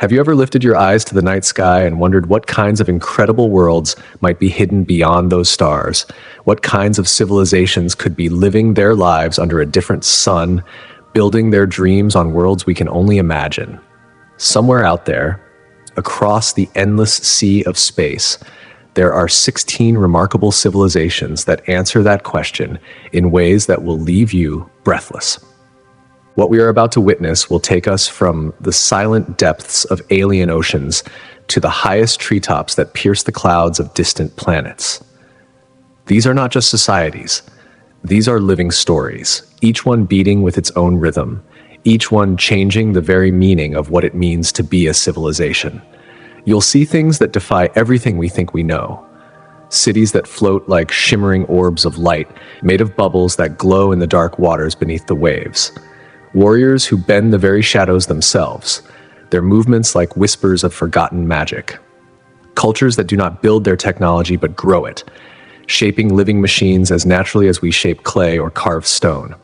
Have you ever lifted your eyes to the night sky and wondered what kinds of incredible worlds might be hidden beyond those stars? What kinds of civilizations could be living their lives under a different sun, building their dreams on worlds we can only imagine? Somewhere out there, across the endless sea of space, there are 16 remarkable civilizations that answer that question in ways that will leave you breathless. What we are about to witness will take us from the silent depths of alien oceans to the highest treetops that pierce the clouds of distant planets. These are not just societies. These are living stories, each one beating with its own rhythm, each one changing the very meaning of what it means to be a civilization. You'll see things that defy everything we think we know. Cities that float like shimmering orbs of light, made of bubbles that glow in the dark waters beneath the waves. Warriors who bend the very shadows themselves, their movements like whispers of forgotten magic. Cultures that do not build their technology but grow it, shaping living machines as naturally as we shape clay or carve stone.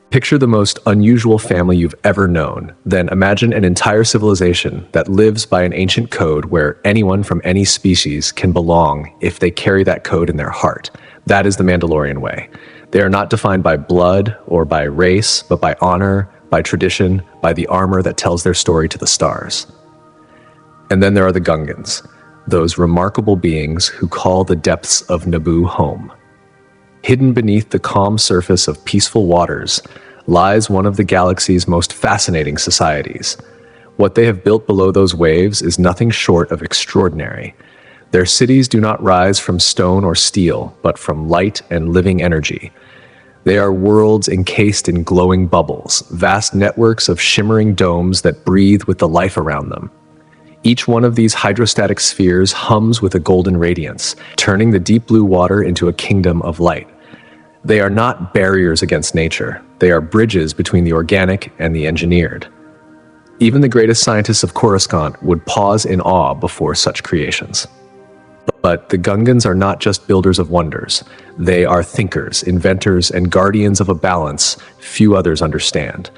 Picture the most unusual family you've ever known, then imagine an entire civilization that lives by an ancient code where anyone from any species can belong if they carry that code in their heart. That is the Mandalorian way. They are not defined by blood or by race, but by honor, by tradition, by the armor that tells their story to the stars. And then there are the Gungans, those remarkable beings who call the depths of Naboo home. Hidden beneath the calm surface of peaceful waters lies one of the galaxy's most fascinating societies. What they have built below those waves is nothing short of extraordinary. Their cities do not rise from stone or steel, but from light and living energy. They are worlds encased in glowing bubbles, vast networks of shimmering domes that breathe with the life around them. Each one of these hydrostatic spheres hums with a golden radiance, turning the deep blue water into a kingdom of light. They are not barriers against nature. They are bridges between the organic and the engineered. Even the greatest scientists of Coruscant would pause in awe before such creations. But the Gungans are not just builders of wonders. They are thinkers, inventors, and guardians of a balance few others understand.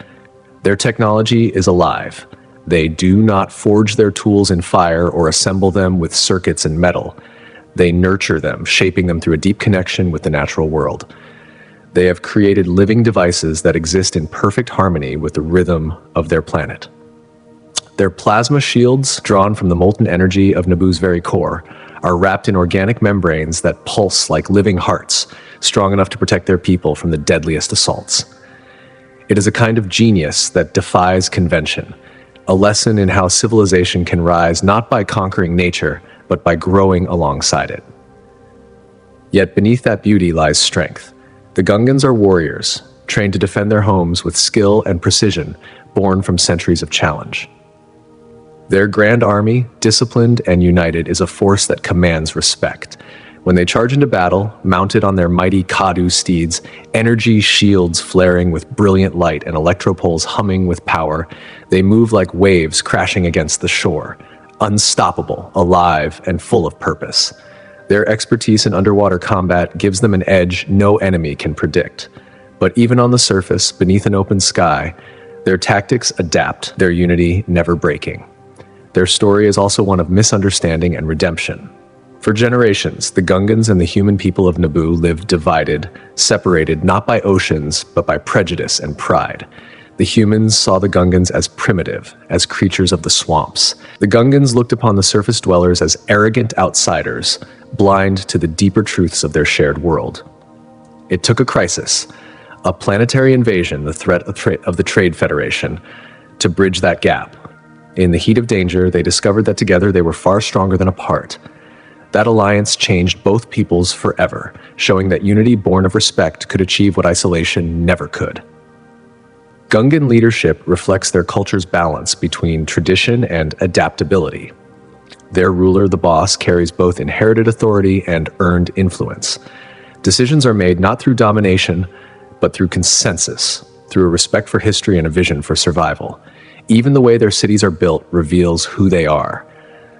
Their technology is alive. They do not forge their tools in fire or assemble them with circuits and metal. They nurture them, shaping them through a deep connection with the natural world. They have created living devices that exist in perfect harmony with the rhythm of their planet. Their plasma shields, drawn from the molten energy of Naboo's very core, are wrapped in organic membranes that pulse like living hearts, strong enough to protect their people from the deadliest assaults. It is a kind of genius that defies convention, a lesson in how civilization can rise not by conquering nature, but by growing alongside it. Yet beneath that beauty lies strength. The Gungans are warriors, trained to defend their homes with skill and precision, born from centuries of challenge. Their grand army, disciplined and united, is a force that commands respect. When they charge into battle, mounted on their mighty Kadu steeds, energy shields flaring with brilliant light and electropoles humming with power, they move like waves crashing against the shore, unstoppable, alive, and full of purpose. Their expertise in underwater combat gives them an edge no enemy can predict. But even on the surface, beneath an open sky, their tactics adapt, their unity never breaking. Their story is also one of misunderstanding and redemption. For generations, the Gungans and the human people of Naboo lived divided, separated not by oceans, but by prejudice and pride. The humans saw the Gungans as primitive, as creatures of the swamps. The Gungans looked upon the surface dwellers as arrogant outsiders, blind to the deeper truths of their shared world. It took a crisis, a planetary invasion, the threat of the Trade Federation, to bridge that gap. In the heat of danger, they discovered that together they were far stronger than apart. That alliance changed both peoples forever, showing that unity born of respect could achieve what isolation never could. Gungan leadership reflects their culture's balance between tradition and adaptability. Their ruler, the boss, carries both inherited authority and earned influence. Decisions are made not through domination, but through consensus, through a respect for history and a vision for survival. Even the way their cities are built reveals who they are.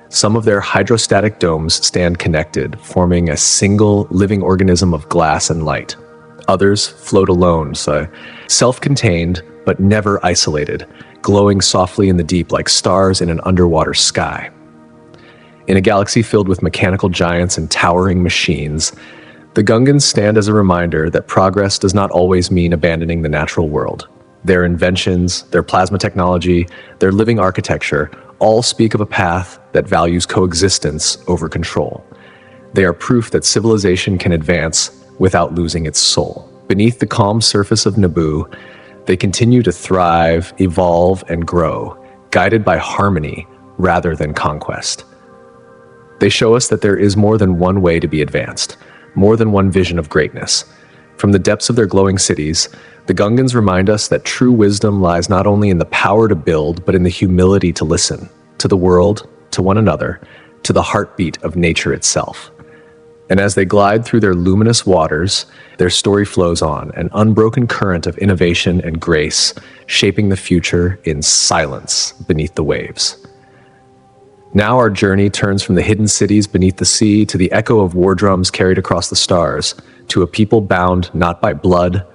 Some of their hydrostatic domes stand connected, forming a single living organism of glass and light. Others float alone, so self-contained but never isolated, glowing softly in the deep like stars in an underwater sky. In a galaxy filled with mechanical giants and towering machines, the Gungans stand as a reminder that progress does not always mean abandoning the natural world. Their inventions, their plasma technology, their living architecture all speak of a path that values coexistence over control. They are proof that civilization can advance without losing its soul. Beneath the calm surface of Naboo, they continue to thrive, evolve, and grow, guided by harmony rather than conquest. They show us that there is more than one way to be advanced, more than one vision of greatness. From the depths of their glowing cities, the Gungans remind us that true wisdom lies not only in the power to build, but in the humility to listen, to the world, to one another, to the heartbeat of nature itself. And as they glide through their luminous waters, their story flows on, an unbroken current of innovation and grace, shaping the future in silence beneath the waves. Now our journey turns from the hidden cities beneath the sea to the echo of war drums carried across the stars, to a people bound not by blood,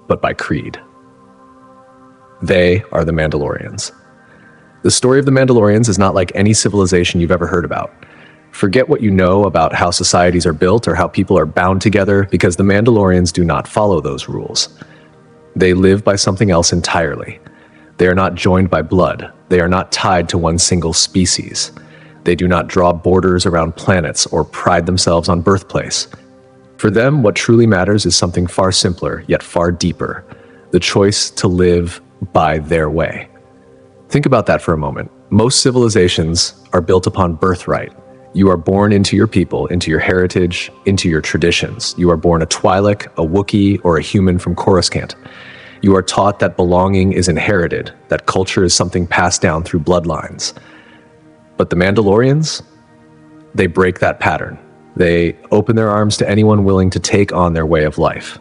but by creed. They are the Mandalorians. The story of the Mandalorians is not like any civilization you've ever heard about. Forget what you know about how societies are built or how people are bound together, because the Mandalorians do not follow those rules. They live by something else entirely. They are not joined by blood. They are not tied to one single species. They do not draw borders around planets or pride themselves on birthplace. For them, what truly matters is something far simpler, yet far deeper: the choice to live by their way. Think about that for a moment. Most civilizations are built upon birthright. You are born into your people, into your heritage, into your traditions. You are born a Twi'lek, a Wookiee, or a human from Coruscant. You are taught that belonging is inherited, that culture is something passed down through bloodlines. But the Mandalorians, they break that pattern. They open their arms to anyone willing to take on their way of life.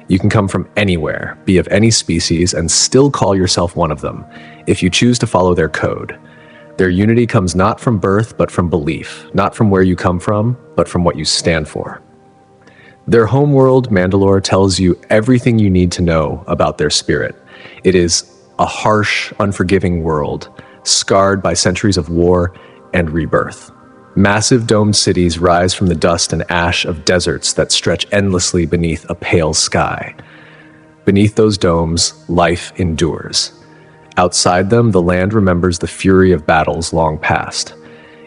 You can come from anywhere, be of any species, and still call yourself one of them, if you choose to follow their code. Their unity comes not from birth, but from belief, not from where you come from, but from what you stand for. Their homeworld, Mandalore, tells you everything you need to know about their spirit. It is a harsh, unforgiving world, scarred by centuries of war and rebirth. Massive domed cities rise from the dust and ash of deserts that stretch endlessly beneath a pale sky. Beneath those domes, life endures. Outside them, the land remembers the fury of battles long past.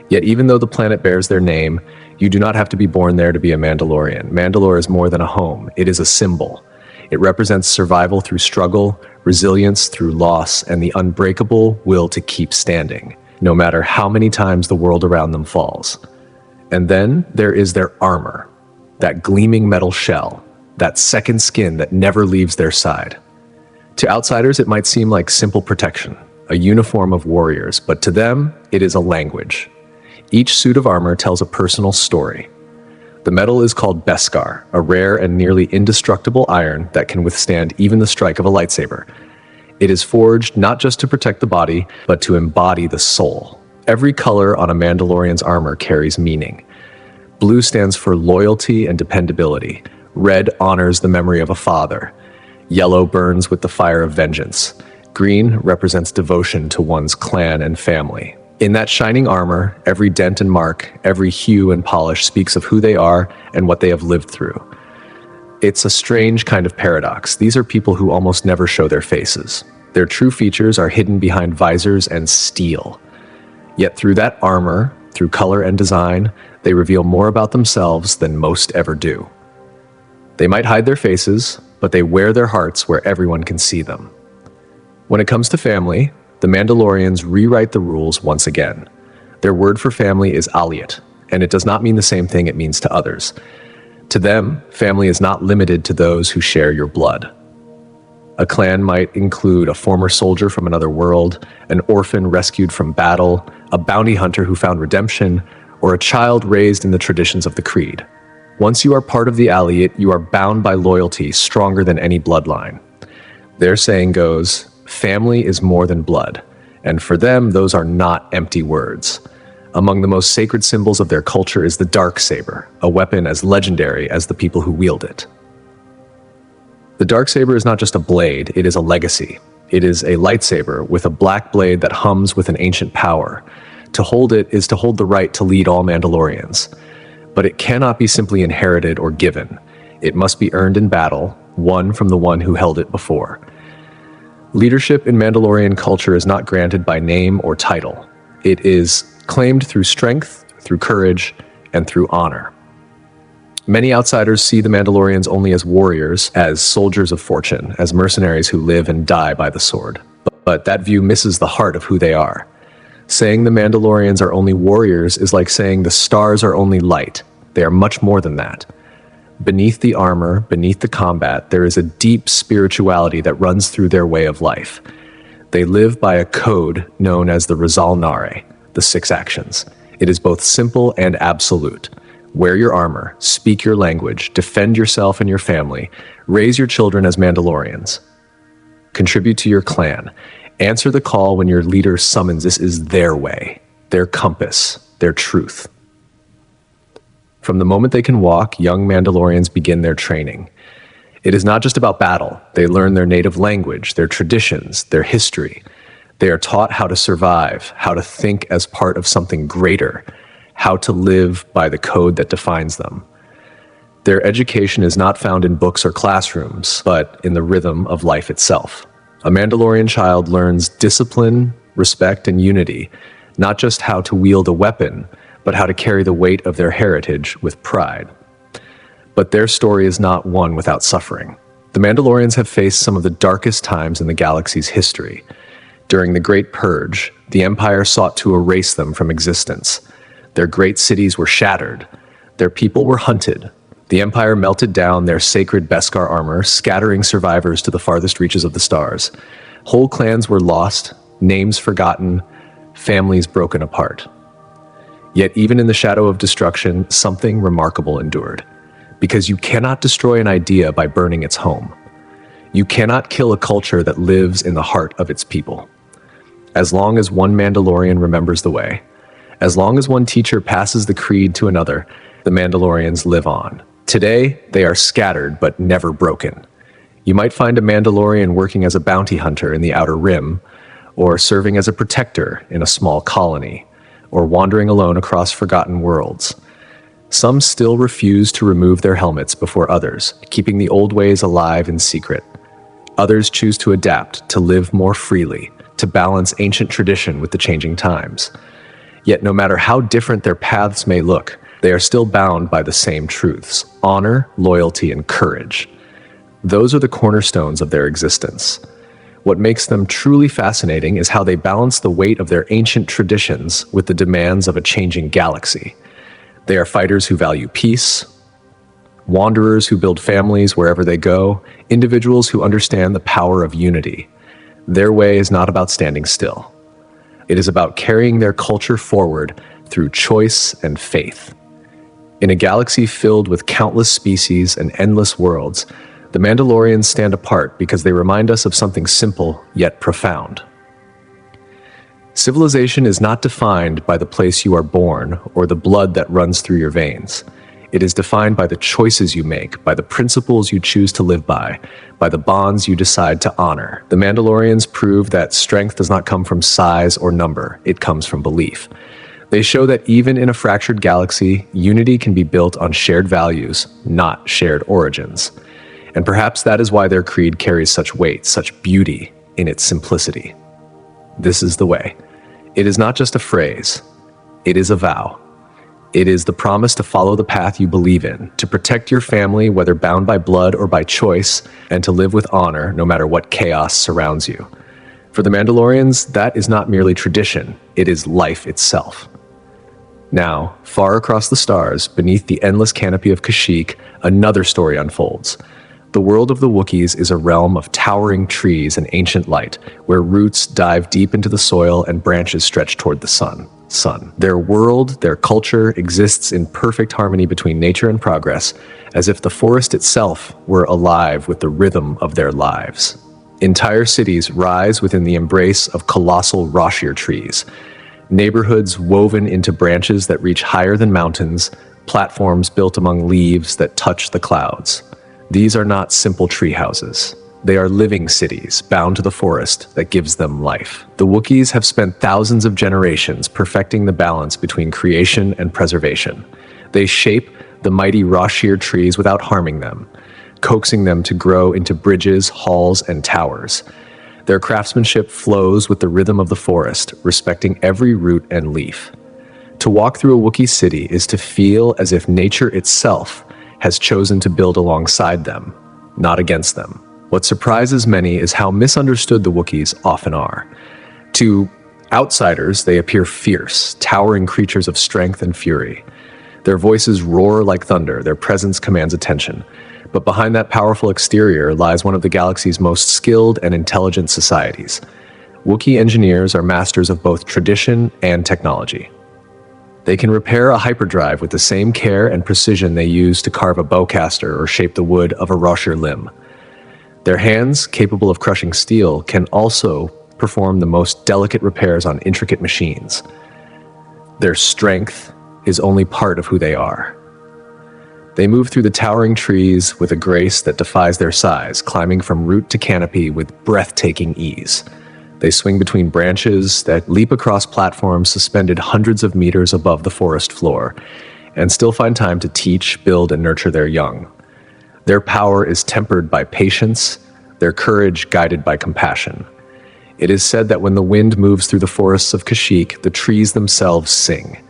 Yet even though the planet bears their name, you do not have to be born there to be a Mandalorian. Mandalore is more than a home. It is a symbol. It represents survival through struggle, resilience through loss, and the unbreakable will to keep standing, no matter how many times the world around them falls. And then there is their armor, that gleaming metal shell, that second skin that never leaves their side. To outsiders, it might seem like simple protection, a uniform of warriors, but to them, it is a language. Each suit of armor tells a personal story. The metal is called Beskar, a rare and nearly indestructible iron that can withstand even the strike of a lightsaber. It is forged not just to protect the body, but to embody the soul. Every color on a Mandalorian's armor carries meaning. Blue stands for loyalty and dependability. Red honors the memory of a father. Yellow burns with the fire of vengeance. Green represents devotion to one's clan and family. In that shining armor, every dent and mark, every hue and polish speaks of who they are and what they have lived through. It's a strange kind of paradox. These are people who almost never show their faces. Their true features are hidden behind visors and steel. Yet through that armor, through color and design, they reveal more about themselves than most ever do. They might hide their faces, but they wear their hearts where everyone can see them. When it comes to family, the Mandalorians rewrite the rules once again. Their word for family is Aliyat, and it does not mean the same thing it means to others. To them, family is not limited to those who share your blood. A clan might include a former soldier from another world, an orphan rescued from battle, a bounty hunter who found redemption, or a child raised in the traditions of the Creed. Once you are part of the Aliyat, you are bound by loyalty stronger than any bloodline. Their saying goes, family is more than blood, and for them, those are not empty words. Among the most sacred symbols of their culture is the Darksaber, a weapon as legendary as the people who wield it. The Darksaber is not just a blade, it is a legacy. It is a lightsaber with a black blade that hums with an ancient power. To hold it is to hold the right to lead all Mandalorians. But it cannot be simply inherited or given. It must be earned in battle, won from the one who held it before. Leadership in Mandalorian culture is not granted by name or title. It is claimed through strength, through courage, and through honor. Many outsiders see the Mandalorians only as warriors, as soldiers of fortune, as mercenaries who live and die by the sword. But that view misses the heart of who they are. Saying the Mandalorians are only warriors is like saying the stars are only light. They are much more than that. Beneath the armor, beneath the combat, there is a deep spirituality that runs through their way of life. They live by a code known as the Rizal Nare, the 6 actions. It is both simple and absolute. Wear your armor, speak your language, defend yourself and your family, raise your children as Mandalorians. Contribute to your clan. Answer the call when your leader summons. This is their way, their compass, their truth. From the moment they can walk, young Mandalorians begin their training. It is not just about battle. They learn their native language, their traditions, their history. They are taught how to survive, how to think as part of something greater, how to live by the code that defines them. Their education is not found in books or classrooms, but in the rhythm of life itself. A Mandalorian child learns discipline, respect, and unity, not just how to wield a weapon, but how to carry the weight of their heritage with pride. But their story is not one without suffering. The Mandalorians have faced some of the darkest times in the galaxy's history. During the Great Purge, the Empire sought to erase them from existence. Their great cities were shattered. Their people were hunted. The Empire melted down their sacred Beskar armor, scattering survivors to the farthest reaches of the stars. Whole clans were lost, names forgotten, families broken apart. Yet even in the shadow of destruction, something remarkable endured. Because you cannot destroy an idea by burning its home. You cannot kill a culture that lives in the heart of its people. As long as one Mandalorian remembers the way, as long as one teacher passes the creed to another, the Mandalorians live on. Today, they are scattered but never broken. You might find a Mandalorian working as a bounty hunter in the Outer Rim, or serving as a protector in a small colony, or wandering alone across forgotten worlds. Some still refuse to remove their helmets before others, keeping the old ways alive in secret. Others choose to adapt, to live more freely, to balance ancient tradition with the changing times. Yet no matter how different their paths may look, they are still bound by the same truths: honor, loyalty, and courage. Those are the cornerstones of their existence. What makes them truly fascinating is how they balance the weight of their ancient traditions with the demands of a changing galaxy. They are fighters who value peace, wanderers who build families wherever they go, individuals who understand the power of unity. Their way is not about standing still. It is about carrying their culture forward through choice and faith. In a galaxy filled with countless species and endless worlds, the Mandalorians stand apart because they remind us of something simple yet profound. Civilization is not defined by the place you are born or the blood that runs through your veins. It is defined by the choices you make, by the principles you choose to live by the bonds you decide to honor. The Mandalorians prove that strength does not come from size or number, it comes from belief. They show that even in a fractured galaxy, unity can be built on shared values, not shared origins. And perhaps that is why their creed carries such weight, such beauty in its simplicity. This is the way. It is not just a phrase. It is a vow. It is the promise to follow the path you believe in, to protect your family, whether bound by blood or by choice, and to live with honor no matter what chaos surrounds you. For the Mandalorians, that is not merely tradition. It is life itself. Now, far across the stars, beneath the endless canopy of Kashyyyk, another story unfolds. The world of the Wookiees is a realm of towering trees and ancient light, where roots dive deep into the soil and branches stretch toward the sun. Their world, their culture, exists in perfect harmony between nature and progress, as if the forest itself were alive with the rhythm of their lives. Entire cities rise within the embrace of colossal Rashir trees, neighborhoods woven into branches that reach higher than mountains, platforms built among leaves that touch the clouds. These are not simple tree houses. They are living cities, bound to the forest that gives them life. The Wookiees have spent thousands of generations perfecting the balance between creation and preservation. They shape the mighty Rashir trees without harming them, coaxing them to grow into bridges, halls, and towers. Their craftsmanship flows with the rhythm of the forest, respecting every root and leaf. To walk through a Wookiee city is to feel as if nature itself has chosen to build alongside them, not against them. What surprises many is how misunderstood the Wookiees often are. To outsiders, they appear fierce, towering creatures of strength and fury. Their voices roar like thunder, their presence commands attention. But behind that powerful exterior lies one of the galaxy's most skilled and intelligent societies. Wookiee engineers are masters of both tradition and technology. They can repair a hyperdrive with the same care and precision they use to carve a bowcaster or shape the wood of a Rashir limb. Their hands, capable of crushing steel, can also perform the most delicate repairs on intricate machines. Their strength is only part of who they are. They move through the towering trees with a grace that defies their size, climbing from root to canopy with breathtaking ease. They swing between branches that leap across platforms suspended hundreds of meters above the forest floor, and still find time to teach, build, and nurture their young. Their power is tempered by patience, their courage guided by compassion. It is said that when the wind moves through the forests of Kashyyyk, the trees themselves sing.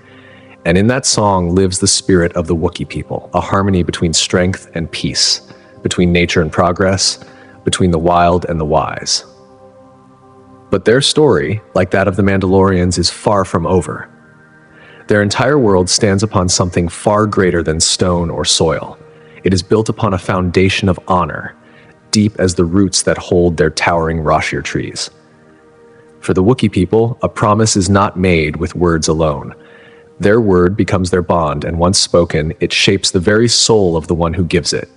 And in that song lives the spirit of the Wookiee people, a harmony between strength and peace, between nature and progress, between the wild and the wise. But their story, like that of the Mandalorians, is far from over. Their entire world stands upon something far greater than stone or soil. It is built upon a foundation of honor, deep as the roots that hold their towering Rashir trees. For the Wookiee people, a promise is not made with words alone. Their word becomes their bond, and once spoken, it shapes the very soul of the one who gives it.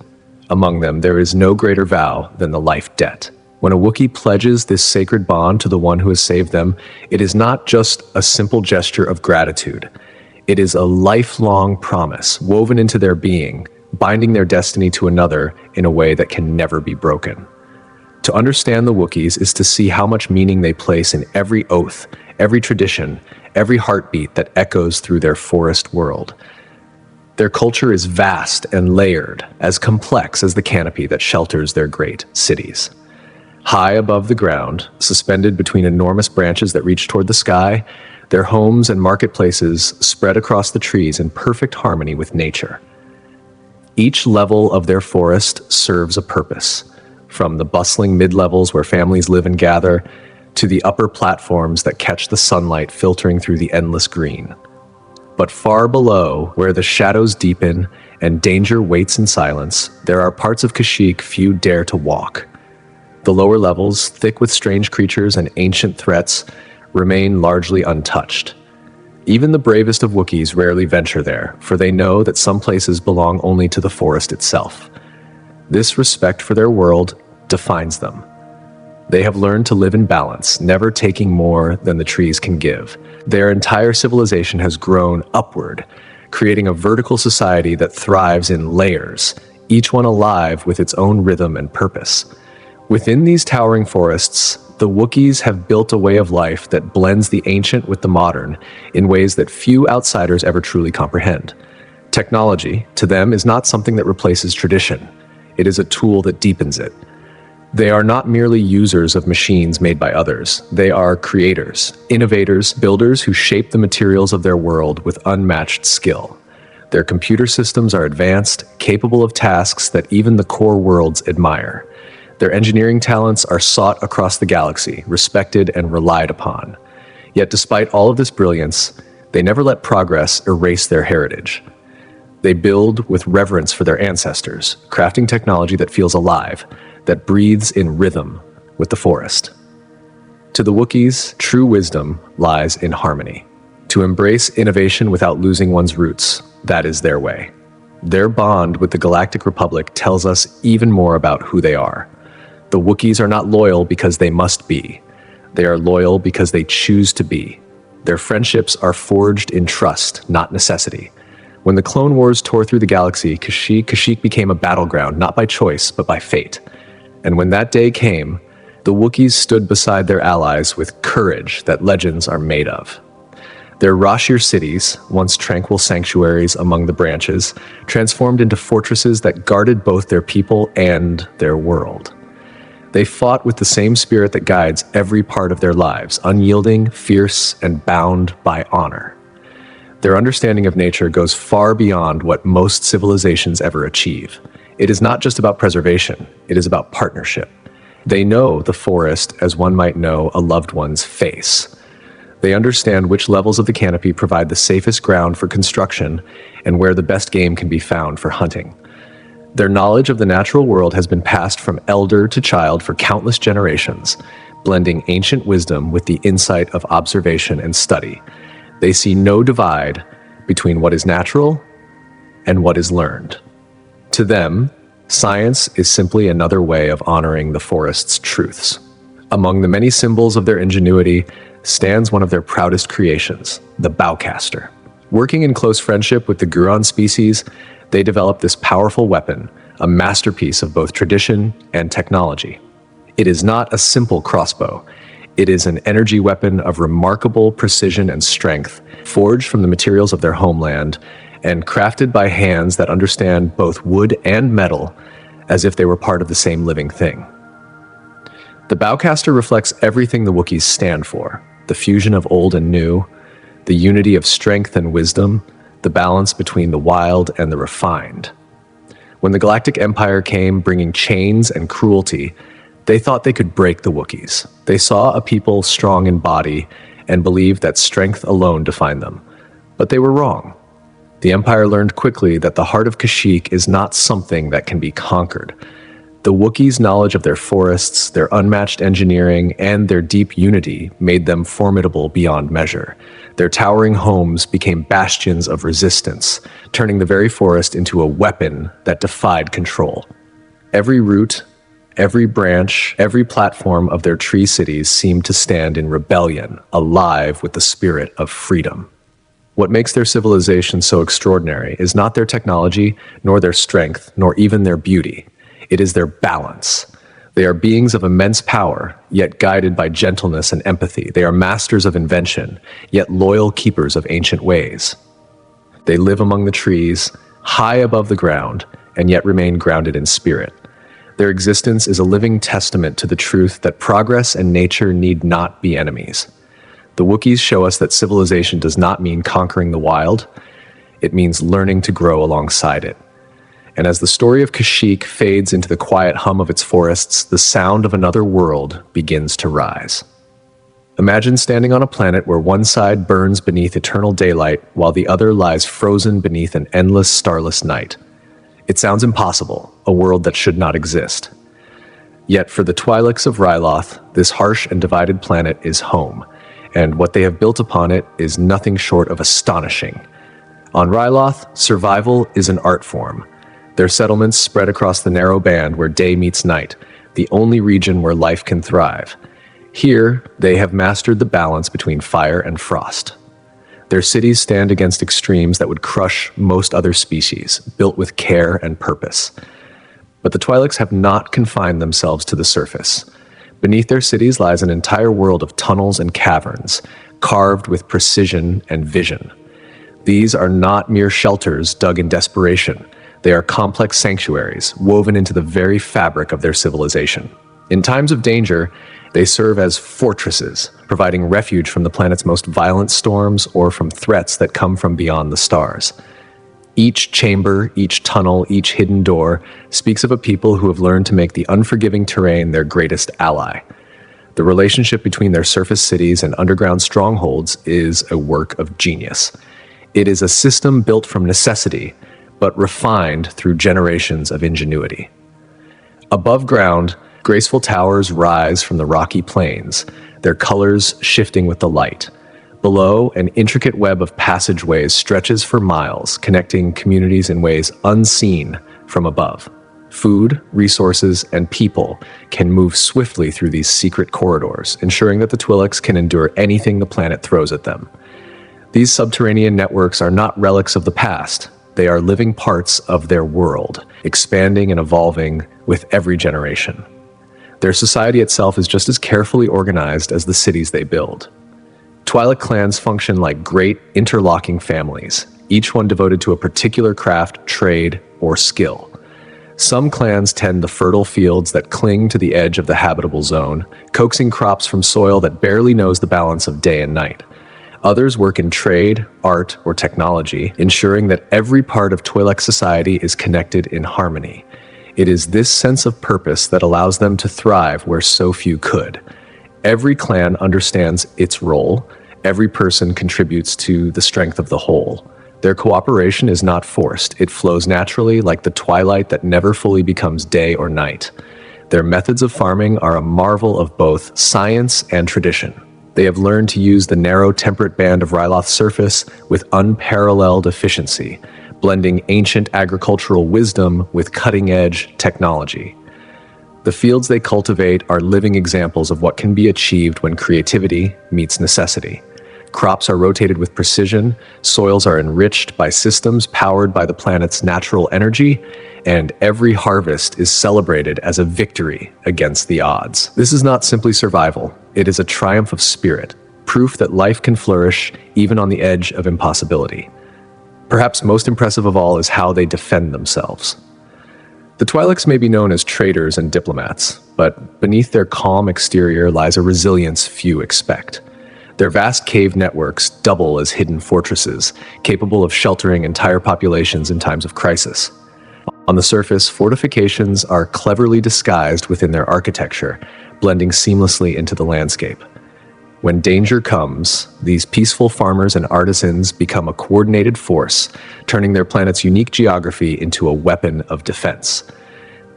Among them, there is no greater vow than the life debt. When a Wookiee pledges this sacred bond to the one who has saved them, it is not just a simple gesture of gratitude. It is a lifelong promise woven into their being, binding their destiny to another in a way that can never be broken. To understand the Wookiees is to see how much meaning they place in every oath, every tradition, every heartbeat that echoes through their forest world. Their culture is vast and layered, as complex as the canopy that shelters their great cities. High above the ground, suspended between enormous branches that reach toward the sky, their homes and marketplaces spread across the trees in perfect harmony with nature. Each level of their forest serves a purpose, from the bustling mid-levels where families live and gather, to the upper platforms that catch the sunlight filtering through the endless green. But far below, where the shadows deepen and danger waits in silence, there are parts of Kashyyyk few dare to walk. The lower levels, thick with strange creatures and ancient threats, remain largely untouched. Even the bravest of Wookiees rarely venture there, for they know that some places belong only to the forest itself. This respect for their world defines them. They have learned to live in balance, never taking more than the trees can give. Their entire civilization has grown upward, creating a vertical society that thrives in layers, each one alive with its own rhythm and purpose. Within these towering forests, the Wookiees have built a way of life that blends the ancient with the modern in ways that few outsiders ever truly comprehend. Technology, to them, is not something that replaces tradition. It is a tool that deepens it. They are not merely users of machines made by others. They are creators, innovators, builders who shape the materials of their world with unmatched skill. Their computer systems are advanced, capable of tasks that even the core worlds admire. Their engineering talents are sought across the galaxy, respected and relied upon. Yet despite all of this brilliance, they never let progress erase their heritage. They build with reverence for their ancestors, crafting technology that feels alive, that breathes in rhythm with the forest. To the Wookiees, true wisdom lies in harmony. To embrace innovation without losing one's roots, that is their way. Their bond with the Galactic Republic tells us even more about who they are. The Wookiees are not loyal because they must be. They are loyal because they choose to be. Their friendships are forged in trust, not necessity. When the Clone Wars tore through the galaxy, Kashyyyk became a battleground, not by choice, but by fate. And when that day came, the Wookiees stood beside their allies with courage that legends are made of. Their Rashir cities, once tranquil sanctuaries among the branches, transformed into fortresses that guarded both their people and their world. They fought with the same spirit that guides every part of their lives, unyielding, fierce, and bound by honor. Their understanding of nature goes far beyond what most civilizations ever achieve. It is not just about preservation, it is about partnership. They know the forest as one might know a loved one's face. They understand which levels of the canopy provide the safest ground for construction and where the best game can be found for hunting. Their knowledge of the natural world has been passed from elder to child for countless generations, blending ancient wisdom with the insight of observation and study. They see no divide between what is natural and what is learned. To them, science is simply another way of honoring the forest's truths. Among the many symbols of their ingenuity stands one of their proudest creations, the bowcaster. Working in close friendship with the Gungan species, they developed this powerful weapon, a masterpiece of both tradition and technology. It is not a simple crossbow. It is an energy weapon of remarkable precision and strength, forged from the materials of their homeland and crafted by hands that understand both wood and metal as if they were part of the same living thing. The bowcaster reflects everything the Wookiees stand for: the fusion of old and new, the unity of strength and wisdom, the balance between the wild and the refined. When the Galactic Empire came bringing chains and cruelty, they thought they could break the Wookiees. They saw a people strong in body and believed that strength alone defined them. But they were wrong. The Empire learned quickly that the heart of Kashyyyk is not something that can be conquered. The Wookiees' knowledge of their forests, their unmatched engineering, and their deep unity made them formidable beyond measure. Their towering homes became bastions of resistance, turning the very forest into a weapon that defied control. Every root, every branch, every platform of their tree cities seemed to stand in rebellion, alive with the spirit of freedom. What makes their civilization so extraordinary is not their technology, nor their strength, nor even their beauty. It is their balance. They are beings of immense power, yet guided by gentleness and empathy. They are masters of invention, yet loyal keepers of ancient ways. They live among the trees, high above the ground, and yet remain grounded in spirit. Their existence is a living testament to the truth that progress and nature need not be enemies. The Wookiees show us that civilization does not mean conquering the wild. It means learning to grow alongside it. And as the story of Kashyyyk fades into the quiet hum of its forests, the sound of another world begins to rise. Imagine standing on a planet where one side burns beneath eternal daylight while the other lies frozen beneath an endless starless night. It sounds impossible, a world that should not exist. Yet for the Twi'leks of Ryloth, this harsh and divided planet is home, and what they have built upon it is nothing short of astonishing. On Ryloth, survival is an art form. Their settlements spread across the narrow band where day meets night, the only region where life can thrive. Here, they have mastered the balance between fire and frost. Their cities stand against extremes that would crush most other species, built with care and purpose. But the Twi'leks have not confined themselves to the surface. Beneath their cities lies an entire world of tunnels and caverns, carved with precision and vision. These are not mere shelters dug in desperation. They are complex sanctuaries, woven into the very fabric of their civilization. In times of danger, they serve as fortresses, providing refuge from the planet's most violent storms or from threats that come from beyond the stars. Each chamber, each tunnel, each hidden door speaks of a people who have learned to make the unforgiving terrain their greatest ally. The relationship between their surface cities and underground strongholds is a work of genius. It is a system built from necessity, but refined through generations of ingenuity. Above ground, graceful towers rise from the rocky plains, their colors shifting with the light. Below, an intricate web of passageways stretches for miles, connecting communities in ways unseen from above. Food, resources, and people can move swiftly through these secret corridors, ensuring that the Twi'leks can endure anything the planet throws at them. These subterranean networks are not relics of the past. They are living parts of their world, expanding and evolving with every generation. Their society itself is just as carefully organized as the cities they build. Twi'lek clans function like great interlocking families, each one devoted to a particular craft, trade, or skill. Some clans tend the fertile fields that cling to the edge of the habitable zone, coaxing crops from soil that barely knows the balance of day and night. Others work in trade, art, or technology, ensuring that every part of Twi'lek society is connected in harmony. It is this sense of purpose that allows them to thrive where so few could. Every clan understands its role. Every person contributes to the strength of the whole. Their cooperation is not forced. It flows naturally like the twilight that never fully becomes day or night. Their methods of farming are a marvel of both science and tradition. They have learned to use the narrow temperate band of Ryloth's surface with unparalleled efficiency, blending ancient agricultural wisdom with cutting-edge technology. The fields they cultivate are living examples of what can be achieved when creativity meets necessity. Crops are rotated with precision, soils are enriched by systems powered by the planet's natural energy, and every harvest is celebrated as a victory against the odds. This is not simply survival, it is a triumph of spirit, proof that life can flourish even on the edge of impossibility. Perhaps most impressive of all is how they defend themselves. The Twi'leks may be known as traders and diplomats, but beneath their calm exterior lies a resilience few expect. Their vast cave networks double as hidden fortresses, capable of sheltering entire populations in times of crisis. On the surface, fortifications are cleverly disguised within their architecture, blending seamlessly into the landscape. When danger comes, these peaceful farmers and artisans become a coordinated force, turning their planet's unique geography into a weapon of defense.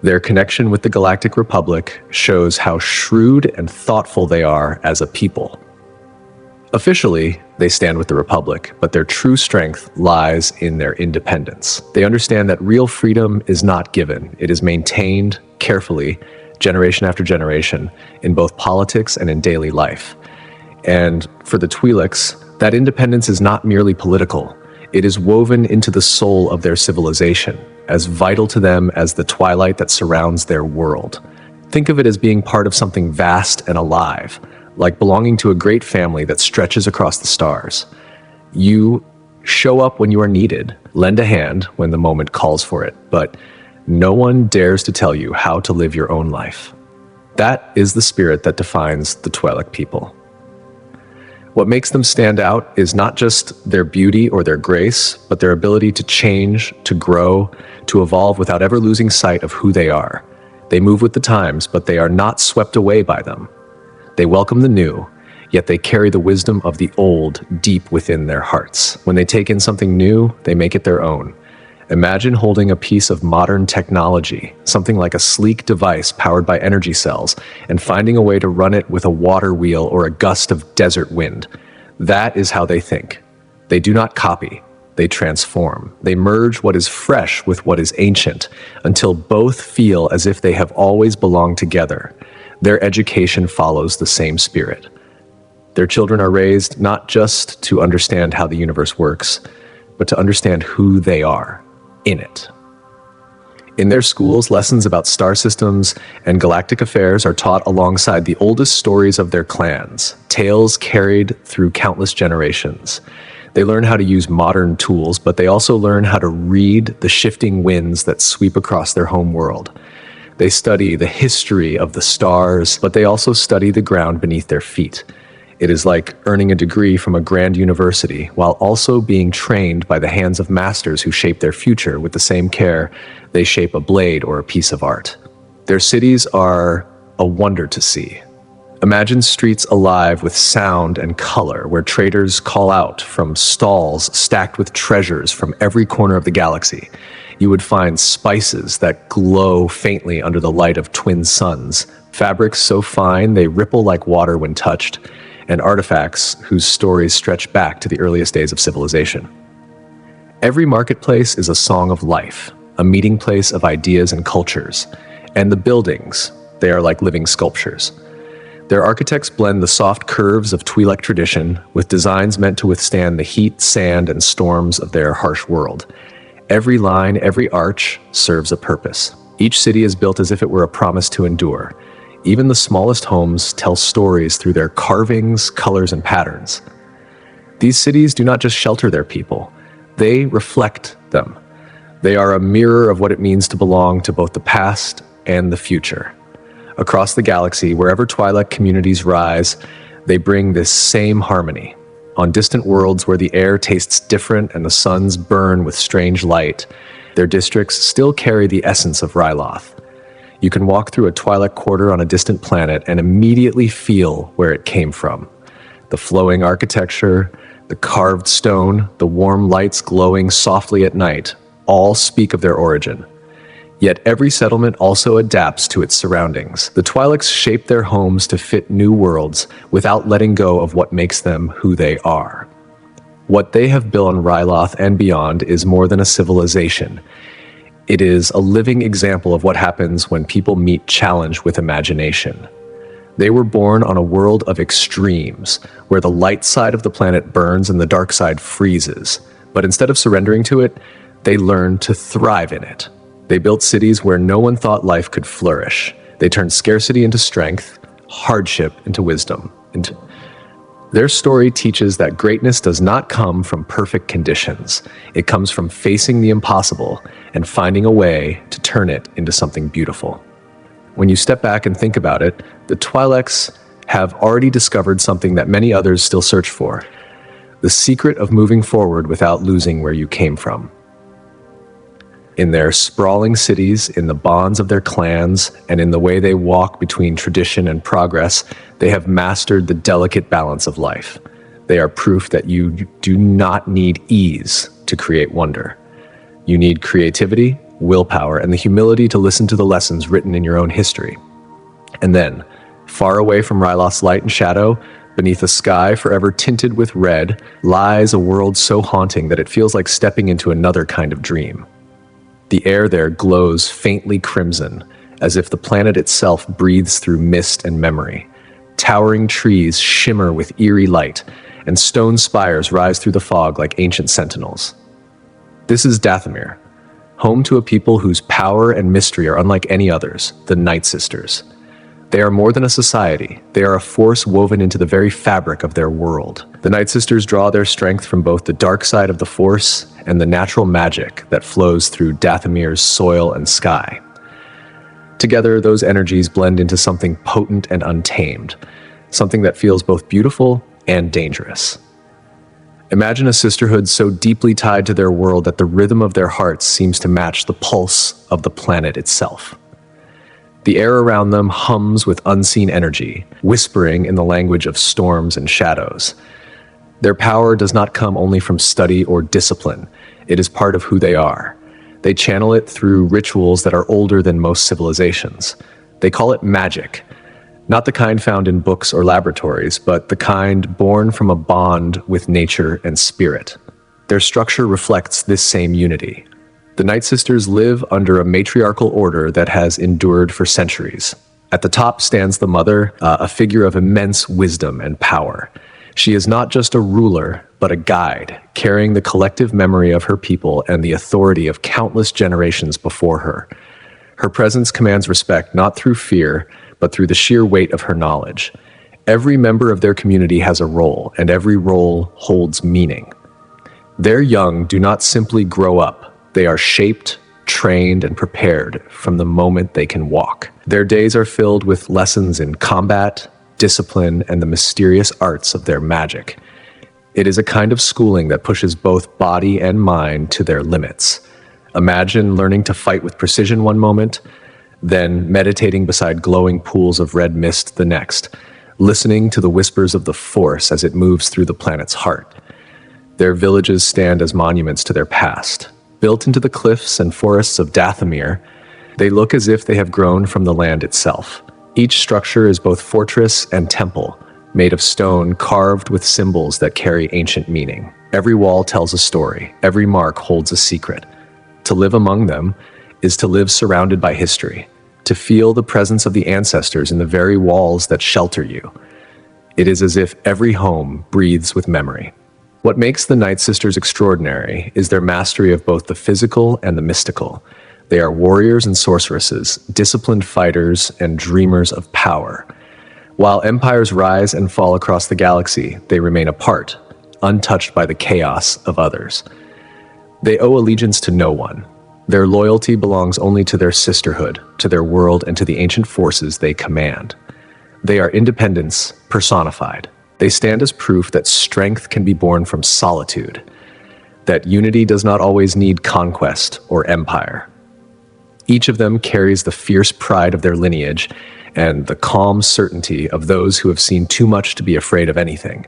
Their connection with the Galactic Republic shows how shrewd and thoughtful they are as a people. Officially, they stand with the Republic, but their true strength lies in their independence. They understand that real freedom is not given. It is maintained carefully, generation after generation, in both politics and in daily life. And for the Twi'leks, that independence is not merely political. It is woven into the soul of their civilization, as vital to them as the twilight that surrounds their world. Think of it as being part of something vast and alive, like belonging to a great family that stretches across the stars. You show up when you are needed, lend a hand when the moment calls for it, but no one dares to tell you how to live your own life. That is the spirit that defines the Twi'lek people. What makes them stand out is not just their beauty or their grace, but their ability to change, to grow, to evolve without ever losing sight of who they are. They move with the times, but they are not swept away by them. They welcome the new, yet they carry the wisdom of the old deep within their hearts. When they take in something new, they make it their own. Imagine holding a piece of modern technology, something like a sleek device powered by energy cells, and finding a way to run it with a water wheel or a gust of desert wind. That is how they think. They do not copy, they transform. They merge what is fresh with what is ancient, until both feel as if they have always belonged together. Their education follows the same spirit. Their children are raised not just to understand how the universe works, but to understand who they are in it. In their schools, lessons about star systems and galactic affairs are taught alongside the oldest stories of their clans, tales carried through countless generations. They learn how to use modern tools, but they also learn how to read the shifting winds that sweep across their home world. They study the history of the stars, but they also study the ground beneath their feet. It is like earning a degree from a grand university while also being trained by the hands of masters who shape their future with the same care they shape a blade or a piece of art. Their cities are a wonder to see. Imagine streets alive with sound and color, where traders call out from stalls stacked with treasures from every corner of the galaxy. You would find spices that glow faintly under the light of twin suns, fabrics so fine they ripple like water when touched, and artifacts whose stories stretch back to the earliest days of civilization. Every marketplace is a song of life, a meeting place of ideas and cultures, and the buildings, they are like living sculptures. Their architects blend the soft curves of Twi'lek tradition with designs meant to withstand the heat, sand, and storms of their harsh world. Every line, every arch serves a purpose. Each city is built as if it were a promise to endure. Even the smallest homes tell stories through their carvings, colors, and patterns. These cities do not just shelter their people, they reflect them. They are a mirror of what it means to belong to both the past and the future. Across the galaxy, wherever Twi'lek communities rise, they bring this same harmony. On distant worlds where the air tastes different and the suns burn with strange light, their districts still carry the essence of Ryloth. You can walk through a Twi'lek quarter on a distant planet and immediately feel where it came from. The flowing architecture, the carved stone, the warm lights glowing softly at night, all speak of their origin. Yet every settlement also adapts to its surroundings. The Twi'leks shape their homes to fit new worlds without letting go of what makes them who they are. What they have built on Ryloth and beyond is more than a civilization. It is a living example of what happens when people meet challenge with imagination. They were born on a world of extremes, where the light side of the planet burns and the dark side freezes. But instead of surrendering to it, they learned to thrive in it. They built cities where no one thought life could flourish. They turned scarcity into strength, hardship into wisdom. Their story teaches that greatness does not come from perfect conditions. It comes from facing the impossible and finding a way to turn it into something beautiful. When you step back and think about it, the Twi'leks have already discovered something that many others still search for: the secret of moving forward without losing where you came from. In their sprawling cities, in the bonds of their clans, and in the way they walk between tradition and progress, they have mastered the delicate balance of life. They are proof that you do not need ease to create wonder. You need creativity, willpower, and the humility to listen to the lessons written in your own history. And then, far away from Ryloth's light and shadow, beneath a sky forever tinted with red, lies a world so haunting that it feels like stepping into another kind of dream. The air there glows faintly crimson, as if the planet itself breathes through mist and memory. Towering trees shimmer with eerie light, and stone spires rise through the fog like ancient sentinels. This is Dathomir, home to a people whose power and mystery are unlike any others, the Nightsisters. They are more than a society. They are a force woven into the very fabric of their world. The Nightsisters draw their strength from both the dark side of the Force and the natural magic that flows through Dathomir's soil and sky. Together, those energies blend into something potent and untamed, something that feels both beautiful and dangerous. Imagine a sisterhood so deeply tied to their world that the rhythm of their hearts seems to match the pulse of the planet itself. The air around them hums with unseen energy, whispering in the language of storms and shadows. Their power does not come only from study or discipline. It is part of who they are. They channel it through rituals that are older than most civilizations. They call it magic, not the kind found in books or laboratories, but the kind born from a bond with nature and spirit. Their structure reflects this same unity. The Nightsisters live under a matriarchal order that has endured for centuries. At the top stands the mother, a figure of immense wisdom and power. She is not just a ruler, but a guide, carrying the collective memory of her people and the authority of countless generations before her. Her presence commands respect not through fear, but through the sheer weight of her knowledge. Every member of their community has a role, and every role holds meaning. Their young do not simply grow up. They are shaped, trained, and prepared from the moment they can walk. Their days are filled with lessons in combat, discipline, and the mysterious arts of their magic. It is a kind of schooling that pushes both body and mind to their limits. Imagine learning to fight with precision one moment, then meditating beside glowing pools of red mist the next, listening to the whispers of the Force as it moves through the planet's heart. Their villages stand as monuments to their past. Built into the cliffs and forests of Dathomir, they look as if they have grown from the land itself. Each structure is both fortress and temple, made of stone carved with symbols that carry ancient meaning. Every wall tells a story. Every mark holds a secret. To live among them is to live surrounded by history, to feel the presence of the ancestors in the very walls that shelter you. It is as if every home breathes with memory. What makes the Nightsisters extraordinary is their mastery of both the physical and the mystical. They are warriors and sorceresses, disciplined fighters, and dreamers of power. While empires rise and fall across the galaxy, they remain apart, untouched by the chaos of others. They owe allegiance to no one. Their loyalty belongs only to their sisterhood, to their world, and to the ancient forces they command. They are independence personified. They stand as proof that strength can be born from solitude, that unity does not always need conquest or empire. Each of them carries the fierce pride of their lineage and the calm certainty of those who have seen too much to be afraid of anything.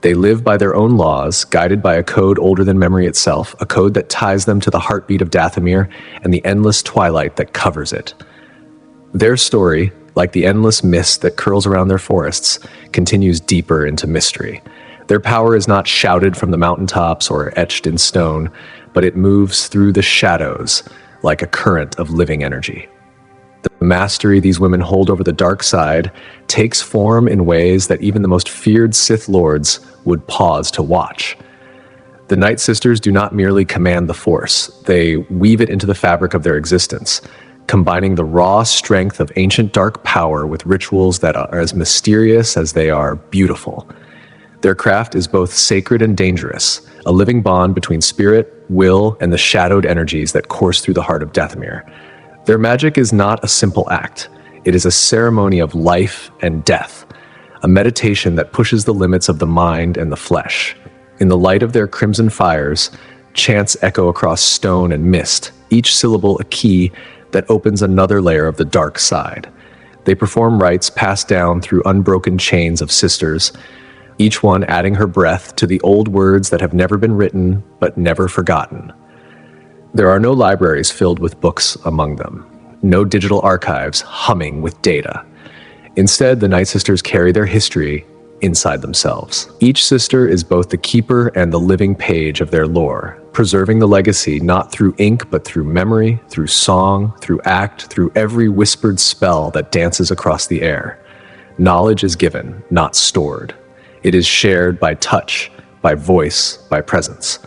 They live by their own laws, guided by a code older than memory itself, a code that ties them to the heartbeat of Dathomir and the endless twilight that covers it. Their story, like the endless mist that curls around their forests, continues deeper into mystery. Their power is not shouted from the mountaintops or etched in stone, but it moves through the shadows like a current of living energy. The mastery these women hold over the dark side takes form in ways that even the most feared Sith Lords would pause to watch. The Nightsisters do not merely command the Force, they weave it into the fabric of their existence, combining the raw strength of ancient dark power with rituals that are as mysterious as they are beautiful. Their craft is both sacred and dangerous, a living bond between spirit, will, and the shadowed energies that course through the heart of Dathomir. Their magic is not a simple act. It is a ceremony of life and death, a meditation that pushes the limits of the mind and the flesh. In the light of their crimson fires, chants echo across stone and mist, each syllable a key that opens another layer of the dark side. They perform rites passed down through unbroken chains of sisters, each one adding her breath to the old words that have never been written but never forgotten. There are no libraries filled with books among them, no digital archives humming with data. Instead, the Nightsisters carry their history inside themselves. Each sister is both the keeper and the living page of their lore, preserving the legacy not through ink but through memory, through song, through act, through every whispered spell that dances across the air. Knowledge is given, not stored. It is shared by touch, by voice, by presence.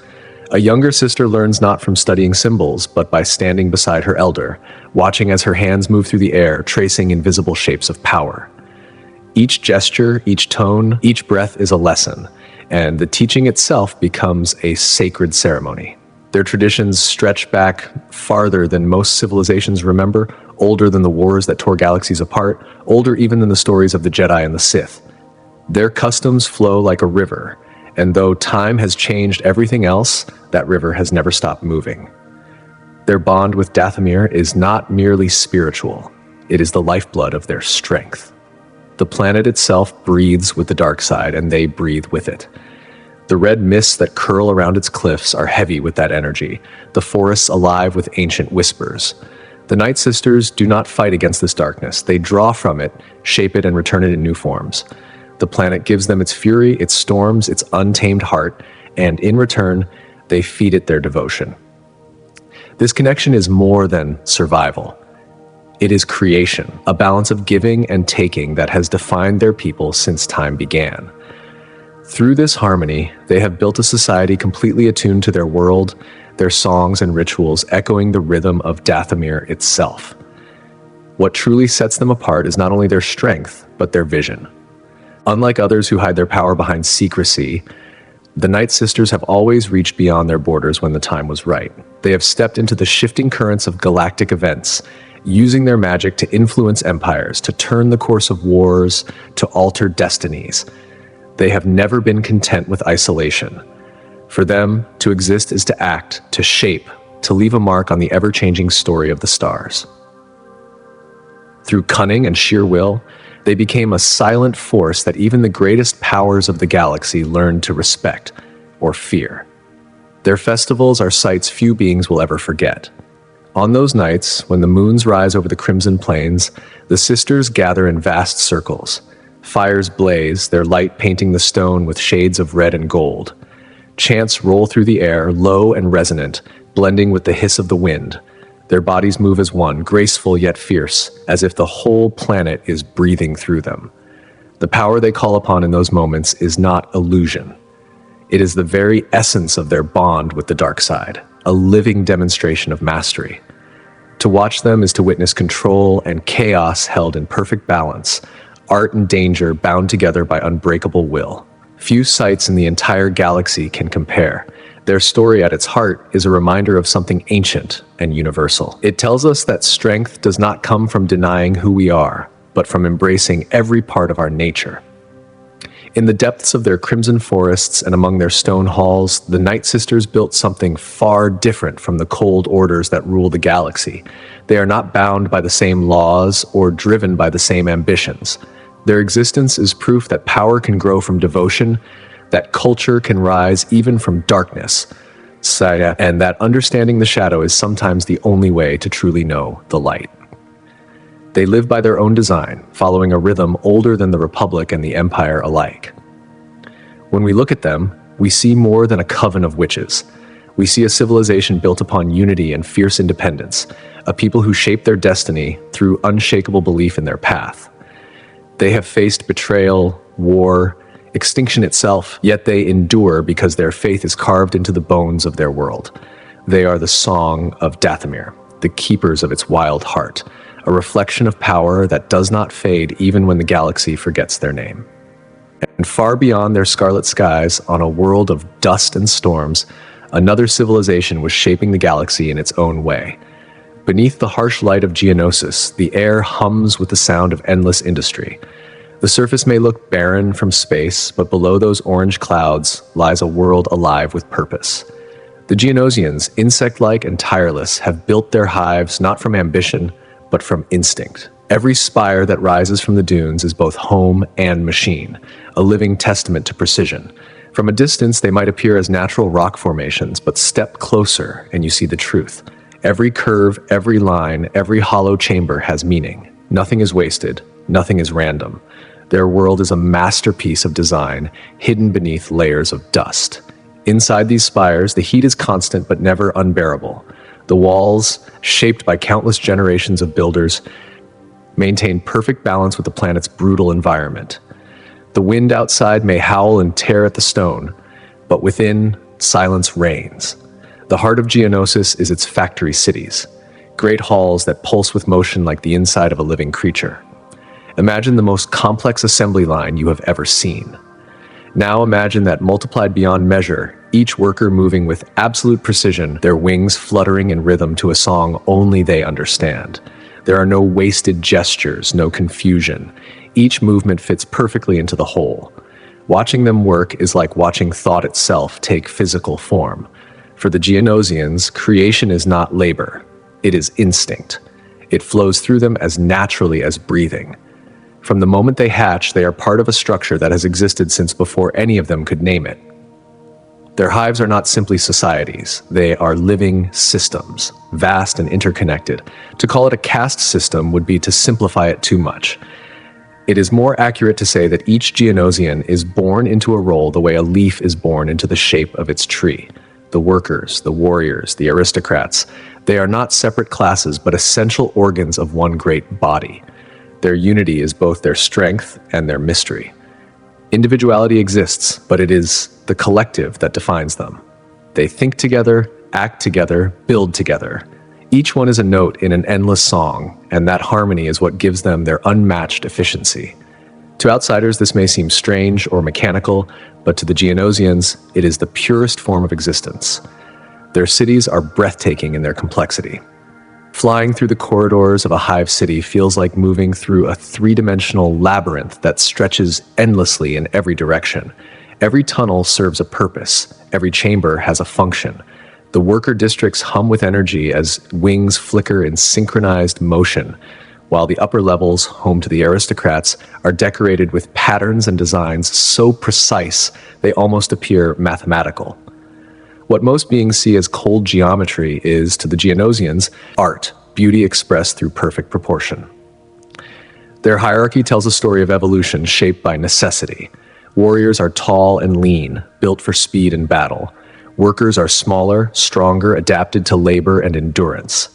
A younger sister learns not from studying symbols, but by standing beside her elder, watching as her hands move through the air, tracing invisible shapes of power. Each gesture, each tone, each breath is a lesson, and the teaching itself becomes a sacred ceremony. Their traditions stretch back farther than most civilizations remember, older than the wars that tore galaxies apart, older even than the stories of the Jedi and the Sith. Their customs flow like a river, and though time has changed everything else, that river has never stopped moving. Their bond with Dathomir is not merely spiritual, it is the lifeblood of their strength. The planet itself breathes with the dark side, and they breathe with it. The red mists that curl around its cliffs are heavy with that energy, the forests alive with ancient whispers. The Nightsisters do not fight against this darkness, they draw from it, shape it, and return it in new forms. The planet gives them its fury, its storms, its untamed heart, and in return, they feed it their devotion. This connection is more than survival. It is creation, a balance of giving and taking that has defined their people since time began. Through this harmony, they have built a society completely attuned to their world, their songs and rituals echoing the rhythm of Dathomir itself. What truly sets them apart is not only their strength, but their vision. Unlike others who hide their power behind secrecy, the Nightsisters have always reached beyond their borders when the time was right. They have stepped into the shifting currents of galactic events, using their magic to influence empires, to turn the course of wars, to alter destinies. They have never been content with isolation. For them, to exist is to act, to shape, to leave a mark on the ever-changing story of the stars. Through cunning and sheer will, they became a silent force that even the greatest powers of the galaxy learned to respect or fear. Their festivals are sights few beings will ever forget. On those nights, when the moons rise over the crimson plains, the sisters gather in vast circles. Fires blaze, their light painting the stone with shades of red and gold. Chants roll through the air, low and resonant, blending with the hiss of the wind. Their bodies move as one, graceful yet fierce, as if the whole planet is breathing through them. The power they call upon in those moments is not illusion. It is the very essence of their bond with the dark side, a living demonstration of mastery. To watch them is to witness control and chaos held in perfect balance, art and danger bound together by unbreakable will. Few sights in the entire galaxy can compare. Their story at its heart is a reminder of something ancient and universal. It tells us that strength does not come from denying who we are, but from embracing every part of our nature. In the depths of their crimson forests and among their stone halls, the Nightsisters built something far different from the cold orders that rule the galaxy. They are not bound by the same laws or driven by the same ambitions. Their existence is proof that power can grow from devotion, that culture can rise even from darkness, and that understanding the shadow is sometimes the only way to truly know the light. They live by their own design, following a rhythm older than the Republic and the Empire alike. When we look at them, we see more than a coven of witches. We see a civilization built upon unity and fierce independence, a people who shape their destiny through unshakable belief in their path. They have faced betrayal, war, extinction itself, yet they endure because their faith is carved into the bones of their world. They are the song of Dathomir, the keepers of its wild heart, a reflection of power that does not fade even when the galaxy forgets their name. And far beyond their scarlet skies, on a world of dust and storms, another civilization was shaping the galaxy in its own way. Beneath the harsh light of Geonosis, the air hums with the sound of endless industry. The surface may look barren from space, but below those orange clouds lies a world alive with purpose. The Geonosians, insect-like and tireless, have built their hives not from ambition, but from instinct. Every spire that rises from the dunes is both home and machine, a living testament to precision. From a distance, they might appear as natural rock formations, but step closer and you see the truth. Every curve, every line, every hollow chamber has meaning. Nothing is wasted, nothing is random. Their world is a masterpiece of design, hidden beneath layers of dust. Inside these spires, the heat is constant but never unbearable. The walls, shaped by countless generations of builders, maintain perfect balance with the planet's brutal environment. The wind outside may howl and tear at the stone, but within, silence reigns. The heart of Geonosis is its factory cities, great halls that pulse with motion like the inside of a living creature. Imagine the most complex assembly line you have ever seen. Now imagine that multiplied beyond measure, each worker moving with absolute precision, their wings fluttering in rhythm to a song only they understand. There are no wasted gestures, no confusion. Each movement fits perfectly into the whole. Watching them work is like watching thought itself take physical form. For the Geonosians, creation is not labor. It is instinct. It flows through them as naturally as breathing. From the moment they hatch, they are part of a structure that has existed since before any of them could name it. Their hives are not simply societies. They are living systems, vast and interconnected. To call it a caste system would be to simplify it too much. It is more accurate to say that each Geonosian is born into a role the way a leaf is born into the shape of its tree. The workers, the warriors, the aristocrats, they are not separate classes but essential organs of one great body. Their unity is both their strength and their mystery. Individuality exists, but it is the collective that defines them. They think together, act together, build together. Each one is a note in an endless song, and that harmony is what gives them their unmatched efficiency. To outsiders, this may seem strange or mechanical, but to the Geonosians, it is the purest form of existence. Their cities are breathtaking in their complexity. Flying through the corridors of a hive city feels like moving through a three-dimensional labyrinth that stretches endlessly in every direction. Every tunnel serves a purpose. Every chamber has a function. The worker districts hum with energy as wings flicker in synchronized motion, while the upper levels, home to the aristocrats, are decorated with patterns and designs so precise they almost appear mathematical. What most beings see as cold geometry is, to the Geonosians, art, beauty expressed through perfect proportion. Their hierarchy tells a story of evolution shaped by necessity. Warriors are tall and lean, built for speed and battle. Workers are smaller, stronger, adapted to labor and endurance.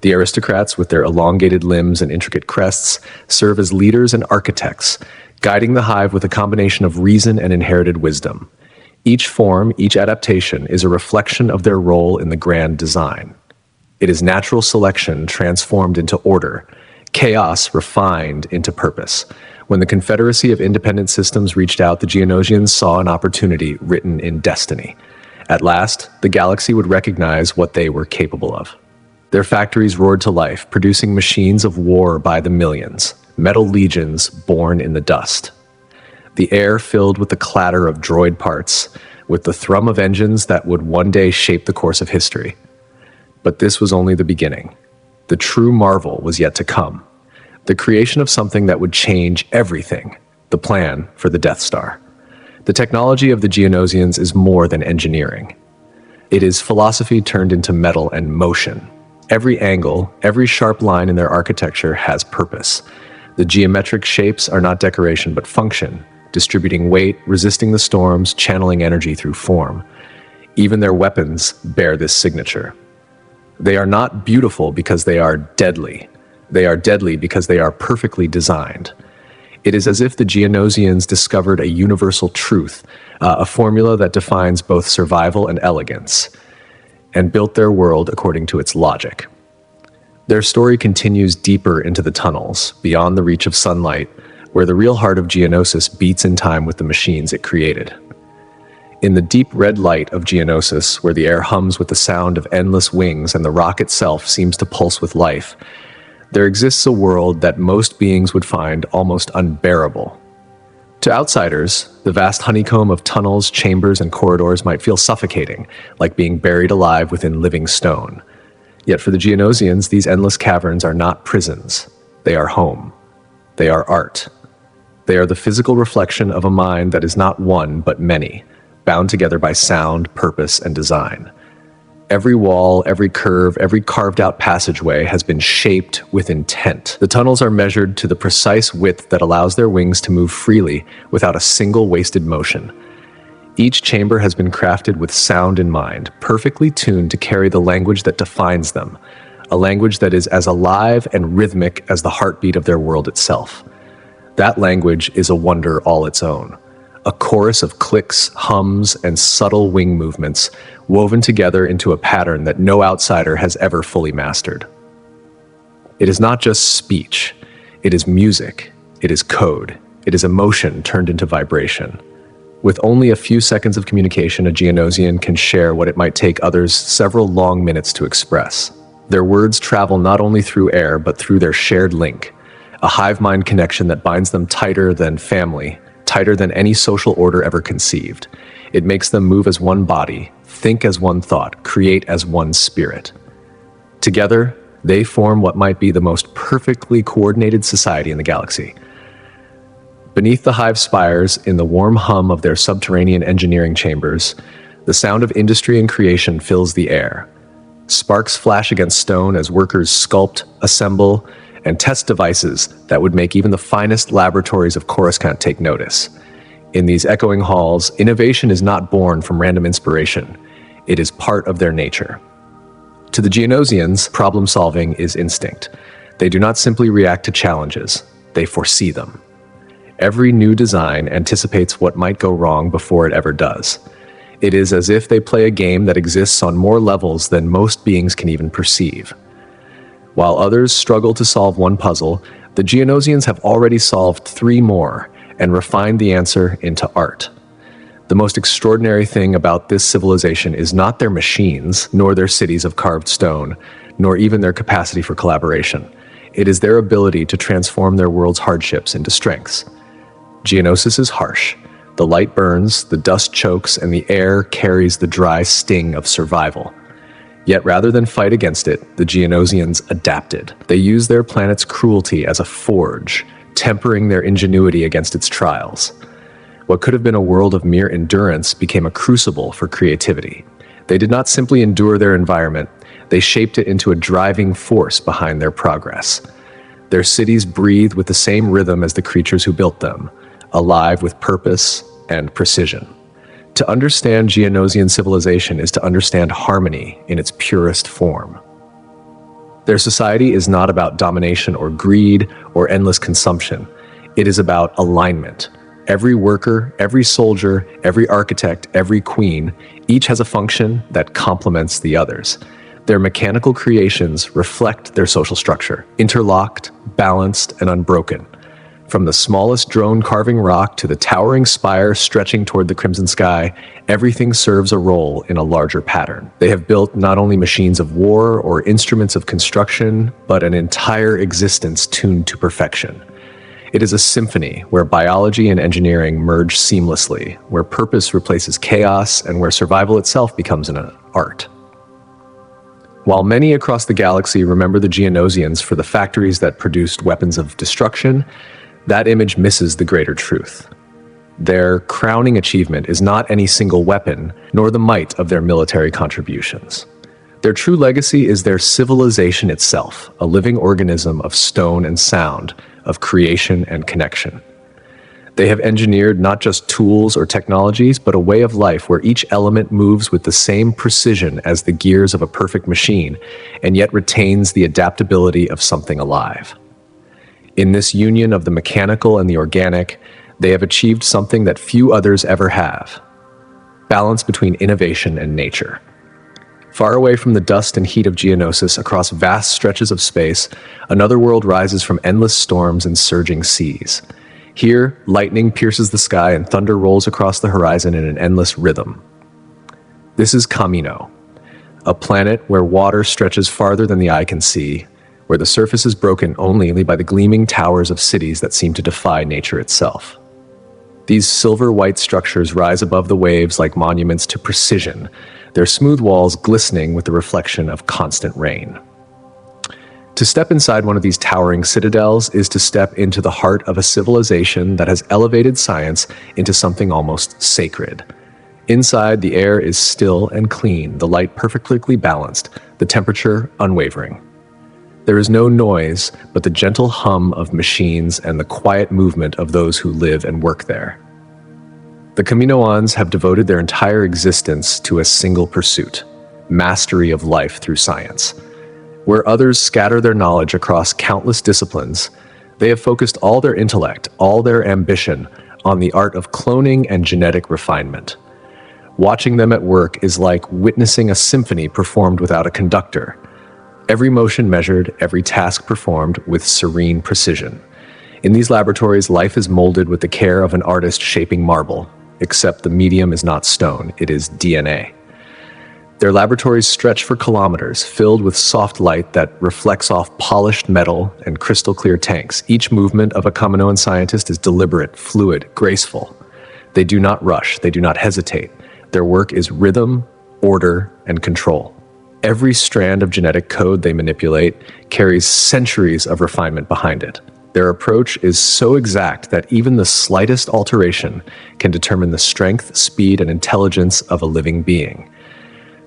The aristocrats, with their elongated limbs and intricate crests, serve as leaders and architects, guiding the hive with a combination of reason and inherited wisdom. Each form, each adaptation, is a reflection of their role in the grand design. It is natural selection transformed into order, chaos refined into purpose. When the Confederacy of Independent Systems reached out, the Geonosians saw an opportunity written in destiny. At last, the galaxy would recognize what they were capable of. Their factories roared to life, producing machines of war by the millions, metal legions born in the dust. The air filled with the clatter of droid parts, with the thrum of engines that would one day shape the course of history. But this was only the beginning. The true marvel was yet to come. The creation of something that would change everything, the plan for the Death Star. The technology of the Geonosians is more than engineering. It is philosophy turned into metal and motion. Every angle, every sharp line in their architecture has purpose. The geometric shapes are not decoration but function, distributing weight, resisting the storms, channeling energy through form. Even their weapons bear this signature. They are not beautiful because they are deadly. They are deadly because they are perfectly designed. It is as if the Geonosians discovered a universal truth, a formula that defines both survival and elegance, and built their world according to its logic. Their story continues deeper into the tunnels, beyond the reach of sunlight, where the real heart of Geonosis beats in time with the machines it created. In the deep red light of Geonosis, where the air hums with the sound of endless wings and the rock itself seems to pulse with life, there exists a world that most beings would find almost unbearable. To outsiders, the vast honeycomb of tunnels, chambers, and corridors might feel suffocating, like being buried alive within living stone. Yet for the Geonosians, these endless caverns are not prisons. They are home. They are art. They are the physical reflection of a mind that is not one but many, bound together by sound, purpose, and design. Every wall, every curve, every carved-out passageway has been shaped with intent. The tunnels are measured to the precise width that allows their wings to move freely without a single wasted motion. Each chamber has been crafted with sound in mind, perfectly tuned to carry the language that defines them, a language that is as alive and rhythmic as the heartbeat of their world itself. That language is a wonder all its own. A chorus of clicks, hums, and subtle wing movements woven together into a pattern that no outsider has ever fully mastered. It is not just speech. It is music. It is code. It is emotion turned into vibration. With only a few seconds of communication, a Geonosian can share what it might take others several long minutes to express. Their words travel not only through air, but through their shared link, a hive-mind connection that binds them tighter than family, tighter than any social order ever conceived. It makes them move as one body, think as one thought, create as one spirit. Together, they form what might be the most perfectly coordinated society in the galaxy. Beneath the hive spires, in the warm hum of their subterranean engineering chambers, the sound of industry and creation fills the air. Sparks flash against stone as workers sculpt, assemble, and test devices that would make even the finest laboratories of Coruscant take notice. In these echoing halls, innovation is not born from random inspiration. It is part of their nature. To the Geonosians, problem-solving is instinct. They do not simply react to challenges, they foresee them. Every new design anticipates what might go wrong before it ever does. It is as if they play a game that exists on more levels than most beings can even perceive. While others struggle to solve one puzzle, the Geonosians have already solved 3 more and refined the answer into art. The most extraordinary thing about this civilization is not their machines, nor their cities of carved stone, nor even their capacity for collaboration. It is their ability to transform their world's hardships into strengths. Geonosis is harsh. The light burns, the dust chokes, and the air carries the dry sting of survival. Yet rather than fight against it, the Geonosians adapted. They used their planet's cruelty as a forge, tempering their ingenuity against its trials. What could have been a world of mere endurance became a crucible for creativity. They did not simply endure their environment, they shaped it into a driving force behind their progress. Their cities breathe with the same rhythm as the creatures who built them, alive with purpose and precision. To understand Geonosian civilization is to understand harmony in its purest form. Their society is not about domination or greed or endless consumption. It is about alignment. Every worker, every soldier, every architect, every queen, each has a function that complements the others. Their mechanical creations reflect their social structure, interlocked, balanced, and unbroken. From the smallest drone carving rock to the towering spire stretching toward the crimson sky, everything serves a role in a larger pattern. They have built not only machines of war or instruments of construction, but an entire existence tuned to perfection. It is a symphony where biology and engineering merge seamlessly, where purpose replaces chaos, and where survival itself becomes an art. While many across the galaxy remember the Geonosians for the factories that produced weapons of destruction, that image misses the greater truth. Their crowning achievement is not any single weapon, nor the might of their military contributions. Their true legacy is their civilization itself, a living organism of stone and sound, of creation and connection. They have engineered not just tools or technologies, but a way of life where each element moves with the same precision as the gears of a perfect machine, and yet retains the adaptability of something alive. In this union of the mechanical and the organic, they have achieved something that few others ever have: balance between innovation and nature. Far away from the dust and heat of Geonosis, across vast stretches of space, another world rises from endless storms and surging seas. Here, lightning pierces the sky and thunder rolls across the horizon in an endless rhythm. This is Kamino, a planet where water stretches farther than the eye can see, where the surface is broken only by the gleaming towers of cities that seem to defy nature itself. These silver-white structures rise above the waves like monuments to precision, their smooth walls glistening with the reflection of constant rain. To step inside one of these towering citadels is to step into the heart of a civilization that has elevated science into something almost sacred. Inside, the air is still and clean, the light perfectly balanced, the temperature unwavering. There is no noise, but the gentle hum of machines and the quiet movement of those who live and work there. The Kaminoans have devoted their entire existence to a single pursuit: mastery of life through science. Where others scatter their knowledge across countless disciplines, they have focused all their intellect, all their ambition, on the art of cloning and genetic refinement. Watching them at work is like witnessing a symphony performed without a conductor. Every motion measured, every task performed with serene precision. In these laboratories, life is molded with the care of an artist shaping marble, except the medium is not stone, it is DNA. Their laboratories stretch for kilometers, filled with soft light that reflects off polished metal and crystal-clear tanks. Each movement of a Kaminoan scientist is deliberate, fluid, graceful. They do not rush, they do not hesitate. Their work is rhythm, order, and control. Every strand of genetic code they manipulate carries centuries of refinement behind it. Their approach is so exact that even the slightest alteration can determine the strength, speed, and intelligence of a living being.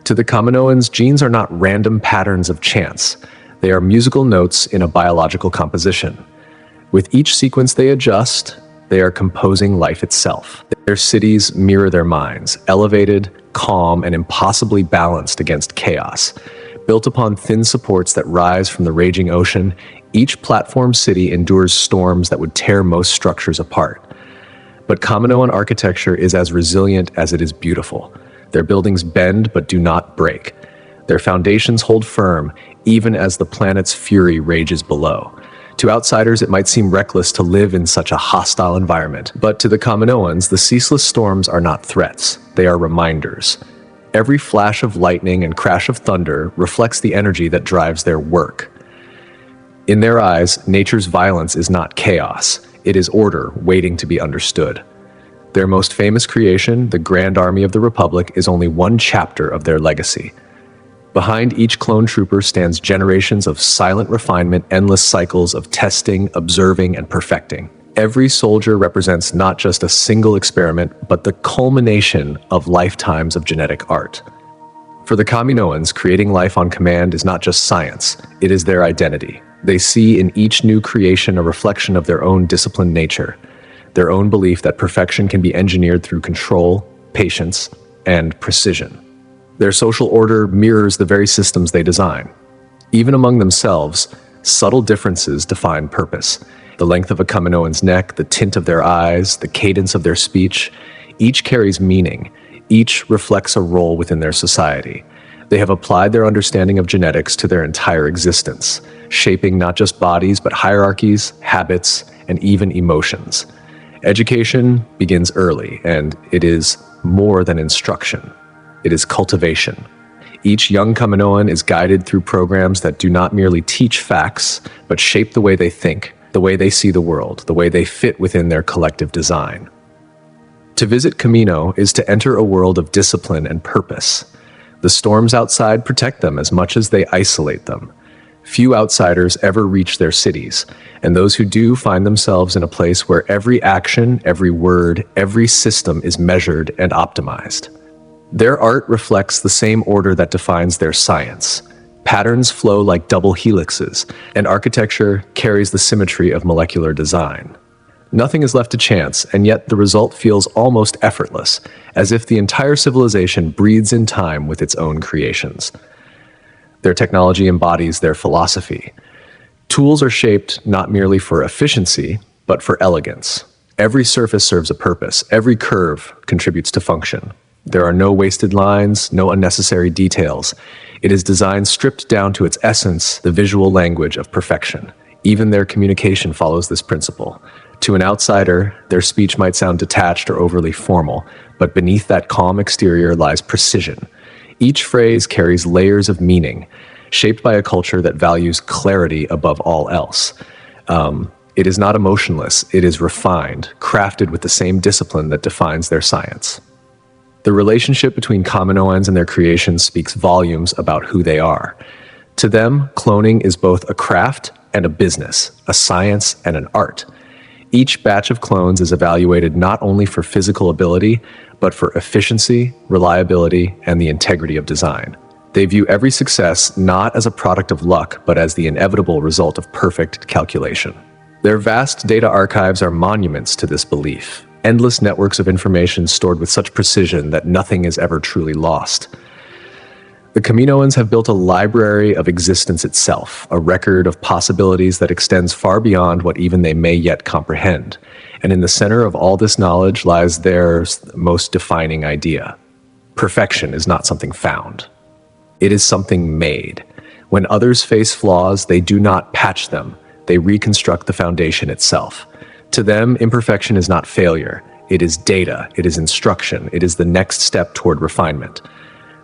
To the Kaminoans, genes are not random patterns of chance. They are musical notes in a biological composition. With each sequence they adjust, they are composing life itself. Their cities mirror their minds, elevated, calm, and impossibly balanced against chaos. Built upon thin supports that rise from the raging ocean, each platform city endures storms that would tear most structures apart. But Kaminoan architecture is as resilient as it is beautiful. Their buildings bend but do not break. Their foundations hold firm, even as the planet's fury rages below. To outsiders, it might seem reckless to live in such a hostile environment, but to the Kaminoans, the ceaseless storms are not threats, they are reminders. Every flash of lightning and crash of thunder reflects the energy that drives their work. In their eyes, nature's violence is not chaos, it is order waiting to be understood. Their most famous creation, the Grand Army of the Republic, is only one chapter of their legacy. Behind each clone trooper stands generations of silent refinement, endless cycles of testing, observing, and perfecting. Every soldier represents not just a single experiment, but the culmination of lifetimes of genetic art. For the Kaminoans, creating life on command is not just science, it is their identity. They see in each new creation a reflection of their own disciplined nature, their own belief that perfection can be engineered through control, patience, and precision. Their social order mirrors the very systems they design. Even among themselves, subtle differences define purpose. The length of a Kaminoan's neck, the tint of their eyes, the cadence of their speech, each carries meaning. Each reflects a role within their society. They have applied their understanding of genetics to their entire existence, shaping not just bodies but hierarchies, habits, and even emotions. Education begins early, and it is more than instruction. It is cultivation. Each young Kaminoan is guided through programs that do not merely teach facts, but shape the way they think, the way they see the world, the way they fit within their collective design. To visit Kamino is to enter a world of discipline and purpose. The storms outside protect them as much as they isolate them. Few outsiders ever reach their cities, and those who do find themselves in a place where every action, every word, every system is measured and optimized. Their art reflects the same order that defines their science. Patterns flow like double helixes, and architecture carries the symmetry of molecular design. Nothing is left to chance, and yet the result feels almost effortless, as if the entire civilization breathes in time with its own creations. Their technology embodies their philosophy. Tools are shaped not merely for efficiency, but for elegance. Every surface serves a purpose. Every curve contributes to function. There are no wasted lines, no unnecessary details. It is design stripped down to its essence, the visual language of perfection. Even their communication follows this principle. To an outsider, their speech might sound detached or overly formal, but beneath that calm exterior lies precision. Each phrase carries layers of meaning, shaped by a culture that values clarity above all else. It is not emotionless, it is refined, crafted with the same discipline that defines their science. The relationship between Kaminoans and their creations speaks volumes about who they are. To them, cloning is both a craft and a business, a science and an art. Each batch of clones is evaluated not only for physical ability, but for efficiency, reliability, and the integrity of design. They view every success not as a product of luck, but as the inevitable result of perfect calculation. Their vast data archives are monuments to this belief. Endless networks of information stored with such precision that nothing is ever truly lost. The Kaminoans have built a library of existence itself, a record of possibilities that extends far beyond what even they may yet comprehend. And in the center of all this knowledge lies their most defining idea. Perfection is not something found. It is something made. When others face flaws, they do not patch them. They reconstruct the foundation itself. To them, imperfection is not failure. It is data. It is instruction. It is the next step toward refinement.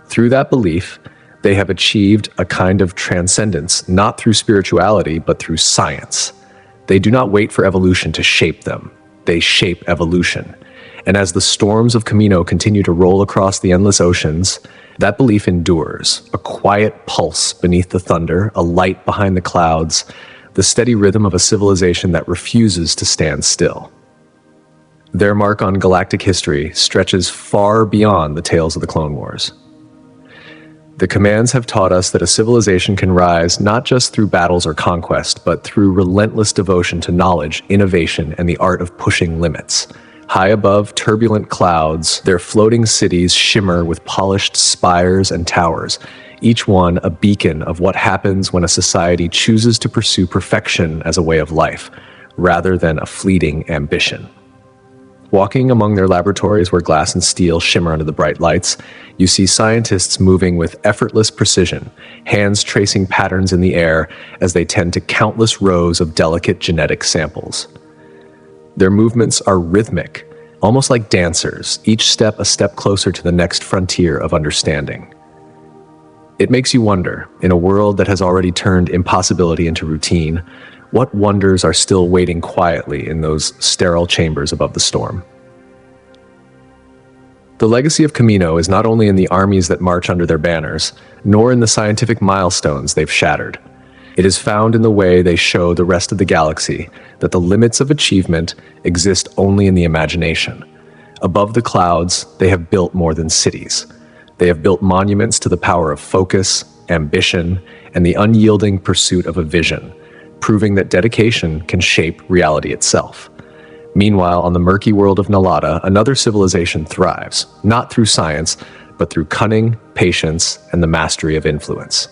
Through that belief, they have achieved a kind of transcendence, not through spirituality, but through science. They do not wait for evolution to shape them. They shape evolution. And as the storms of Kamino continue to roll across the endless oceans, that belief endures, a quiet pulse beneath the thunder, a light behind the clouds, the steady rhythm of a civilization that refuses to stand still. Their mark on galactic history stretches far beyond the tales of the Clone Wars. The commands have taught us that a civilization can rise not just through battles or conquest, but through relentless devotion to knowledge, innovation, and the art of pushing limits. High above turbulent clouds, their floating cities shimmer with polished spires and towers, each one a beacon of what happens when a society chooses to pursue perfection as a way of life, rather than a fleeting ambition. Walking among their laboratories where glass and steel shimmer under the bright lights, you see scientists moving with effortless precision, hands tracing patterns in the air as they tend to countless rows of delicate genetic samples. Their movements are rhythmic, almost like dancers, each step a step closer to the next frontier of understanding. It makes you wonder, in a world that has already turned impossibility into routine, what wonders are still waiting quietly in those sterile chambers above the storm? The legacy of Kamino is not only in the armies that march under their banners, nor in the scientific milestones they've shattered. It is found in the way they show the rest of the galaxy that the limits of achievement exist only in the imagination. Above the clouds, they have built more than cities. They have built monuments to the power of focus, ambition, and the unyielding pursuit of a vision, proving that dedication can shape reality itself. Meanwhile, on the murky world of Nalada, another civilization thrives, not through science, but through cunning, patience, and the mastery of influence.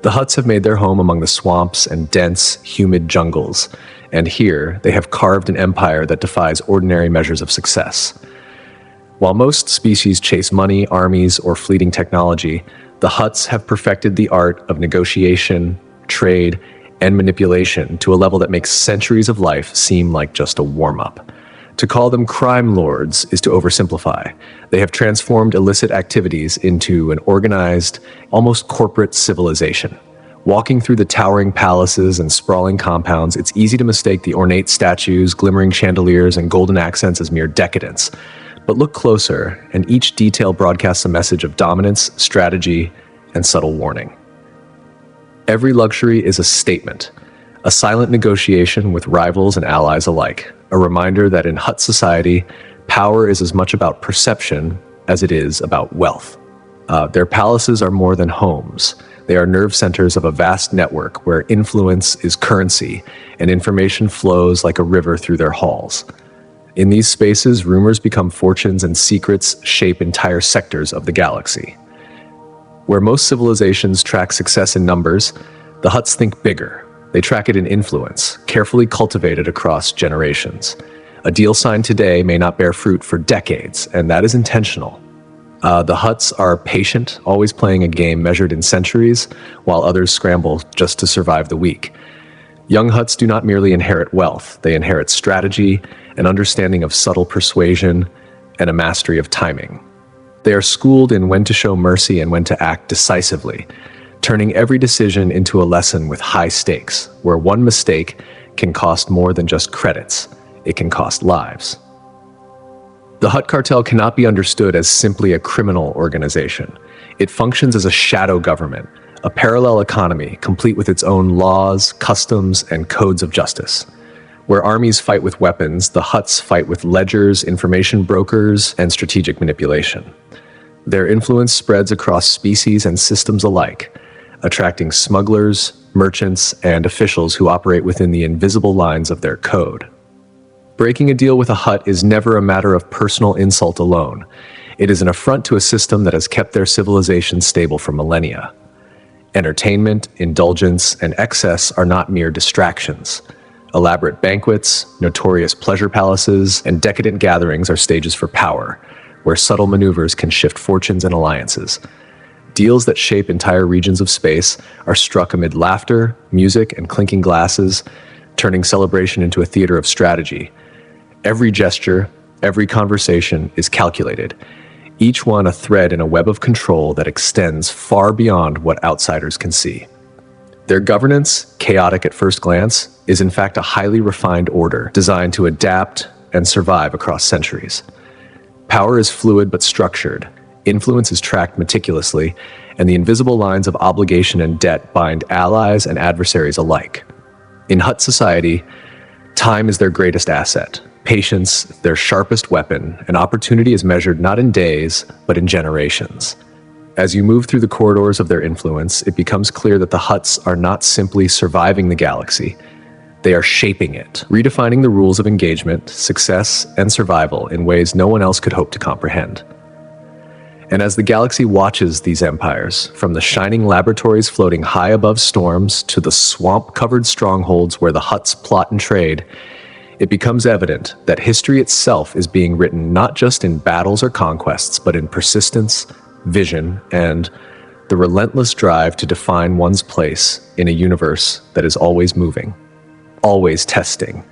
The Hutts have made their home among the swamps and dense, humid jungles, and here they have carved an empire that defies ordinary measures of success. While most species chase money, armies, or fleeting technology, The Hutts have perfected the art of negotiation, trade, and manipulation to a level that makes centuries of life seem like just a warm-up. To call them crime lords is to oversimplify. They have transformed illicit activities into an organized, almost corporate civilization. Walking through the towering palaces and sprawling compounds, it's easy to mistake the ornate statues, glimmering chandeliers, and golden accents as mere decadence. But look closer, and each detail broadcasts a message of dominance, strategy, and subtle warning. Every luxury is a statement, a silent negotiation with rivals and allies alike, a reminder that in Hutt society, power is as much about perception as it is about wealth. Their palaces are more than homes. They are nerve centers of a vast network where influence is currency and information flows like a river through their halls. In these spaces, rumors become fortunes and secrets shape entire sectors of the galaxy. Where most civilizations track success in numbers, the Hutts think bigger. They track it in influence, carefully cultivated across generations. A deal signed today may not bear fruit for decades, and that is intentional. The Hutts are patient, always playing a game measured in centuries, while others scramble just to survive the week. Young Hutts do not merely inherit wealth, they inherit strategy, an understanding of subtle persuasion, and a mastery of timing. They are schooled in when to show mercy and when to act decisively, turning every decision into a lesson with high stakes, where one mistake can cost more than just credits, it can cost lives. The Hutt cartel cannot be understood as simply a criminal organization. It functions as a shadow government, a parallel economy complete with its own laws, customs, and codes of justice. Where armies fight with weapons, the Hutts fight with ledgers, information brokers, and strategic manipulation. Their influence spreads across species and systems alike, attracting smugglers, merchants, and officials who operate within the invisible lines of their code. Breaking a deal with a Hutt is never a matter of personal insult alone. It is an affront to a system that has kept their civilization stable for millennia. Entertainment, indulgence, and excess are not mere distractions. Elaborate banquets, notorious pleasure palaces, and decadent gatherings are stages for power, where subtle maneuvers can shift fortunes and alliances. Deals that shape entire regions of space are struck amid laughter, music, and clinking glasses, turning celebration into a theater of strategy. Every gesture, every conversation is calculated, each one a thread in a web of control that extends far beyond what outsiders can see. Their governance, chaotic at first glance, is in fact a highly refined order designed to adapt and survive across centuries. Power is fluid but structured, influence is tracked meticulously, and the invisible lines of obligation and debt bind allies and adversaries alike. In Hutt society, time is their greatest asset, patience their sharpest weapon, and opportunity is measured not in days, but in generations. As you move through the corridors of their influence, it becomes clear that the Hutts are not simply surviving the galaxy, they are shaping it, redefining the rules of engagement, success, and survival in ways no one else could hope to comprehend. And as the galaxy watches these empires, from the shining laboratories floating high above storms to the swamp-covered strongholds where the Hutts plot and trade, it becomes evident that history itself is being written not just in battles or conquests, but in persistence, vision, and the relentless drive to define one's place in a universe that is always moving, always testing,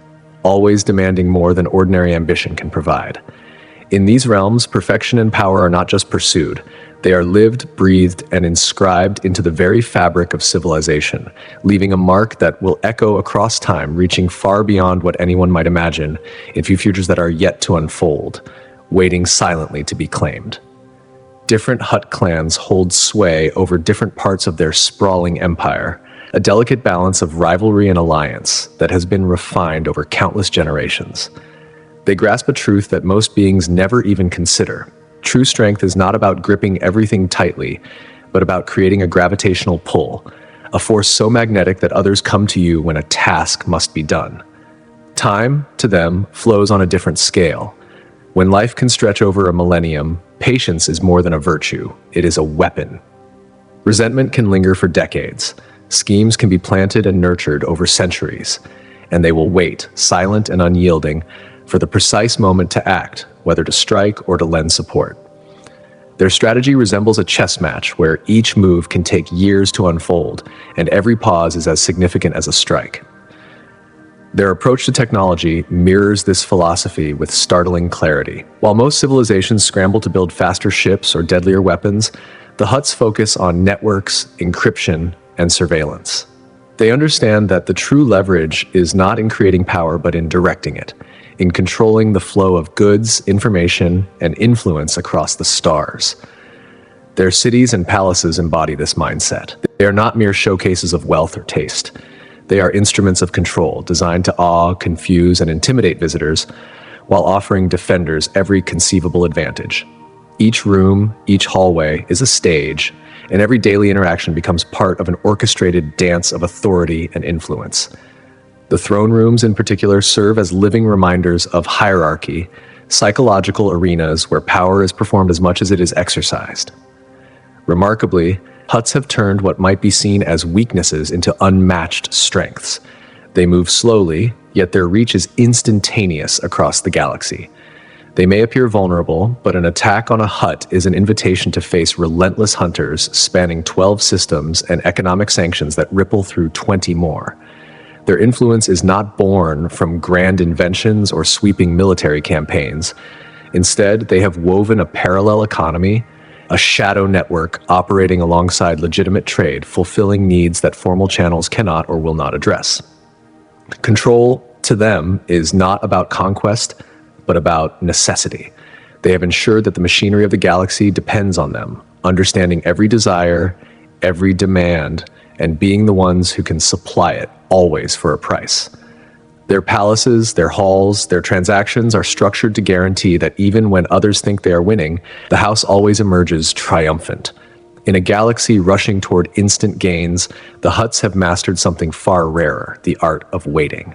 always demanding more than ordinary ambition can provide. In these realms, perfection and power are not just pursued, they are lived, breathed, and inscribed into the very fabric of civilization, leaving a mark that will echo across time, reaching far beyond what anyone might imagine in futures that are yet to unfold, waiting silently to be claimed. Different Hutt clans hold sway over different parts of their sprawling empire, a delicate balance of rivalry and alliance that has been refined over countless generations. They grasp a truth that most beings never even consider. True strength is not about gripping everything tightly, but about creating a gravitational pull, a force so magnetic that others come to you when a task must be done. Time, to them, flows on a different scale. When life can stretch over a millennium, patience is more than a virtue, it is a weapon. Resentment can linger for decades. Schemes can be planted and nurtured over centuries, and they will wait, silent and unyielding, for the precise moment to act, whether to strike or to lend support. Their strategy resembles a chess match where each move can take years to unfold, and every pause is as significant as a strike. Their approach to technology mirrors this philosophy with startling clarity. While most civilizations scramble to build faster ships or deadlier weapons, the Hutts focus on networks, encryption, and surveillance. They understand that the true leverage is not in creating power but in directing it, in controlling the flow of goods, information, and influence across the stars. Their cities and palaces embody this mindset. They are not mere showcases of wealth or taste. They are instruments of control, designed to awe, confuse, and intimidate visitors, while offering defenders every conceivable advantage. Each room, each hallway is a stage, and every daily interaction becomes part of an orchestrated dance of authority and influence. The throne rooms in particular serve as living reminders of hierarchy, psychological arenas where power is performed as much as it is exercised. Remarkably, Hutts have turned what might be seen as weaknesses into unmatched strengths. They move slowly, yet their reach is instantaneous across the galaxy. They may appear vulnerable, but an attack on a Hutt is an invitation to face relentless hunters spanning 12 systems and economic sanctions that ripple through 20 more. Their influence is not born from grand inventions or sweeping military campaigns. Instead, they have woven a parallel economy, a shadow network operating alongside legitimate trade, fulfilling needs that formal channels cannot or will not address. Control, to them, is not about conquest, but about necessity. They have ensured that the machinery of the galaxy depends on them, understanding every desire, every demand, and being the ones who can supply it, always for a price. Their palaces, their halls, their transactions are structured to guarantee that even when others think they are winning, the house always emerges triumphant. In a galaxy rushing toward instant gains, the Hutts have mastered something far rarer, the art of waiting.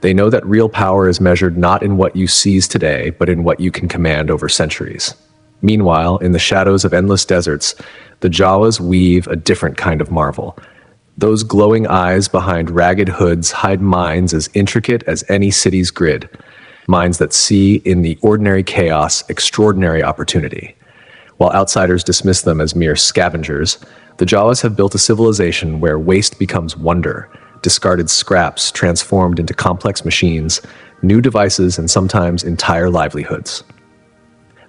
They know that real power is measured not in what you seize today, but in what you can command over centuries. Meanwhile, in the shadows of endless deserts, the Jawas weave a different kind of marvel. Those glowing eyes behind ragged hoods hide minds as intricate as any city's grid, minds that see in the ordinary chaos extraordinary opportunity. While outsiders dismiss them as mere scavengers, the Jawas have built a civilization where waste becomes wonder, discarded scraps transformed into complex machines, new devices, and sometimes entire livelihoods.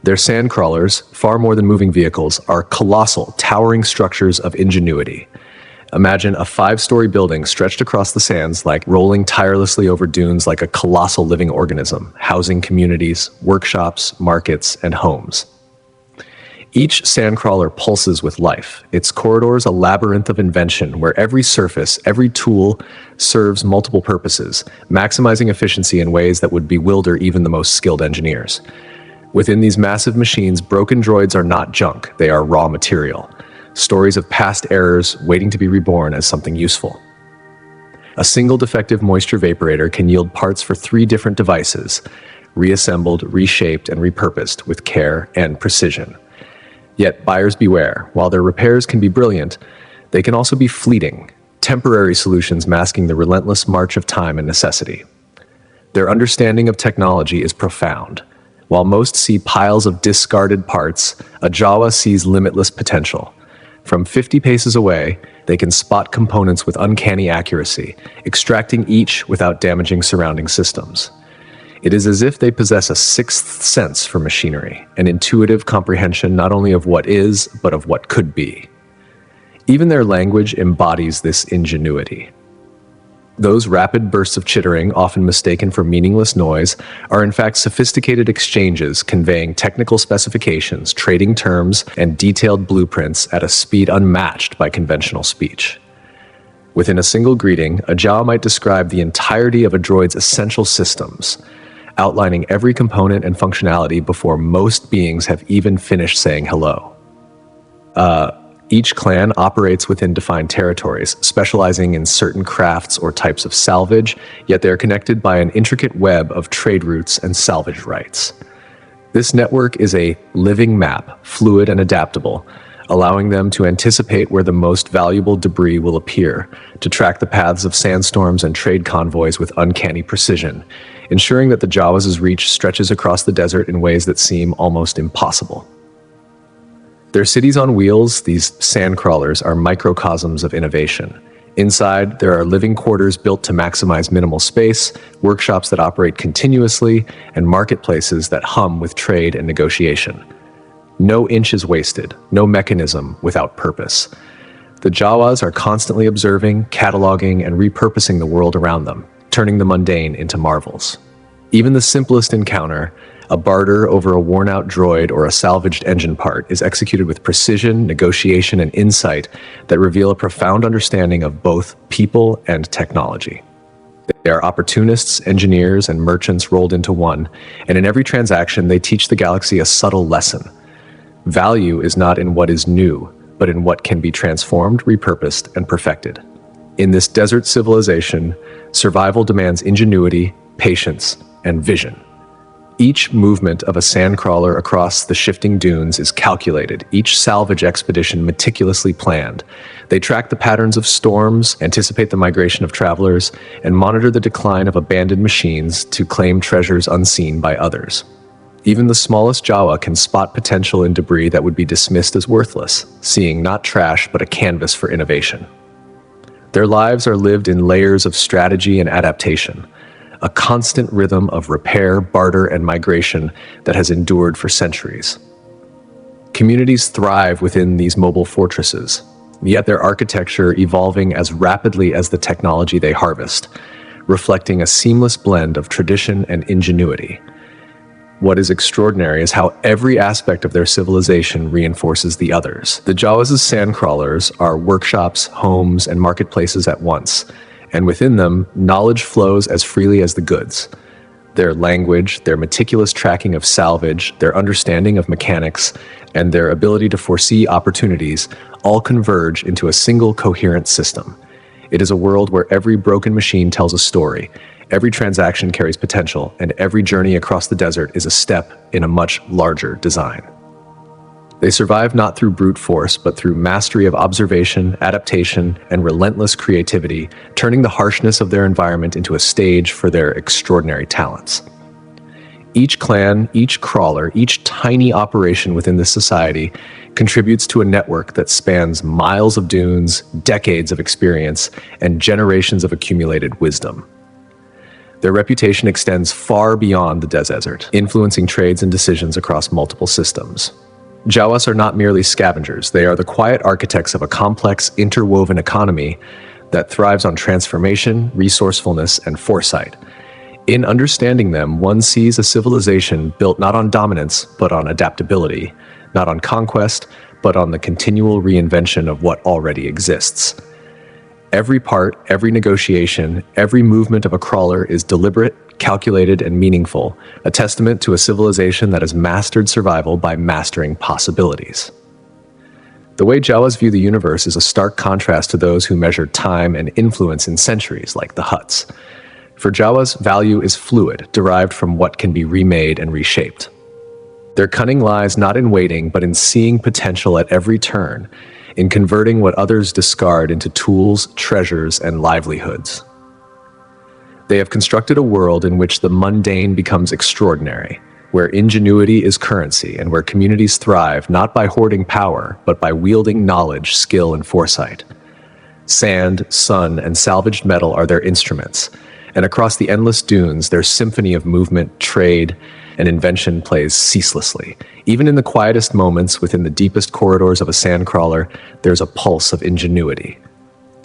Their sand crawlers, far more than moving vehicles, are colossal, towering structures of ingenuity. Imagine a 5-story building stretched across the sands, like rolling tirelessly over dunes like a colossal living organism, housing communities, workshops, markets, and homes. Each sandcrawler pulses with life, its corridors a labyrinth of invention where every surface, every tool serves multiple purposes, maximizing efficiency in ways that would bewilder even the most skilled engineers. Within these massive machines, broken droids are not junk, they are raw material. Stories of past errors waiting to be reborn as something useful. A single defective moisture vaporator can yield parts for 3 different devices, reassembled, reshaped, and repurposed with care and precision. Yet buyers beware, while their repairs can be brilliant, they can also be fleeting, temporary solutions masking the relentless march of time and necessity. Their understanding of technology is profound. While most see piles of discarded parts, a Jawa sees limitless potential. From 50 paces away, they can spot components with uncanny accuracy, extracting each without damaging surrounding systems. It is as if they possess a sixth sense for machinery, an intuitive comprehension not only of what is, but of what could be. Even their language embodies this ingenuity. Those rapid bursts of chittering, often mistaken for meaningless noise, are in fact sophisticated exchanges conveying technical specifications, trading terms, and detailed blueprints at a speed unmatched by conventional speech. Within a single greeting, a Jawa might describe the entirety of a droid's essential systems, outlining every component and functionality before most beings have even finished saying hello. Each clan operates within defined territories, specializing in certain crafts or types of salvage, yet they are connected by an intricate web of trade routes and salvage rights. This network is a living map, fluid and adaptable, allowing them to anticipate where the most valuable debris will appear, to track the paths of sandstorms and trade convoys with uncanny precision, ensuring that the Jawas' reach stretches across the desert in ways that seem almost impossible. Their cities on wheels, these sandcrawlers, are microcosms of innovation. Inside, there are living quarters built to maximize minimal space, workshops that operate continuously, and marketplaces that hum with trade and negotiation. No inch is wasted, no mechanism without purpose. The Jawas are constantly observing, cataloging, and repurposing the world around them, turning the mundane into marvels. Even the simplest encounter, a barter over a worn-out droid or a salvaged engine part, is executed with precision, negotiation, and insight that reveal a profound understanding of both people and technology. They are opportunists, engineers, and merchants rolled into one, and in every transaction they teach the galaxy a subtle lesson. Value is not in what is new, but in what can be transformed, repurposed, and perfected. In this desert civilization, survival demands ingenuity, patience, and vision. Each movement of a sandcrawler across the shifting dunes is calculated, each salvage expedition meticulously planned. They track the patterns of storms, anticipate the migration of travelers, and monitor the decline of abandoned machines to claim treasures unseen by others. Even the smallest Jawa can spot potential in debris that would be dismissed as worthless, seeing not trash but a canvas for innovation. Their lives are lived in layers of strategy and adaptation, a constant rhythm of repair, barter, and migration that has endured for centuries. Communities thrive within these mobile fortresses, yet their architecture evolving as rapidly as the technology they harvest, reflecting a seamless blend of tradition and ingenuity. What is extraordinary is how every aspect of their civilization reinforces the others. The Jawas' sandcrawlers are workshops, homes, and marketplaces at once, and within them, knowledge flows as freely as the goods. Their language, their meticulous tracking of salvage, their understanding of mechanics, and their ability to foresee opportunities all converge into a single coherent system. It is a world where every broken machine tells a story, every transaction carries potential, and every journey across the desert is a step in a much larger design. They survive not through brute force, but through mastery of observation, adaptation, and relentless creativity, turning the harshness of their environment into a stage for their extraordinary talents. Each clan, each crawler, each tiny operation within this society contributes to a network that spans miles of dunes, decades of experience, and generations of accumulated wisdom. Their reputation extends far beyond the desert, influencing trades and decisions across multiple systems. Jawas are not merely scavengers, they are the quiet architects of a complex, interwoven economy that thrives on transformation, resourcefulness, and foresight. In understanding them, one sees a civilization built not on dominance, but on adaptability, not on conquest, but on the continual reinvention of what already exists. Every part, every negotiation, every movement of a crawler is deliberate, calculated, and meaningful, a testament to a civilization that has mastered survival by mastering possibilities. The way Jawas view the universe is a stark contrast to those who measure time and influence in centuries, like the Hutts. For Jawas, value is fluid, derived from what can be remade and reshaped. Their cunning lies not in waiting, but in seeing potential at every turn, in converting what others discard into tools, treasures, and livelihoods. They have constructed a world in which the mundane becomes extraordinary, where ingenuity is currency, and where communities thrive not by hoarding power, but by wielding knowledge, skill, and foresight. Sand, sun, and salvaged metal are their instruments, and across the endless dunes, their symphony of movement, trade, and invention plays ceaselessly. Even in the quietest moments, within the deepest corridors of a sandcrawler, there's a pulse of ingenuity.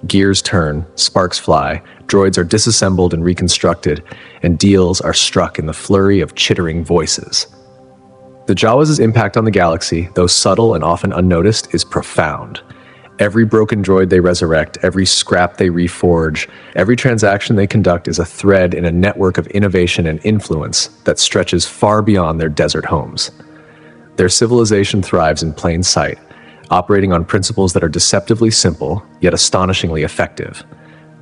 Gears turn, sparks fly, droids are disassembled and reconstructed, and deals are struck in the flurry of chittering voices. The Jawas' impact on the galaxy, though subtle and often unnoticed, is profound. Every broken droid they resurrect, every scrap they reforge, every transaction they conduct is a thread in a network of innovation and influence that stretches far beyond their desert homes. Their civilization thrives in plain sight, operating on principles that are deceptively simple, yet astonishingly effective,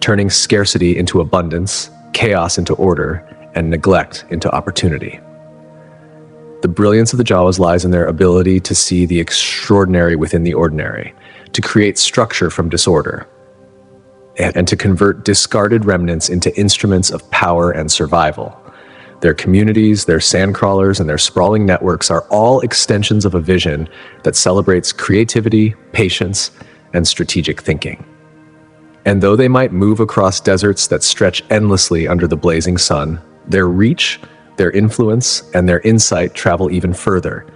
turning scarcity into abundance, chaos into order, and neglect into opportunity. The brilliance of the Jawas lies in their ability to see the extraordinary within the ordinary, to create structure from disorder, and to convert discarded remnants into instruments of power and survival. Their communities, their sandcrawlers, and their sprawling networks are all extensions of a vision that celebrates creativity, patience, and strategic thinking. And though they might move across deserts that stretch endlessly under the blazing sun, their reach, their influence, and their insight travel even further,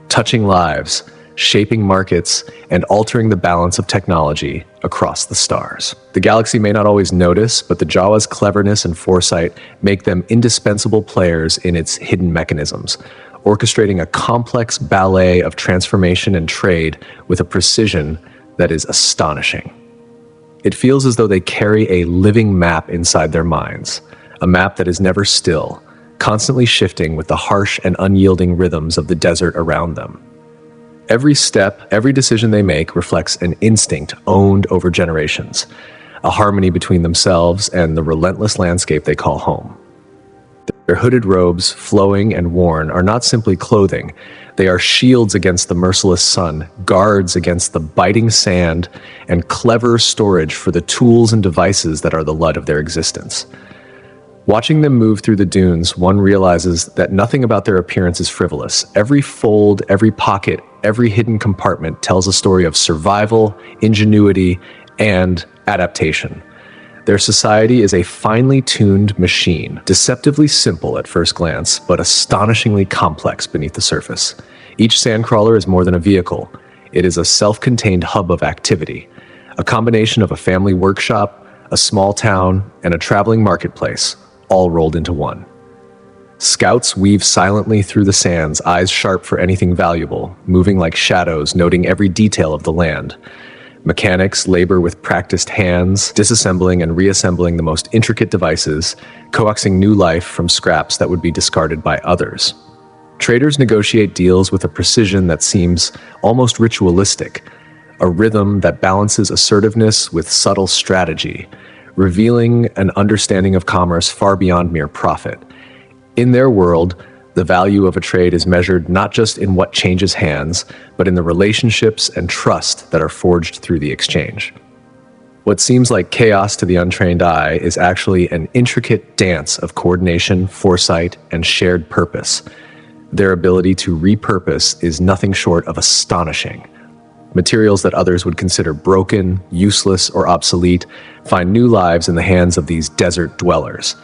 touching lives, shaping markets, and altering the balance of technology across the stars. The galaxy may not always notice, but the Jawas' cleverness and foresight make them indispensable players in its hidden mechanisms, orchestrating a complex ballet of transformation and trade with a precision that is astonishing. It feels as though they carry a living map inside their minds, a map that is never still, constantly shifting with the harsh and unyielding rhythms of the desert around them. Every step, every decision they make reflects an instinct owned over generations, a harmony between themselves and the relentless landscape they call home. Their hooded robes, flowing and worn, are not simply clothing. They are shields against the merciless sun, guards against the biting sand, and clever storage for the tools and devices that are the blood of their existence. Watching them move through the dunes, one realizes that nothing about their appearance is frivolous. Every fold, every pocket, every hidden compartment tells a story of survival, ingenuity, and adaptation. Their society is a finely tuned machine, deceptively simple at first glance, but astonishingly complex beneath the surface. Each sandcrawler is more than a vehicle. It is a self-contained hub of activity, a combination of a family workshop, a small town, and a traveling marketplace, all rolled into one. Scouts weave silently through the sands, eyes sharp for anything valuable, moving like shadows, noting every detail of the land. Mechanics labor with practiced hands, disassembling and reassembling the most intricate devices, coaxing new life from scraps that would be discarded by others. Traders negotiate deals with a precision that seems almost ritualistic, a rhythm that balances assertiveness with subtle strategy, revealing an understanding of commerce far beyond mere profit. In their world, the value of a trade is measured not just in what changes hands, but in the relationships and trust that are forged through the exchange. What seems like chaos to the untrained eye is actually an intricate dance of coordination, foresight, and shared purpose. Their ability to repurpose is nothing short of astonishing. Materials that others would consider broken, useless, or obsolete find new lives in the hands of these desert dwellers.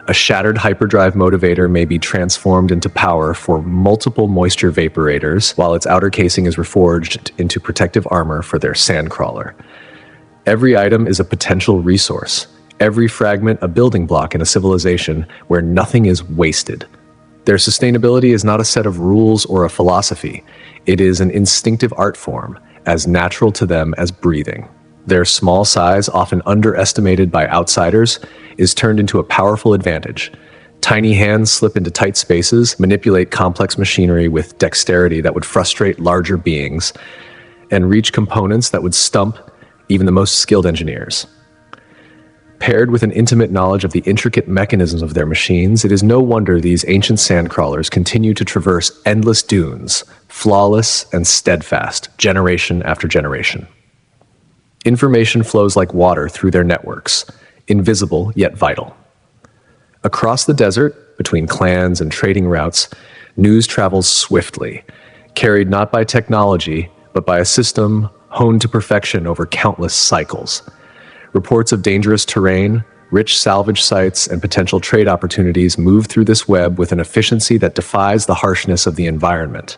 A shattered hyperdrive motivator may be transformed into power for multiple moisture vaporators, while its outer casing is reforged into protective armor for their sandcrawler. Every item is a potential resource, every fragment a building block in a civilization where nothing is wasted. Their sustainability is not a set of rules or a philosophy. It is an instinctive art form, as natural to them as breathing. Their small size, often underestimated by outsiders, is turned into a powerful advantage. Tiny hands slip into tight spaces, manipulate complex machinery with dexterity that would frustrate larger beings, and reach components that would stump even the most skilled engineers. Paired with an intimate knowledge of the intricate mechanisms of their machines, it is no wonder these ancient sandcrawlers continue to traverse endless dunes, flawless and steadfast, generation after generation. Information flows like water through their networks, invisible yet vital. Across the desert, between clans and trading routes, news travels swiftly, carried not by technology, but by a system honed to perfection over countless cycles. Reports of dangerous terrain, rich salvage sites, and potential trade opportunities move through this web with an efficiency that defies the harshness of the environment.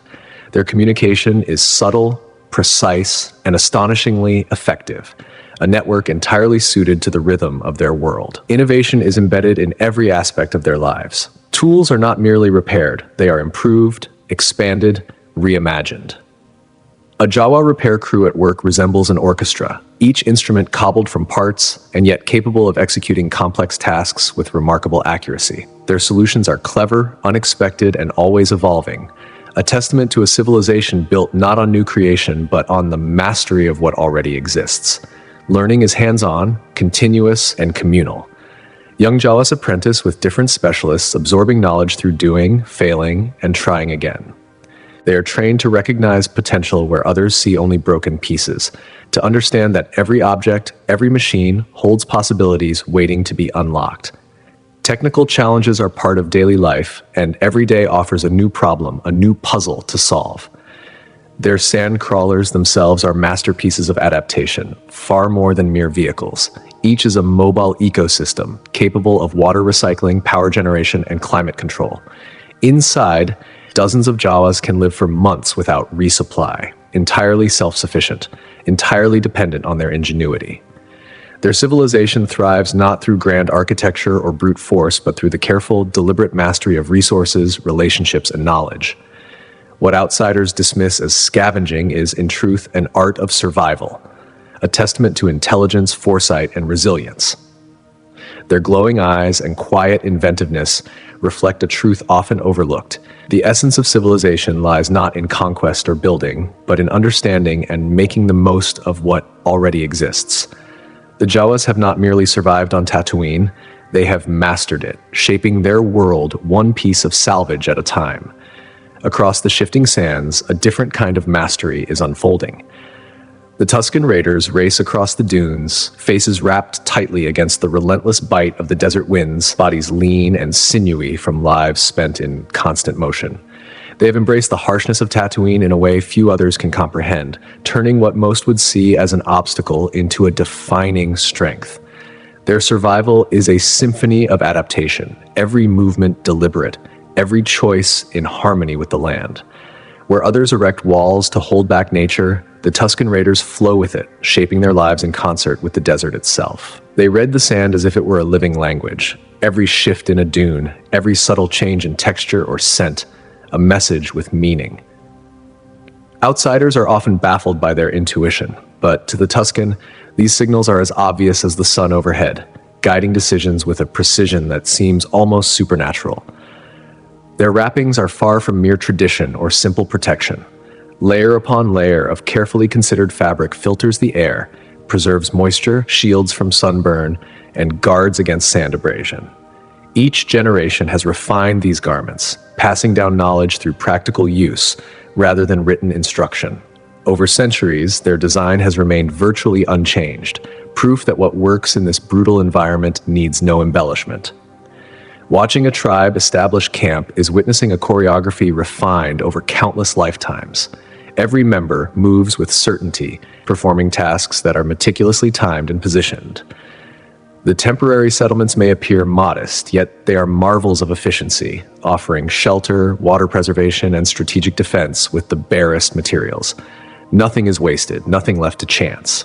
Their communication is subtle, precise, and astonishingly effective, a network entirely suited to the rhythm of their world. Innovation is embedded in every aspect of their lives. Tools are not merely repaired, they are improved, expanded, reimagined. A Jawa repair crew at work resembles an orchestra, each instrument cobbled from parts and yet capable of executing complex tasks with remarkable accuracy. Their solutions are clever, unexpected, and always evolving, a testament to a civilization built not on new creation but on the mastery of what already exists. Learning is hands-on, continuous, and communal. Young Jawas apprentice with different specialists, absorbing knowledge through doing, failing, and trying again. They are trained to recognize potential where others see only broken pieces, to understand that every object, every machine holds possibilities waiting to be unlocked. Technical challenges are part of daily life, and every day offers a new problem, a new puzzle to solve. Their sand crawlers themselves are masterpieces of adaptation, far more than mere vehicles. Each is a mobile ecosystem, capable of water recycling, power generation, and climate control. Inside, dozens of Jawas can live for months without resupply, entirely self-sufficient, entirely dependent on their ingenuity. Their civilization thrives not through grand architecture or brute force, but through the careful, deliberate mastery of resources, relationships, and knowledge. What outsiders dismiss as scavenging is, in truth, an art of survival, a testament to intelligence, foresight, and resilience. Their glowing eyes and quiet inventiveness reflect a truth often overlooked. The essence of civilization lies not in conquest or building, but in understanding and making the most of what already exists. The Jawas have not merely survived on Tatooine, they have mastered it, shaping their world one piece of salvage at a time. Across the shifting sands, a different kind of mastery is unfolding. The Tusken Raiders race across the dunes, faces wrapped tightly against the relentless bite of the desert winds, bodies lean and sinewy from lives spent in constant motion. They have embraced the harshness of Tatooine in a way few others can comprehend, turning what most would see as an obstacle into a defining strength. Their survival is a symphony of adaptation, every movement deliberate, every choice in harmony with the land. Where others erect walls to hold back nature, the Tusken Raiders flow with it, shaping their lives in concert with the desert itself. They read the sand as if it were a living language. Every shift in a dune, every subtle change in texture or scent, a message with meaning. Outsiders are often baffled by their intuition, but to the Tusken, these signals are as obvious as the sun overhead, guiding decisions with a precision that seems almost supernatural. Their wrappings are far from mere tradition or simple protection. Layer upon layer of carefully considered fabric filters the air, preserves moisture, shields from sunburn, and guards against sand abrasion. Each generation has refined these garments, passing down knowledge through practical use rather than written instruction. Over centuries, their design has remained virtually unchanged, proof that what works in this brutal environment needs no embellishment. Watching a tribe establish camp is witnessing a choreography refined over countless lifetimes. Every member moves with certainty, performing tasks that are meticulously timed and positioned. The temporary settlements may appear modest, yet they are marvels of efficiency, offering shelter, water preservation, and strategic defense with the barest materials. Nothing is wasted, nothing left to chance.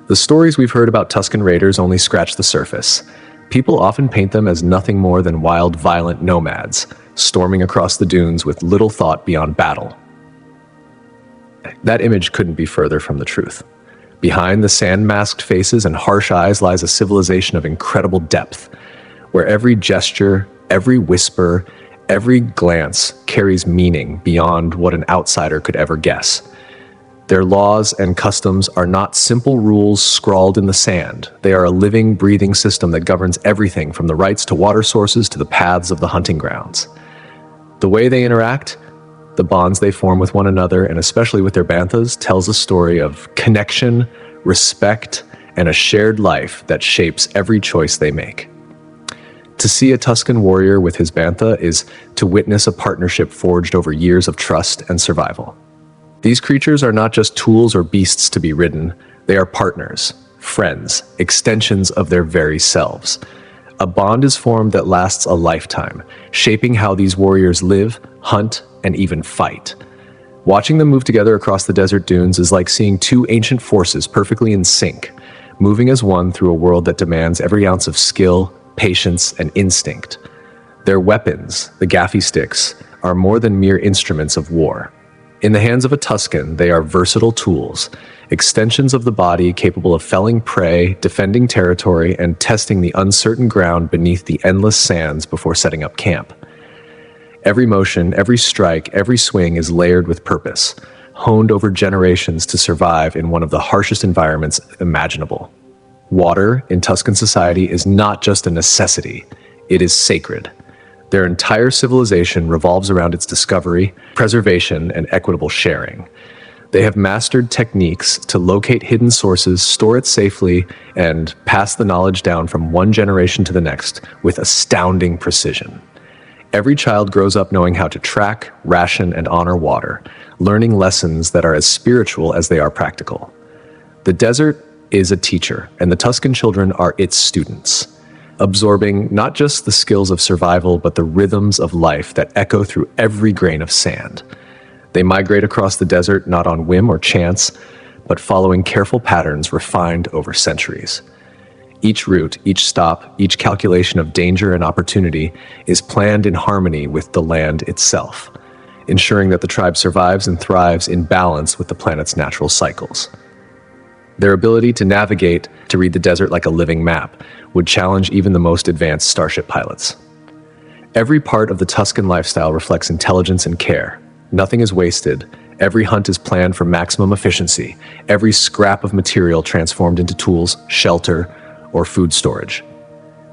The stories we've heard about Tusken Raiders only scratch the surface. People often paint them as nothing more than wild, violent nomads, storming across the dunes with little thought beyond battle. That image couldn't be further from the truth. Behind the sand-masked faces and harsh eyes lies a civilization of incredible depth, where every gesture, every whisper, every glance carries meaning beyond what an outsider could ever guess. Their laws and customs are not simple rules scrawled in the sand. They are a living, breathing system that governs everything from the rights to water sources to the paths of the hunting grounds. The way they interact, the bonds they form with one another, and especially with their banthas, tells a story of connection, respect, and a shared life that shapes every choice they make. To see a Tusken warrior with his bantha is to witness a partnership forged over years of trust and survival. These creatures are not just tools or beasts to be ridden, they are partners, friends, extensions of their very selves. A bond is formed that lasts a lifetime, shaping how these warriors live, hunt, and even fight. Watching them move together across the desert dunes is like seeing two ancient forces perfectly in sync, moving as one through a world that demands every ounce of skill, patience, and instinct. Their weapons, the gaffy sticks, are more than mere instruments of war. In the hands of a Tusken, they are versatile tools, extensions of the body capable of felling prey, defending territory, and testing the uncertain ground beneath the endless sands before setting up camp. Every motion, every strike, every swing is layered with purpose, honed over generations to survive in one of the harshest environments imaginable. Water in Tusken society is not just a necessity, it is sacred. Their entire civilization revolves around its discovery, preservation, and equitable sharing. They have mastered techniques to locate hidden sources, store it safely, and pass the knowledge down from one generation to the next with astounding precision. Every child grows up knowing how to track, ration, and honor water, learning lessons that are as spiritual as they are practical. The desert is a teacher, and the Tusken children are its students, absorbing not just the skills of survival, but the rhythms of life that echo through every grain of sand. They migrate across the desert not on whim or chance, but following careful patterns refined over centuries. Each route, each stop, each calculation of danger and opportunity is planned in harmony with the land itself, ensuring that the tribe survives and thrives in balance with the planet's natural cycles. Their ability to navigate, to read the desert like a living map, would challenge even the most advanced starship pilots. Every part of the Tusken lifestyle reflects intelligence and care. Nothing is wasted. Every hunt is planned for maximum efficiency. Every scrap of material transformed into tools, shelter, or food storage.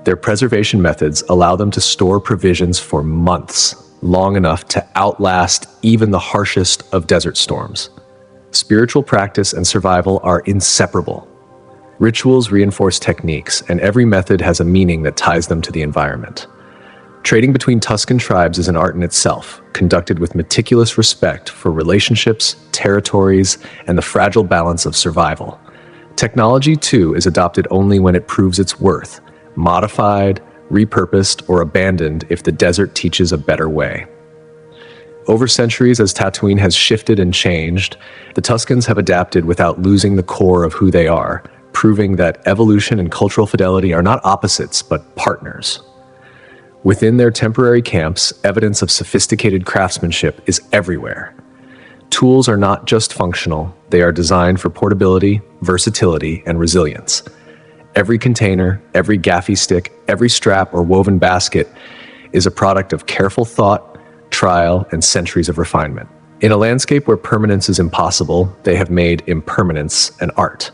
Their preservation methods allow them to store provisions for months, long enough to outlast even the harshest of desert storms. Spiritual practice and survival are inseparable. Rituals reinforce techniques, and every method has a meaning that ties them to the environment. Trading between Tusken tribes is an art in itself, conducted with meticulous respect for relationships, territories, and the fragile balance of survival. Technology, too, is adopted only when it proves its worth, modified, repurposed, or abandoned if the desert teaches a better way. Over centuries, as Tatooine has shifted and changed, the Tuskens have adapted without losing the core of who they are, proving that evolution and cultural fidelity are not opposites, but partners. Within their temporary camps, evidence of sophisticated craftsmanship is everywhere. Tools are not just functional, they are designed for portability, versatility, and resilience. Every container, every gaffy stick, every strap or woven basket is a product of careful thought, trial, and centuries of refinement. In a landscape where permanence is impossible, they have made impermanence an art.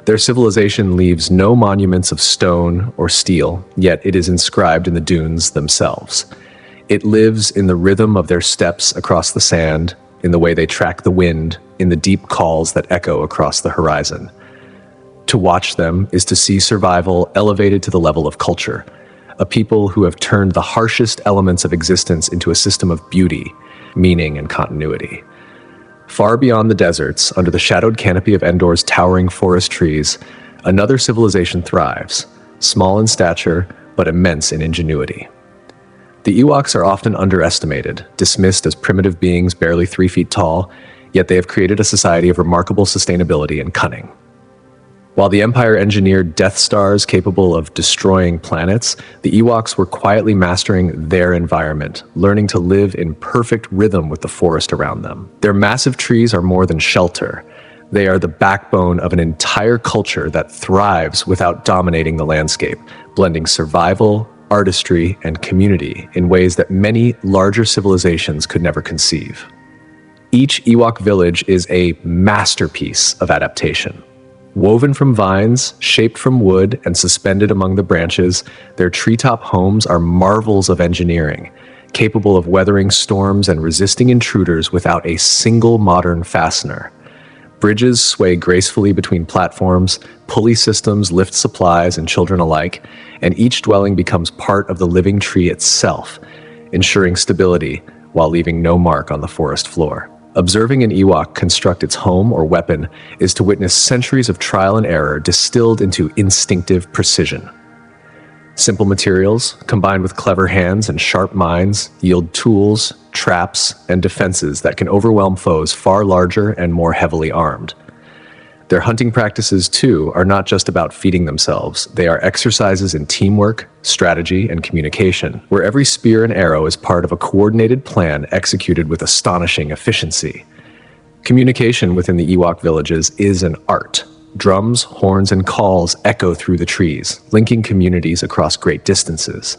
Their civilization leaves no monuments of stone or steel, yet it is inscribed in the dunes themselves. It lives in the rhythm of their steps across the sand, in the way they track the wind, in the deep calls that echo across the horizon. To watch them is to see survival elevated to the level of culture, a people who have turned the harshest elements of existence into a system of beauty, meaning, and continuity. Far beyond the deserts, under the shadowed canopy of Endor's towering forest trees, another civilization thrives, small in stature, but immense in ingenuity. The Ewoks are often underestimated, dismissed as primitive beings barely 3 feet tall, yet they have created a society of remarkable sustainability and cunning. While the Empire engineered Death Stars capable of destroying planets, the Ewoks were quietly mastering their environment, learning to live in perfect rhythm with the forest around them. Their massive trees are more than shelter. They are the backbone of an entire culture that thrives without dominating the landscape, blending survival, artistry, and community in ways that many larger civilizations could never conceive. Each Ewok village is a masterpiece of adaptation. Woven from vines, shaped from wood, and suspended among the branches, their treetop homes are marvels of engineering, capable of weathering storms and resisting intruders without a single modern fastener. Bridges sway gracefully between platforms, pulley systems lift supplies and children alike, and each dwelling becomes part of the living tree itself, ensuring stability while leaving no mark on the forest floor. Observing an Ewok construct its home or weapon is to witness centuries of trial and error distilled into instinctive precision. Simple materials, combined with clever hands and sharp minds, yield tools, traps, and defenses that can overwhelm foes far larger and more heavily armed. Their hunting practices, too, are not just about feeding themselves. They are exercises in teamwork, strategy, and communication, where every spear and arrow is part of a coordinated plan executed with astonishing efficiency. Communication within the Ewok villages is an art. Drums, horns, and calls echo through the trees, linking communities across great distances.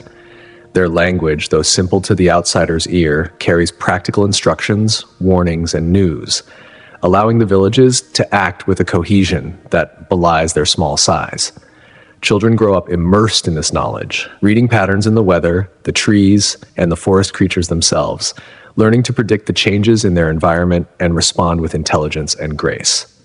Their language, though simple to the outsider's ear, carries practical instructions, warnings, and news, allowing the villages to act with a cohesion that belies their small size. Children grow up immersed in this knowledge, reading patterns in the weather, the trees, and the forest creatures themselves, learning to predict the changes in their environment and respond with intelligence and grace.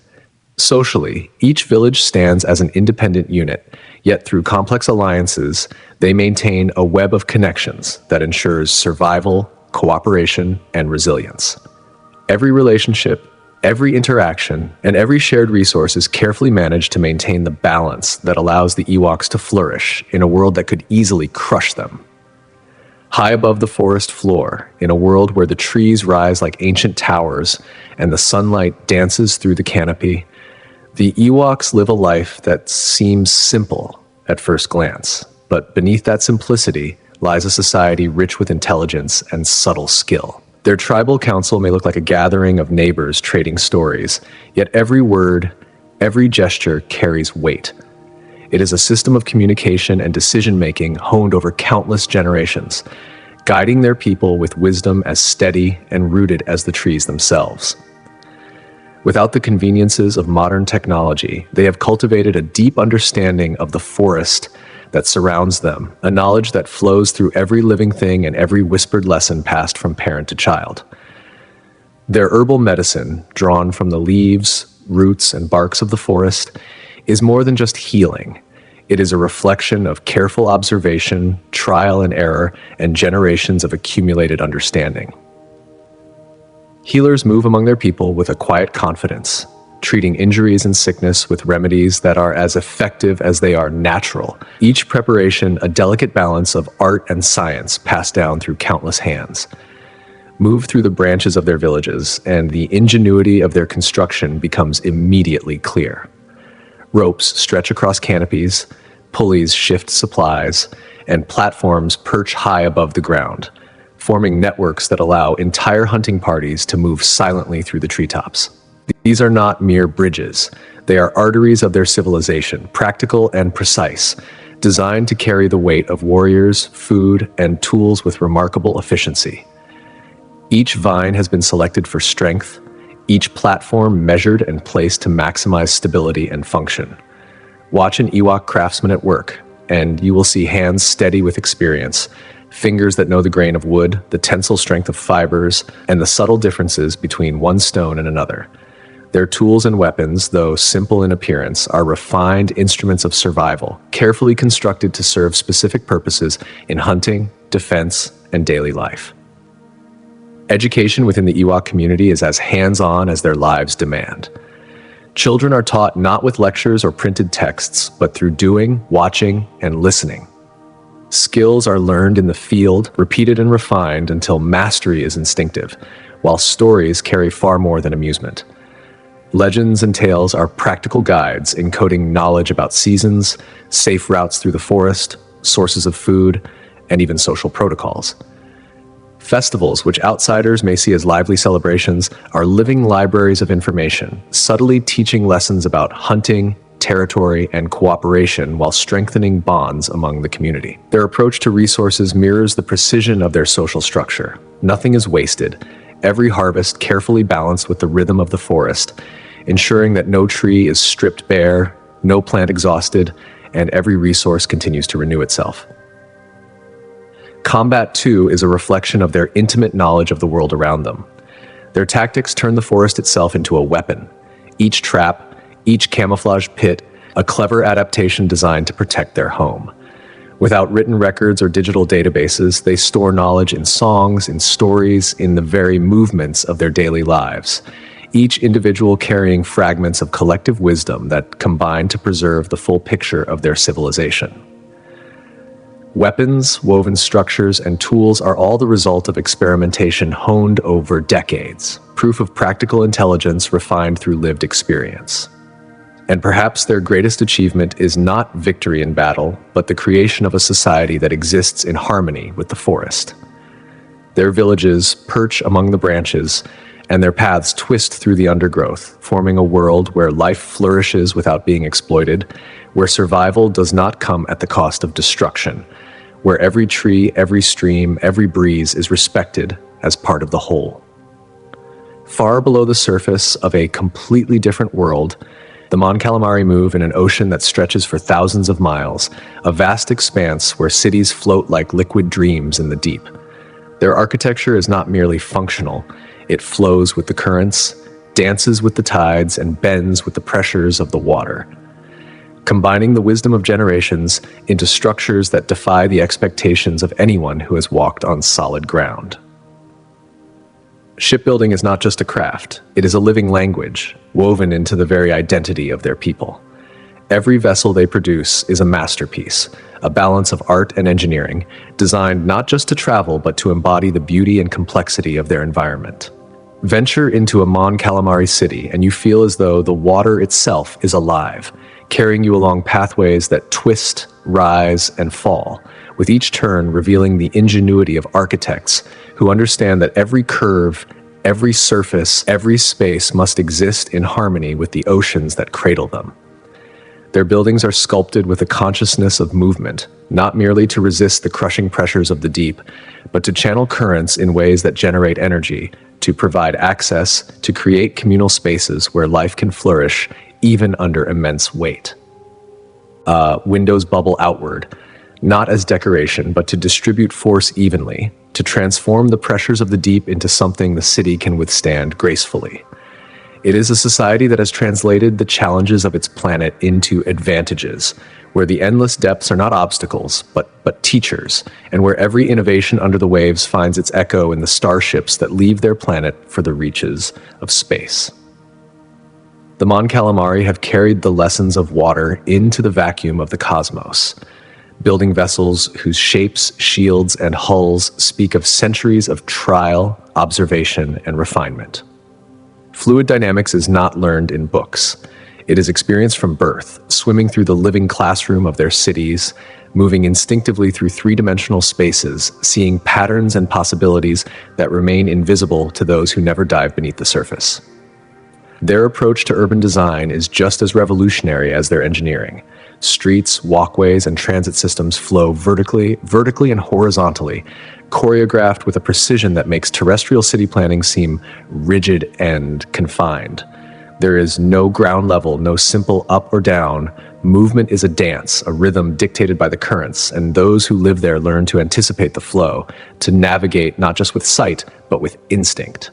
Socially, each village stands as an independent unit, yet through complex alliances, they maintain a web of connections that ensures survival, cooperation, and resilience. Every relationship, every interaction, and every shared resource is carefully managed to maintain the balance that allows the Ewoks to flourish in a world that could easily crush them. High above the forest floor, in a world where the trees rise like ancient towers and the sunlight dances through the canopy, the Ewoks live a life that seems simple at first glance, but beneath that simplicity lies a society rich with intelligence and subtle skill. Their tribal council may look like a gathering of neighbors trading stories, yet every word, every gesture carries weight. It is a system of communication and decision-making honed over countless generations, guiding their people with wisdom as steady and rooted as the trees themselves. Without the conveniences of modern technology, they have cultivated a deep understanding of the forest that surrounds them, a knowledge that flows through every living thing and every whispered lesson passed from parent to child. Their herbal medicine, drawn from the leaves, roots, and barks of the forest, is more than just healing. It is a reflection of careful observation, trial and error, and generations of accumulated understanding. Healers move among their people with a quiet confidence, treating injuries and sickness with remedies that are as effective as they are natural. Each preparation a delicate balance of art and science passed down through countless hands. Move through the branches of their villages, and the ingenuity of their construction becomes immediately clear. Ropes stretch across canopies, pulleys shift supplies, and platforms perch high above the ground, forming networks that allow entire hunting parties to move silently through the treetops. These are not mere bridges. They are arteries of their civilization, practical and precise, designed to carry the weight of warriors, food, and tools with remarkable efficiency. Each vine has been selected for strength, each platform measured and placed to maximize stability and function. Watch an Ewok craftsman at work, and you will see hands steady with experience, fingers that know the grain of wood, the tensile strength of fibers, and the subtle differences between one stone and another. Their tools and weapons, though simple in appearance, are refined instruments of survival, carefully constructed to serve specific purposes in hunting, defense, and daily life. Education within the Ewok community is as hands-on as their lives demand. Children are taught not with lectures or printed texts, but through doing, watching, and listening. Skills are learned in the field, repeated and refined until mastery is instinctive, while stories carry far more than amusement. Legends and tales are practical guides encoding knowledge about seasons, safe routes through the forest, sources of food, and even social protocols. Festivals, which outsiders may see as lively celebrations, are living libraries of information, subtly teaching lessons about hunting, territory, and cooperation while strengthening bonds among the community. Their approach to resources mirrors the precision of their social structure. Nothing is wasted, every harvest carefully balanced with the rhythm of the forest, ensuring that no tree is stripped bare, no plant exhausted, and every resource continues to renew itself. Combat, too, is a reflection of their intimate knowledge of the world around them. Their tactics turn the forest itself into a weapon. Each trap, each camouflage pit, a clever adaptation designed to protect their home. Without written records or digital databases, they store knowledge in songs, in stories, in the very movements of their daily lives, each individual carrying fragments of collective wisdom that combine to preserve the full picture of their civilization. Weapons, woven structures, and tools are all the result of experimentation honed over decades, proof of practical intelligence refined through lived experience. And perhaps their greatest achievement is not victory in battle, but the creation of a society that exists in harmony with the forest. Their villages perch among the branches, and their paths twist through the undergrowth, forming a world where life flourishes without being exploited, where survival does not come at the cost of destruction, where every tree, every stream, every breeze is respected as part of the whole. Far below the surface of a completely different world, the Mon Calamari move in an ocean that stretches for thousands of miles, a vast expanse where cities float like liquid dreams in the deep. Their architecture is not merely functional, it flows with the currents, dances with the tides, and bends with the pressures of the water, combining the wisdom of generations into structures that defy the expectations of anyone who has walked on solid ground. Shipbuilding is not just a craft, it is a living language, woven into the very identity of their people. Every vessel they produce is a masterpiece, a balance of art and engineering, designed not just to travel but to embody the beauty and complexity of their environment. Venture into a Mon Calamari city and you feel as though the water itself is alive, carrying you along pathways that twist, rise, and fall, with each turn revealing the ingenuity of architects who understand that every curve, every surface, every space must exist in harmony with the oceans that cradle them. Their buildings are sculpted with a consciousness of movement, not merely to resist the crushing pressures of the deep, but to channel currents in ways that generate energy, to provide access, to create communal spaces where life can flourish even under immense weight. Windows bubble outward, not as decoration, but to distribute force evenly, to transform the pressures of the deep into something the city can withstand gracefully. It is a society that has translated the challenges of its planet into advantages, where the endless depths are not obstacles, but teachers, and where every innovation under the waves finds its echo in the starships that leave their planet for the reaches of space. The Mon Calamari have carried the lessons of water into the vacuum of the cosmos, building vessels whose shapes, shields, and hulls speak of centuries of trial, observation, and refinement. Fluid dynamics is not learned in books. It is experienced from birth, swimming through the living classroom of their cities, moving instinctively through three-dimensional spaces, seeing patterns and possibilities that remain invisible to those who never dive beneath the surface. Their approach to urban design is just as revolutionary as their engineering. Streets, walkways, and transit systems flow vertically and horizontally, choreographed with a precision that makes terrestrial city planning seem rigid and confined. There is no ground level, no simple up or down. Movement is a dance, a rhythm dictated by the currents, and those who live there learn to anticipate the flow, to navigate not just with sight, but with instinct.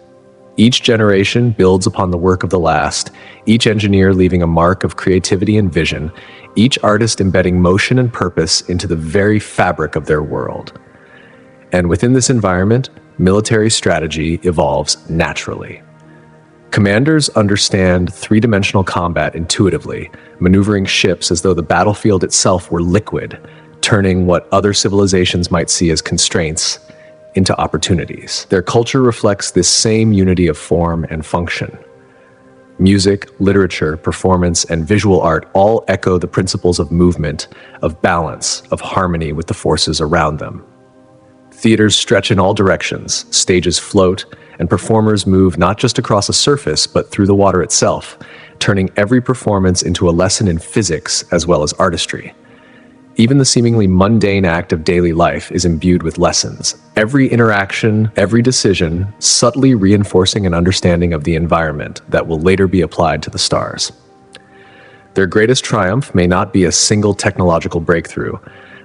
Each generation builds upon the work of the last, each engineer leaving a mark of creativity and vision, each artist embedding motion and purpose into the very fabric of their world. And within this environment, military strategy evolves naturally. Commanders understand three-dimensional combat intuitively, maneuvering ships as though the battlefield itself were liquid, turning what other civilizations might see as constraints into opportunities. Their culture reflects this same unity of form and function. Music, literature, performance, and visual art all echo the principles of movement, of balance, of harmony with the forces around them. Theaters stretch in all directions, stages float, and performers move not just across a surface, but through the water itself, turning every performance into a lesson in physics as well as artistry. Even the seemingly mundane act of daily life is imbued with lessons. Every interaction, every decision, subtly reinforcing an understanding of the environment that will later be applied to the stars. Their greatest triumph may not be a single technological breakthrough,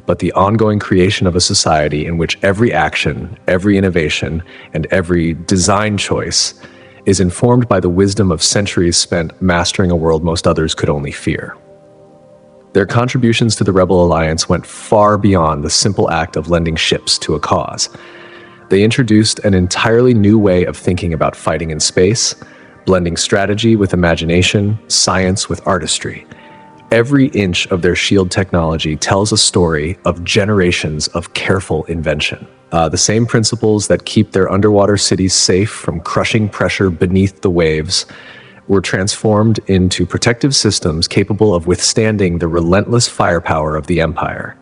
but the ongoing creation of a society in which every action, every innovation, and every design choice is informed by the wisdom of centuries spent mastering a world most others could only fear. Their contributions to the Rebel Alliance went far beyond the simple act of lending ships to a cause. They introduced an entirely new way of thinking about fighting in space, blending strategy with imagination, science with artistry. Every inch of their shield technology tells a story of generations of careful invention. The same principles that keep their underwater cities safe from crushing pressure beneath the waves were transformed into protective systems capable of withstanding the relentless firepower of the Empire.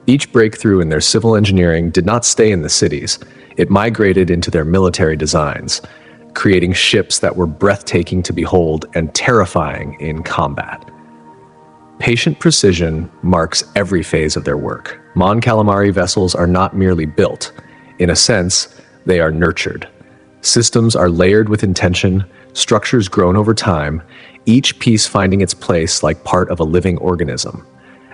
Each breakthrough in their civil engineering did not stay in the cities. It migrated into their military designs, creating ships that were breathtaking to behold and terrifying in combat. Patient precision marks every phase of their work. Mon Calamari vessels are not merely built. In a sense, they are nurtured. Systems are layered with intention, structures grown over time, each piece finding its place like part of a living organism.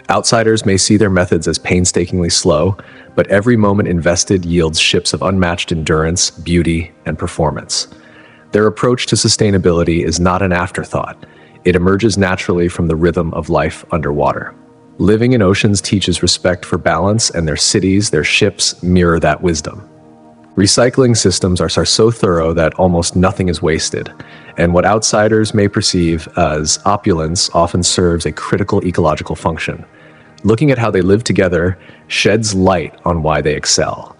Outsiders may see their methods as painstakingly slow, but every moment invested yields ships of unmatched endurance, beauty, and performance. Their approach to sustainability is not an afterthought. It emerges naturally from the rhythm of life underwater. Living in oceans teaches respect for balance, and their cities, their ships, mirror that wisdom. Recycling systems are so thorough that almost nothing is wasted, and what outsiders may perceive as opulence often serves a critical ecological function. Looking at how they live together sheds light on why they excel.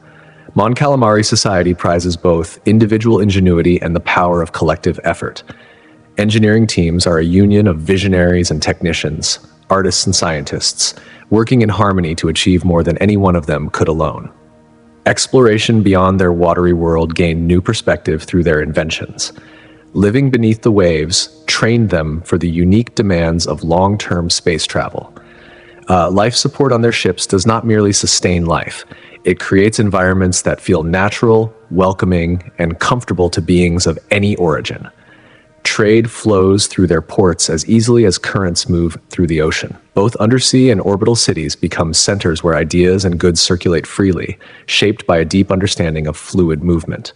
Mon Calamari society prizes both individual ingenuity and the power of collective effort. Engineering teams are a union of visionaries and technicians, artists and scientists, working in harmony to achieve more than any one of them could alone. Exploration beyond their watery world gained new perspective through their inventions. Living beneath the waves trained them for the unique demands of long-term space travel. Life support on their ships does not merely sustain life. It creates environments that feel natural, welcoming, and comfortable to beings of any origin. Trade flows through their ports as easily as currents move through the ocean. Both undersea and orbital cities become centers where ideas and goods circulate freely, shaped by a deep understanding of fluid movement.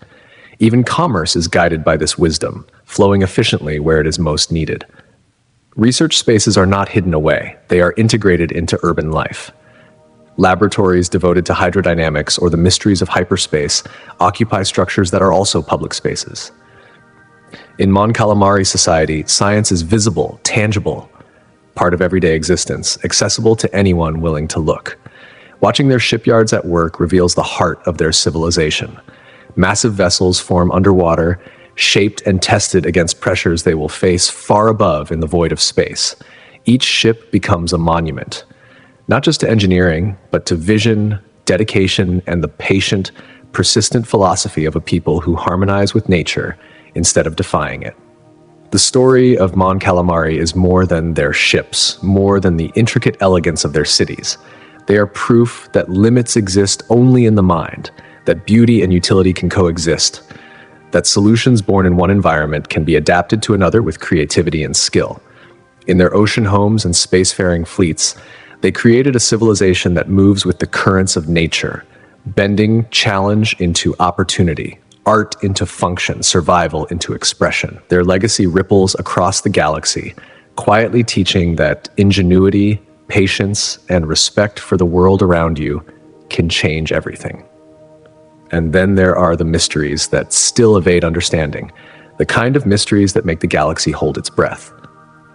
Even commerce is guided by this wisdom, flowing efficiently where it is most needed. Research spaces are not hidden away. They are integrated into urban life. Laboratories devoted to hydrodynamics or the mysteries of hyperspace occupy structures that are also public spaces. In Mon Calamari society, science is visible, tangible, part of everyday existence, accessible to anyone willing to look. Watching their shipyards at work reveals the heart of their civilization. Massive vessels form underwater, shaped and tested against pressures they will face far above in the void of space. Each ship becomes a monument, not just to engineering, but to vision, dedication, and the patient, persistent philosophy of a people who harmonize with nature instead of defying it. The story of Mon Calamari is more than their ships, more than the intricate elegance of their cities. They are proof that limits exist only in the mind, that beauty and utility can coexist, that solutions born in one environment can be adapted to another with creativity and skill. In their ocean homes and spacefaring fleets, they created a civilization that moves with the currents of nature, bending challenge into opportunity, art into function, survival into expression. Their legacy ripples across the galaxy, quietly teaching that ingenuity, patience, and respect for the world around you can change everything. And then there are the mysteries that still evade understanding, the kind of mysteries that make the galaxy hold its breath.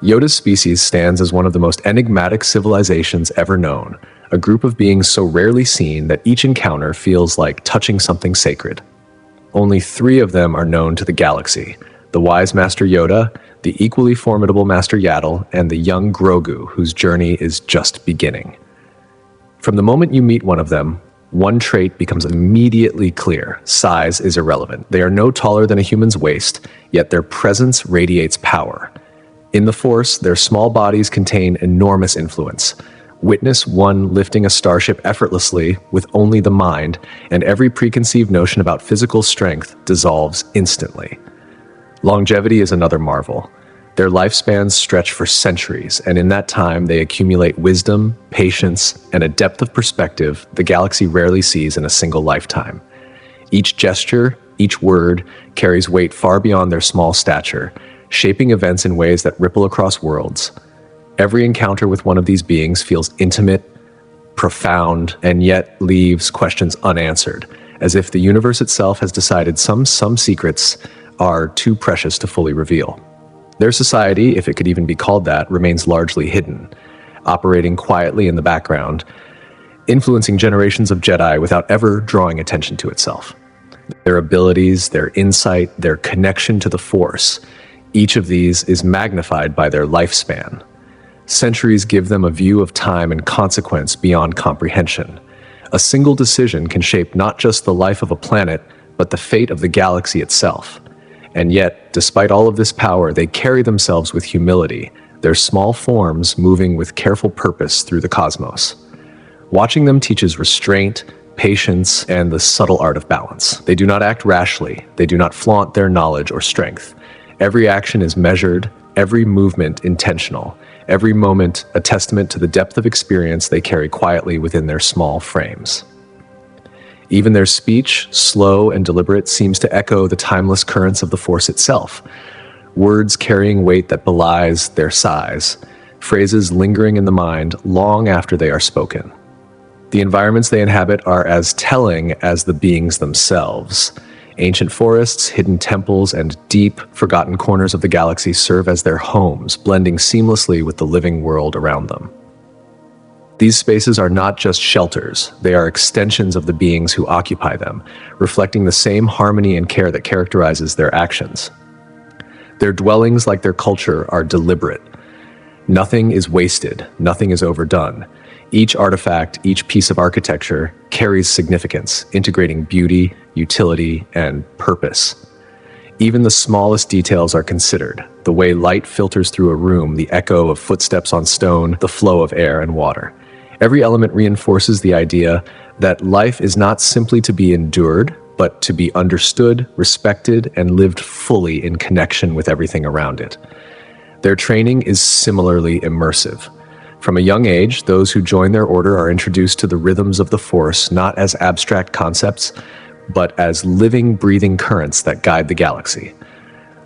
Yoda's species stands as one of the most enigmatic civilizations ever known, a group of beings so rarely seen that each encounter feels like touching something sacred. Only 3 of them are known to the galaxy: the wise Master Yoda, the equally formidable Master Yaddle, and the young Grogu, whose journey is just beginning. From the moment you meet one of them, one trait becomes immediately clear: size is irrelevant. They are no taller than a human's waist, yet their presence radiates power. In the Force, their small bodies contain enormous influence. Witness one lifting a starship effortlessly with only the mind, and every preconceived notion about physical strength dissolves instantly. Longevity is another marvel. Their lifespans stretch for centuries, and in that time they accumulate wisdom, patience, and a depth of perspective the galaxy rarely sees in a single lifetime. Each gesture, each word, carries weight far beyond their small stature, shaping events in ways that ripple across worlds. Every encounter with one of these beings feels intimate, profound, and yet leaves questions unanswered, as if the universe itself has decided some secrets are too precious to fully reveal. Their society, if it could even be called that, remains largely hidden, operating quietly in the background, influencing generations of Jedi without ever drawing attention to itself. Their abilities, their insight, their connection to the Force, each of these is magnified by their lifespan. Centuries give them a view of time and consequence beyond comprehension. A single decision can shape not just the life of a planet, but the fate of the galaxy itself. And yet, despite all of this power, they carry themselves with humility, their small forms moving with careful purpose through the cosmos. Watching them teaches restraint, patience, and the subtle art of balance. They do not act rashly. They do not flaunt their knowledge or strength. Every action is measured, every movement intentional, every moment a testament to the depth of experience they carry quietly within their small frames. Even their speech, slow and deliberate, seems to echo the timeless currents of the Force itself, words carrying weight that belies their size, phrases lingering in the mind long after they are spoken. The environments they inhabit are as telling as the beings themselves. Ancient forests, hidden temples, and deep, forgotten corners of the galaxy serve as their homes, blending seamlessly with the living world around them. These spaces are not just shelters, they are extensions of the beings who occupy them, reflecting the same harmony and care that characterizes their actions. Their dwellings, like their culture, are deliberate. Nothing is wasted, nothing is overdone. Each artifact, each piece of architecture carries significance, integrating beauty, utility, and purpose. Even the smallest details are considered, the way light filters through a room, the echo of footsteps on stone, the flow of air and water. Every element reinforces the idea that life is not simply to be endured, but to be understood, respected, and lived fully in connection with everything around it. Their training is similarly immersive. From a young age, those who join their order are introduced to the rhythms of the Force not as abstract concepts, but as living, breathing currents that guide the galaxy.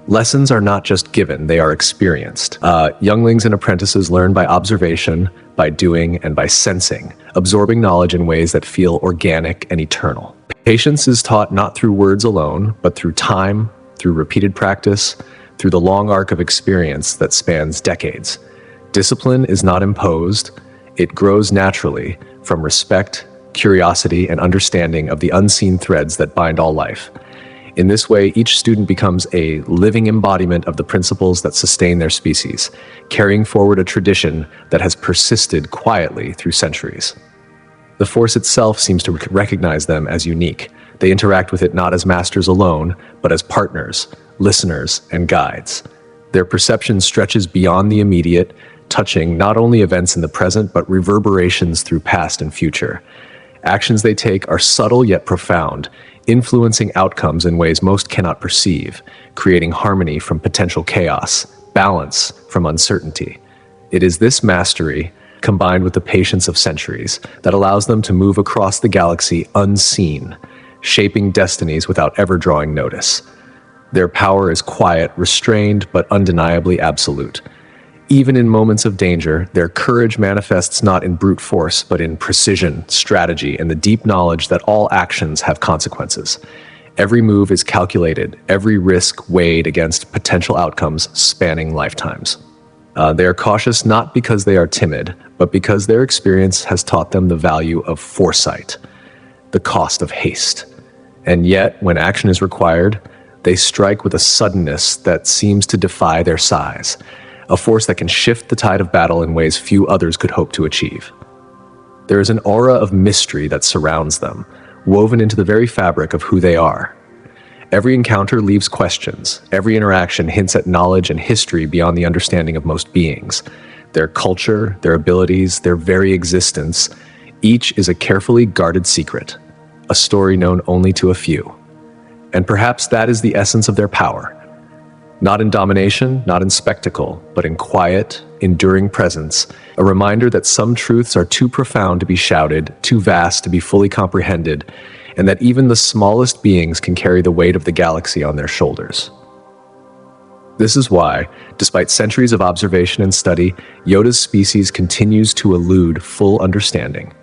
Lessons are not just given, they are experienced. Younglings and apprentices learn by observation, by doing, and by sensing, absorbing knowledge in ways that feel organic and eternal. Patience is taught not through words alone, but through time, through repeated practice, through the long arc of experience that spans decades. Discipline is not imposed, it grows naturally from respect, curiosity, and understanding of the unseen threads that bind all life. In this way, each student becomes a living embodiment of the principles that sustain their species, carrying forward a tradition that has persisted quietly through centuries. The Force itself seems to recognize them as unique. They interact with it not as masters alone, but as partners, listeners, and guides. Their perception stretches beyond the immediate, touching not only events in the present, but reverberations through past and future. Actions they take are subtle yet profound, influencing outcomes in ways most cannot perceive, creating harmony from potential chaos, balance from uncertainty. It is this mastery, combined with the patience of centuries, that allows them to move across the galaxy unseen, shaping destinies without ever drawing notice. Their power is quiet, restrained, but undeniably absolute. Even in moments of danger, their courage manifests not in brute force, but in precision, strategy, and the deep knowledge that all actions have consequences. Every move is calculated, every risk weighed against potential outcomes spanning lifetimes. They are cautious not because they are timid, but because their experience has taught them the value of foresight, the cost of haste. And yet, when action is required, they strike with a suddenness that seems to defy their size, a force that can shift the tide of battle in ways few others could hope to achieve. There is an aura of mystery that surrounds them, woven into the very fabric of who they are. Every encounter leaves questions. Every interaction hints at knowledge and history beyond the understanding of most beings. Their culture, their abilities, their very existence, each is a carefully guarded secret, a story known only to a few. And perhaps that is the essence of their power. Not in domination, not in spectacle, but in quiet, enduring presence, a reminder that some truths are too profound to be shouted, too vast to be fully comprehended, and that even the smallest beings can carry the weight of the galaxy on their shoulders. This is why, despite centuries of observation and study, Yoda's species continues to elude full understanding.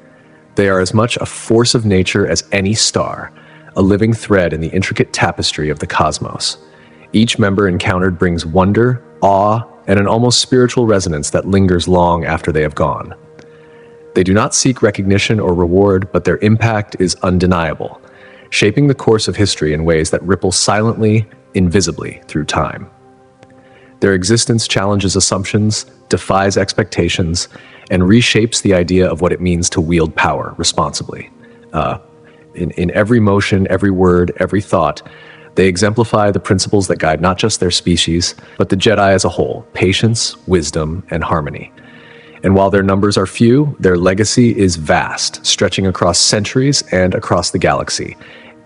They are as much a force of nature as any star, a living thread in the intricate tapestry of the cosmos. Each member encountered brings wonder, awe, and an almost spiritual resonance that lingers long after they have gone. They do not seek recognition or reward, but their impact is undeniable, shaping the course of history in ways that ripple silently, invisibly through time. Their existence challenges assumptions, defies expectations, and reshapes the idea of what it means to wield power responsibly. In every motion, every word, every thought, they exemplify the principles that guide not just their species, but the Jedi as a whole: patience, wisdom, and harmony. And while their numbers are few, their legacy is vast, stretching across centuries and across the galaxy,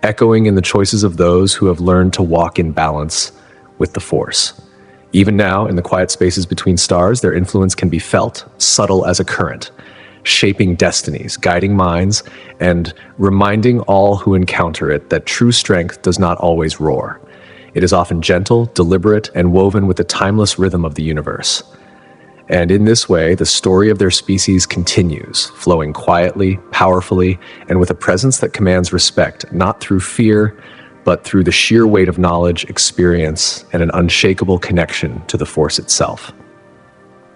echoing in the choices of those who have learned to walk in balance with the Force. Even now, in the quiet spaces between stars, their influence can be felt, subtle as a current, shaping destinies, guiding minds, and reminding all who encounter it that true strength does not always roar. It is often gentle, deliberate, and woven with the timeless rhythm of the universe. And in this way, the story of their species continues, flowing quietly, powerfully, and with a presence that commands respect, not through fear, but through the sheer weight of knowledge, experience, and an unshakable connection to the Force itself.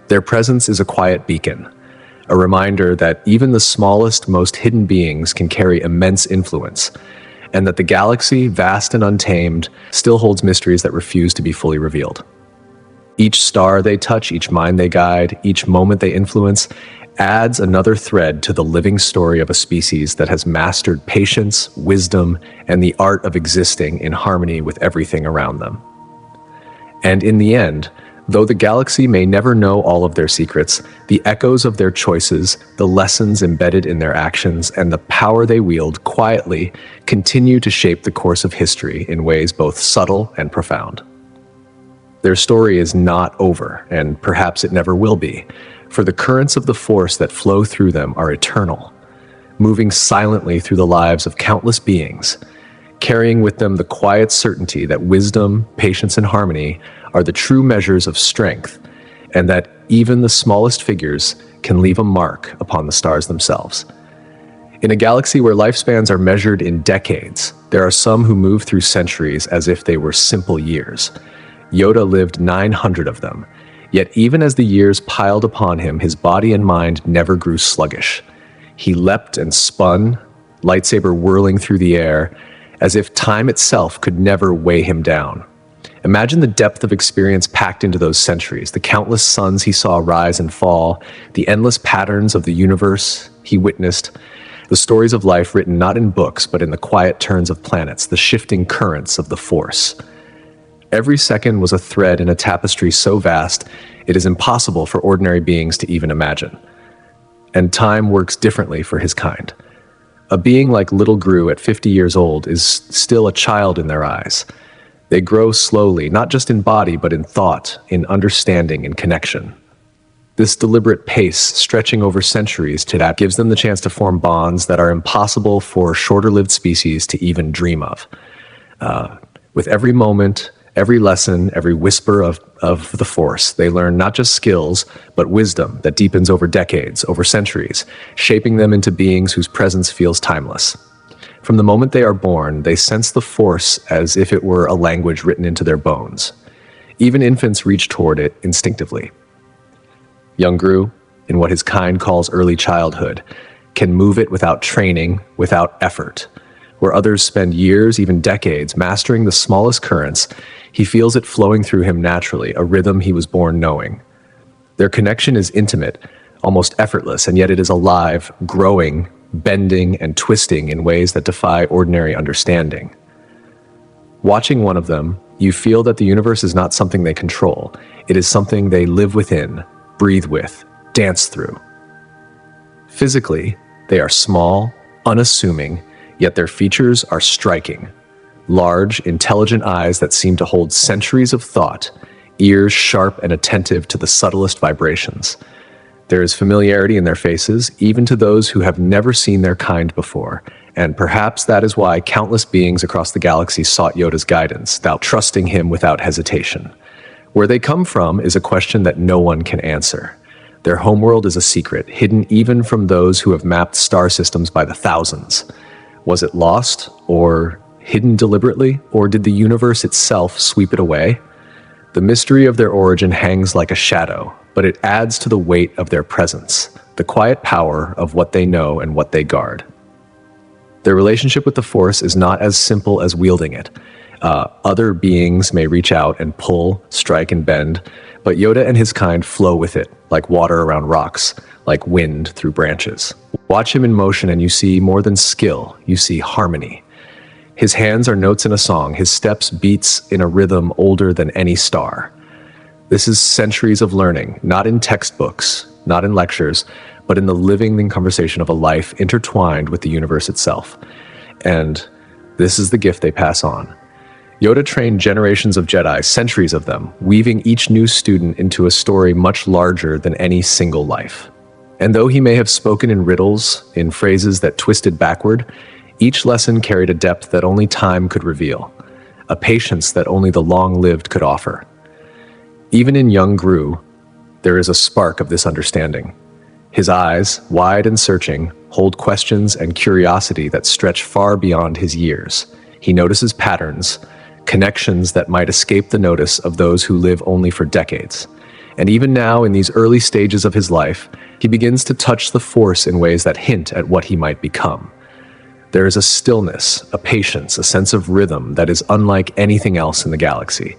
Their presence is a quiet beacon, a reminder that even the smallest, most hidden beings can carry immense influence, and that the galaxy, vast and untamed, still holds mysteries that refuse to be fully revealed. Each star they touch, each mind they guide, each moment they influence, adds another thread to the living story of a species that has mastered patience, wisdom, and the art of existing in harmony with everything around them. And in the end, though the galaxy may never know all of their secrets, the echoes of their choices, the lessons embedded in their actions, and the power they wield quietly continue to shape the course of history in ways both subtle and profound. Their story is not over, and perhaps it never will be, for the currents of the Force that flow through them are eternal, moving silently through the lives of countless beings, carrying with them the quiet certainty that wisdom, patience, and harmony are the true measures of strength, and that even the smallest figures can leave a mark upon the stars themselves. In a galaxy where lifespans are measured in decades, there are some who move through centuries as if they were simple years. Yoda lived 900 of them, yet even as the years piled upon him, his body and mind never grew sluggish. He leapt and spun, lightsaber whirling through the air, as if time itself could never weigh him down. Imagine the depth of experience packed into those centuries, the countless suns he saw rise and fall, the endless patterns of the universe he witnessed, the stories of life written not in books but in the quiet turns of planets, the shifting currents of the Force. Every second was a thread in a tapestry so vast, it is impossible for ordinary beings to even imagine. And time works differently for his kind. A being like little Gru at 50 years old is still a child in their eyes. They grow slowly, not just in body, but in thought, in understanding and connection. This deliberate pace, stretching over centuries to that, gives them the chance to form bonds that are impossible for shorter-lived species to even dream of. With every moment, every lesson, every whisper of the Force, they learn not just skills, but wisdom that deepens over decades, over centuries, shaping them into beings whose presence feels timeless. From the moment they are born, they sense the Force as if it were a language written into their bones. Even infants reach toward it instinctively. Young Gru, in what his kind calls early childhood, can move it without training, without effort. Where others spend years, even decades, mastering the smallest currents, he feels it flowing through him naturally, a rhythm he was born knowing. Their connection is intimate, almost effortless, and yet it is alive, growing, bending, and twisting in ways that defy ordinary understanding. Watching one of them, you feel that the universe is not something they control. It is something they live within, breathe with, dance through. Physically, they are small, unassuming, yet their features are striking. Large, intelligent eyes that seem to hold centuries of thought, ears sharp and attentive to the subtlest vibrations. There is familiarity in their faces, even to those who have never seen their kind before, and perhaps that is why countless beings across the galaxy sought Yoda's guidance, thou trusting him without hesitation. Where they come from is a question that no one can answer. Their homeworld is a secret, hidden even from those who have mapped star systems by the thousands. Was it lost, or hidden deliberately, or did the universe itself sweep it away? The mystery of their origin hangs like a shadow, but it adds to the weight of their presence, the quiet power of what they know and what they guard. Their relationship with the Force is not as simple as wielding it. Other beings may reach out and pull, strike, and bend, but Yoda and his kind flow with it, like water around rocks, like wind through branches. Watch him in motion and you see more than skill, you see harmony. His hands are notes in a song, his steps beats in a rhythm older than any star. This is centuries of learning, not in textbooks, not in lectures, but in the living conversation of a life intertwined with the universe itself. And this is the gift they pass on. Yoda trained generations of Jedi, centuries of them, weaving each new student into a story much larger than any single life. And though he may have spoken in riddles, in phrases that twisted backward, each lesson carried a depth that only time could reveal, a patience that only the long-lived could offer. Even in young Gru, there is a spark of this understanding. His eyes, wide and searching, hold questions and curiosity that stretch far beyond his years. He notices patterns, connections that might escape the notice of those who live only for decades. And even now, in these early stages of his life, he begins to touch the Force in ways that hint at what he might become. There is a stillness, a patience, a sense of rhythm that is unlike anything else in the galaxy.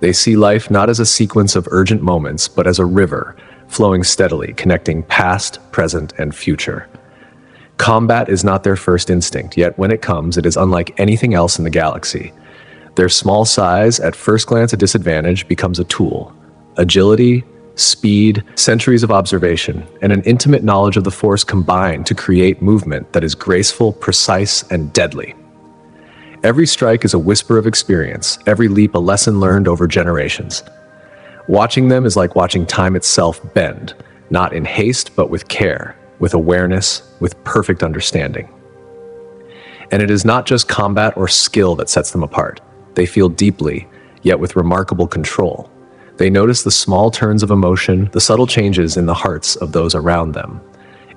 They see life not as a sequence of urgent moments, but as a river, flowing steadily, connecting past, present, and future. Combat is not their first instinct, yet when it comes, it is unlike anything else in the galaxy. Their small size, at first glance a disadvantage, becomes a tool. Agility, speed, centuries of observation, and an intimate knowledge of the Force combine to create movement that is graceful, precise, and deadly. Every strike is a whisper of experience, every leap a lesson learned over generations. Watching them is like watching time itself bend, not in haste, but with care, with awareness, with perfect understanding. And it is not just combat or skill that sets them apart. They feel deeply, yet with remarkable control. They notice the small turns of emotion, the subtle changes in the hearts of those around them.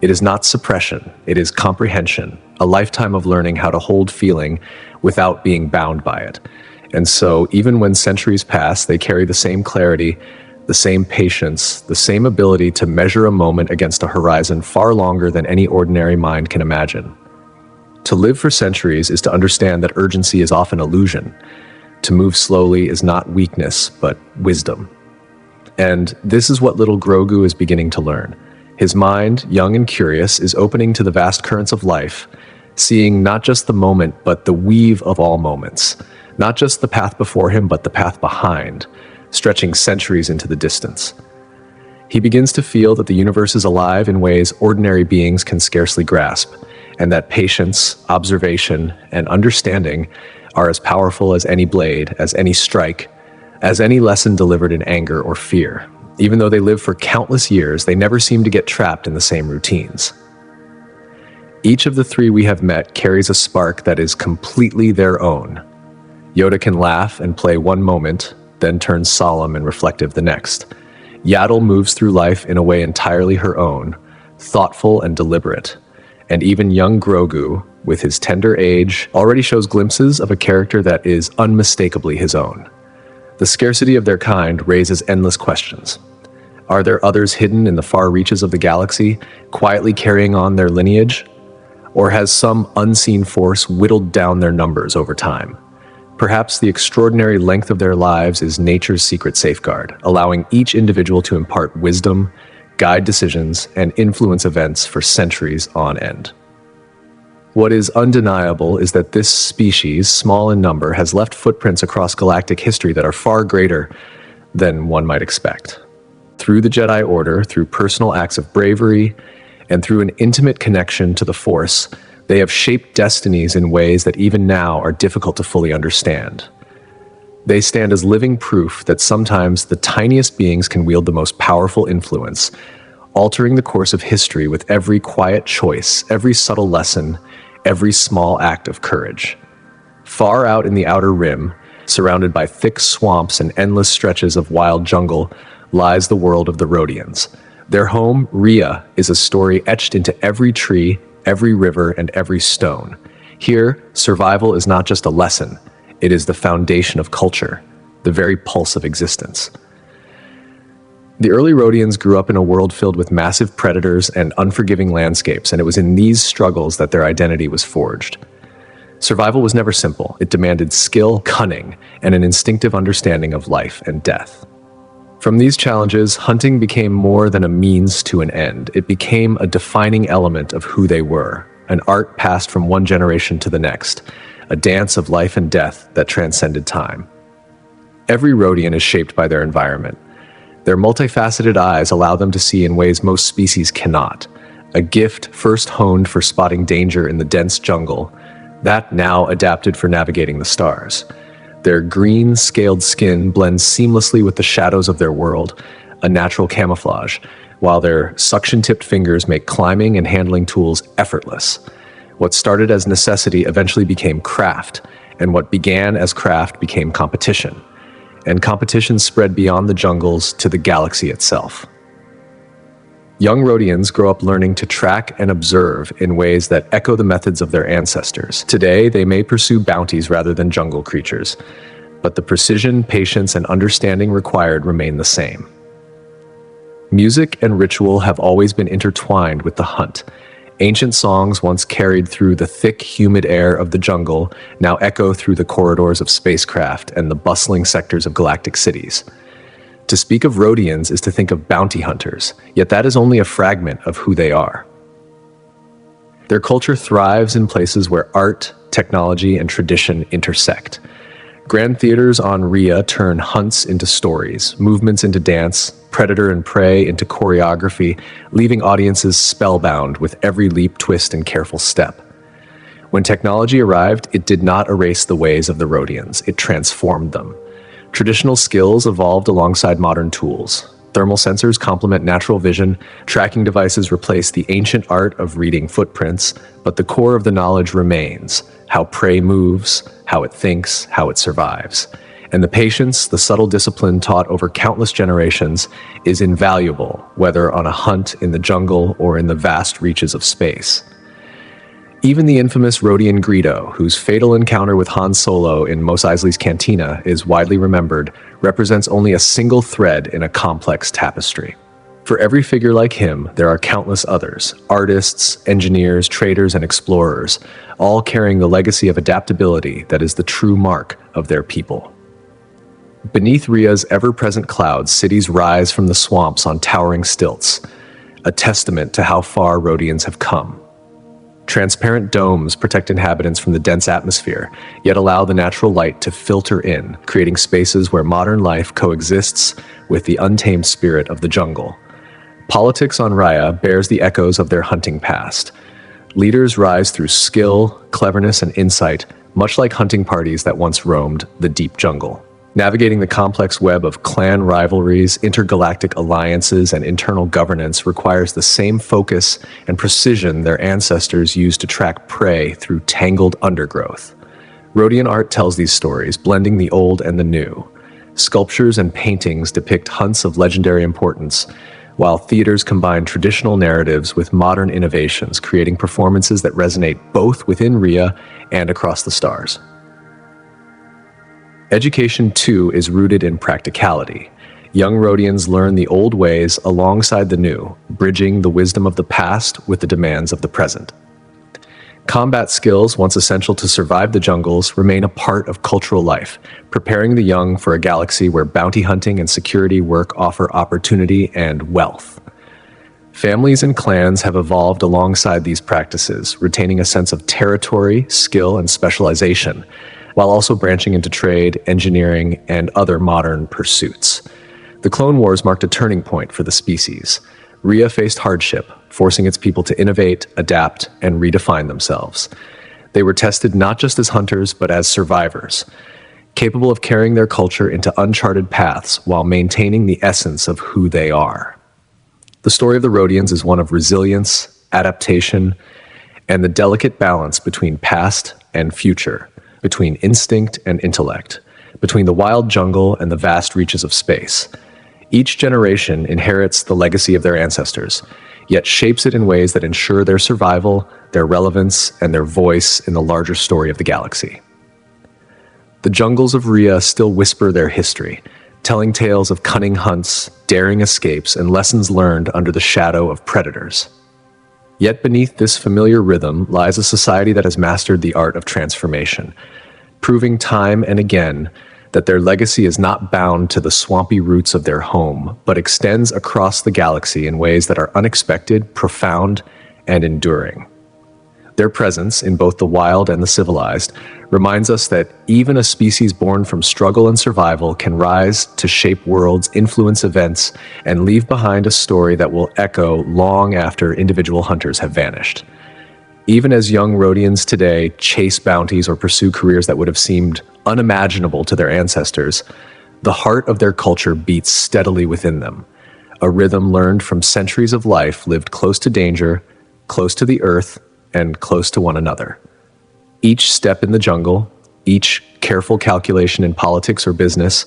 It is not suppression, it is comprehension, a lifetime of learning how to hold feeling without being bound by it. And so, even when centuries pass, they carry the same clarity, the same patience, the same ability to measure a moment against a horizon far longer than any ordinary mind can imagine. To live for centuries is to understand that urgency is often illusion. To move slowly is not weakness, but wisdom. And this is what little Grogu is beginning to learn. His mind, young and curious, is opening to the vast currents of life, seeing not just the moment, but the weave of all moments. Not just the path before him, but the path behind, stretching centuries into the distance. He begins to feel that the universe is alive in ways ordinary beings can scarcely grasp, and that patience, observation, and understanding are as powerful as any blade, as any strike, as any lesson delivered in anger or fear. Even though they live for countless years, they never seem to get trapped in the same routines. Each of the three we have met carries a spark that is completely their own. Yoda can laugh and play one moment, then turn solemn and reflective the next. Yaddle moves through life in a way entirely her own, thoughtful and deliberate. And even young Grogu, with his tender age, already shows glimpses of a character that is unmistakably his own. The scarcity of their kind raises endless questions. Are there others hidden in the far reaches of the galaxy, quietly carrying on their lineage? Or has some unseen force whittled down their numbers over time? Perhaps the extraordinary length of their lives is nature's secret safeguard, allowing each individual to impart wisdom, guide decisions, and influence events for centuries on end. What is undeniable is that this species, small in number, has left footprints across galactic history that are far greater than one might expect. Through the Jedi Order, through personal acts of bravery, and through an intimate connection to the Force, they have shaped destinies in ways that even now are difficult to fully understand. They stand as living proof that sometimes the tiniest beings can wield the most powerful influence, altering the course of history with every quiet choice, every subtle lesson, every small act of courage. Far out in the outer rim, surrounded by thick swamps and endless stretches of wild jungle, lies the world of the Rodians. Their home, Rhea, is a story etched into every tree, every river, and every stone. Here, survival is not just a lesson, it is the foundation of culture, the very pulse of existence. The early Rodians grew up in a world filled with massive predators and unforgiving landscapes, and it was in these struggles that their identity was forged. Survival was never simple. It demanded skill, cunning, and an instinctive understanding of life and death. From these challenges, hunting became more than a means to an end. It became a defining element of who they were, an art passed from one generation to the next, a dance of life and death that transcended time. Every Rodian is shaped by their environment. Their multifaceted eyes allow them to see in ways most species cannot. A gift first honed for spotting danger in the dense jungle, that now adapted for navigating the stars. Their green, scaled skin blends seamlessly with the shadows of their world, a natural camouflage, while their suction-tipped fingers make climbing and handling tools effortless. What started as necessity eventually became craft, and what began as craft became competition. And competition spread beyond the jungles to the galaxy itself. Young Rodians grow up learning to track and observe in ways that echo the methods of their ancestors. Today, they may pursue bounties rather than jungle creatures, but the precision, patience, and understanding required remain the same. Music and ritual have always been intertwined with the hunt. Ancient songs once carried through the thick, humid air of the jungle now echo through the corridors of spacecraft and the bustling sectors of galactic cities. To speak of Rodians is to think of bounty hunters, yet that is only a fragment of who they are. Their culture thrives in places where art, technology, and tradition intersect. Grand theaters on Rhea turn hunts into stories, movements into dance, predator and prey into choreography, leaving audiences spellbound with every leap, twist, and careful step. When technology arrived, it did not erase the ways of the Rodians, it transformed them. Traditional skills evolved alongside modern tools. Thermal sensors complement natural vision, tracking devices replace the ancient art of reading footprints, but the core of the knowledge remains: how prey moves, how it thinks, how it survives. And the patience, the subtle discipline taught over countless generations is invaluable, whether on a hunt in the jungle or in the vast reaches of space. Even the infamous Rodian Greedo, whose fatal encounter with Han Solo in Mos Eisley's cantina is widely remembered, represents only a single thread in a complex tapestry. For every figure like him, there are countless others: artists, engineers, traders, and explorers, all carrying the legacy of adaptability that is the true mark of their people. Beneath Rhea's ever-present clouds, cities rise from the swamps on towering stilts, a testament to how far Rodians have come. Transparent domes protect inhabitants from the dense atmosphere, yet allow the natural light to filter in, creating spaces where modern life coexists with the untamed spirit of the jungle. Politics on Raya bears the echoes of their hunting past. Leaders rise through skill, cleverness, and insight, much like hunting parties that once roamed the deep jungle. Navigating the complex web of clan rivalries, intergalactic alliances, and internal governance requires the same focus and precision their ancestors used to track prey through tangled undergrowth. Rodian art tells these stories, blending the old and the new. Sculptures and paintings depict hunts of legendary importance, while theaters combine traditional narratives with modern innovations, creating performances that resonate both within Rhea and across the stars. Education, too, is rooted in practicality. Young Rodians learn the old ways alongside the new, bridging the wisdom of the past with the demands of the present. Combat skills, once essential to survive the jungles, remain a part of cultural life, preparing the young for a galaxy where bounty hunting and security work offer opportunity and wealth. Families and clans have evolved alongside these practices, retaining a sense of territory, skill, and specialization, while also branching into trade, engineering, and other modern pursuits. The Clone Wars marked a turning point for the species. Rhea faced hardship, forcing its people to innovate, adapt, and redefine themselves. They were tested not just as hunters, but as survivors, capable of carrying their culture into uncharted paths while maintaining the essence of who they are. The story of the Rodians is one of resilience, adaptation, and the delicate balance between past and future, between instinct and intellect, between the wild jungle and the vast reaches of space. Each generation inherits the legacy of their ancestors, yet shapes it in ways that ensure their survival, their relevance, and their voice in the larger story of the galaxy. The jungles of Rhea still whisper their history, telling tales of cunning hunts, daring escapes, and lessons learned under the shadow of predators. Yet beneath this familiar rhythm lies a society that has mastered the art of transformation, proving time and again that their legacy is not bound to the swampy roots of their home, but extends across the galaxy in ways that are unexpected, profound, and enduring. Their presence, in both the wild and the civilized, reminds us that even a species born from struggle and survival can rise to shape worlds, influence events, and leave behind a story that will echo long after individual hunters have vanished. Even as young Rhodians today chase bounties or pursue careers that would have seemed unimaginable to their ancestors, the heart of their culture beats steadily within them, a rhythm learned from centuries of life lived close to danger, close to the earth, and close to one another. Each step in the jungle, each careful calculation in politics or business,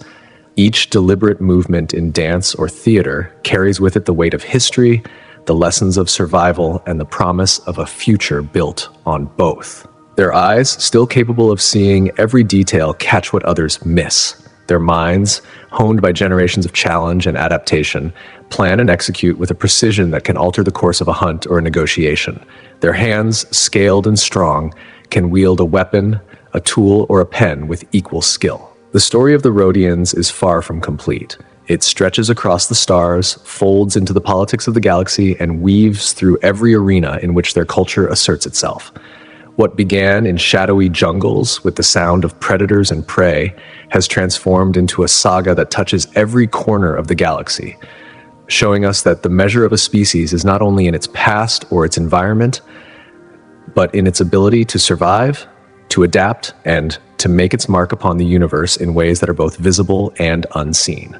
each deliberate movement in dance or theater carries with it the weight of history, the lessons of survival, and the promise of a future built on both. Their eyes, still capable of seeing every detail, catch what others miss. Their minds, honed by generations of challenge and adaptation, plan and execute with a precision that can alter the course of a hunt or a negotiation. Their hands, scaled and strong, can wield a weapon, a tool, or a pen with equal skill. The story of the Rhodians is far from complete. It stretches across the stars, folds into the politics of the galaxy, and weaves through every arena in which their culture asserts itself. What began in shadowy jungles with the sound of predators and prey has transformed into a saga that touches every corner of the galaxy, showing us that the measure of a species is not only in its past or its environment, but in its ability to survive, to adapt, and to make its mark upon the universe in ways that are both visible and unseen.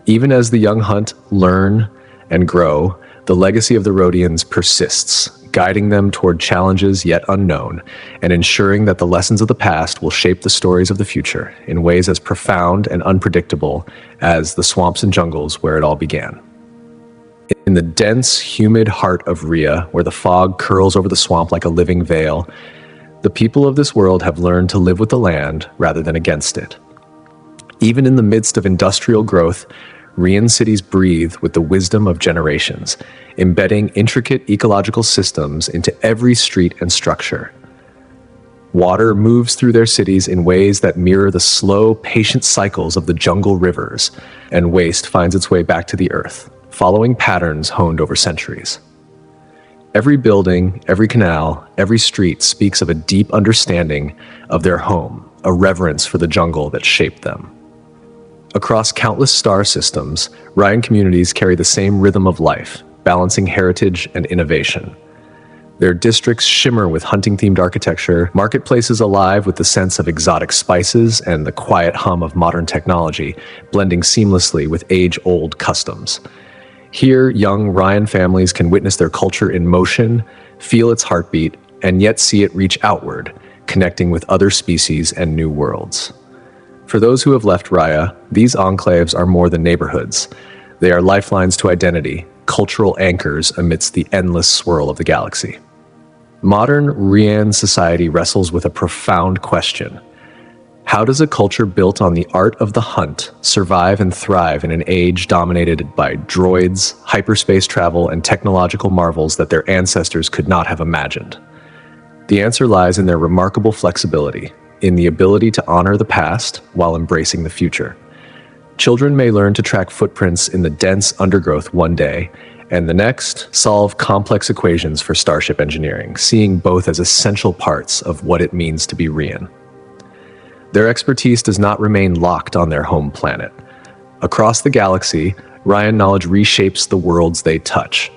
Even as the young hunt, learn, and grow, the legacy of the Rhodians persists, guiding them toward challenges yet unknown, and ensuring that the lessons of the past will shape the stories of the future in ways as profound and unpredictable as the swamps and jungles where it all began. In the dense, humid heart of Rhea, where the fog curls over the swamp like a living veil, the people of this world have learned to live with the land rather than against it. Even in the midst of industrial growth, Rhian cities breathe with the wisdom of generations, embedding intricate ecological systems into every street and structure. Water moves through their cities in ways that mirror the slow, patient cycles of the jungle rivers, and waste finds its way back to the earth, following patterns honed over centuries. Every building, every canal, every street speaks of a deep understanding of their home, a reverence for the jungle that shaped them. Across countless star systems, Ryan communities carry the same rhythm of life, balancing heritage and innovation. Their districts shimmer with hunting-themed architecture, marketplaces alive with the sense of exotic spices and the quiet hum of modern technology, blending seamlessly with age-old customs. Here, young Ryan families can witness their culture in motion, feel its heartbeat, and yet see it reach outward, connecting with other species and new worlds. For those who have left Raya, these enclaves are more than neighborhoods. They are lifelines to identity, cultural anchors amidst the endless swirl of the galaxy. Modern Rhian society wrestles with a profound question. How does a culture built on the art of the hunt survive and thrive in an age dominated by droids, hyperspace travel, and technological marvels that their ancestors could not have imagined? The answer lies in their remarkable flexibility, in the ability to honor the past while embracing the future. Children may learn to track footprints in the dense undergrowth one day, and the next solve complex equations for starship engineering, seeing both as essential parts of what it means to be Rhian. Their expertise does not remain locked on their home planet. Across the galaxy, Ryan knowledge reshapes the worlds they touch.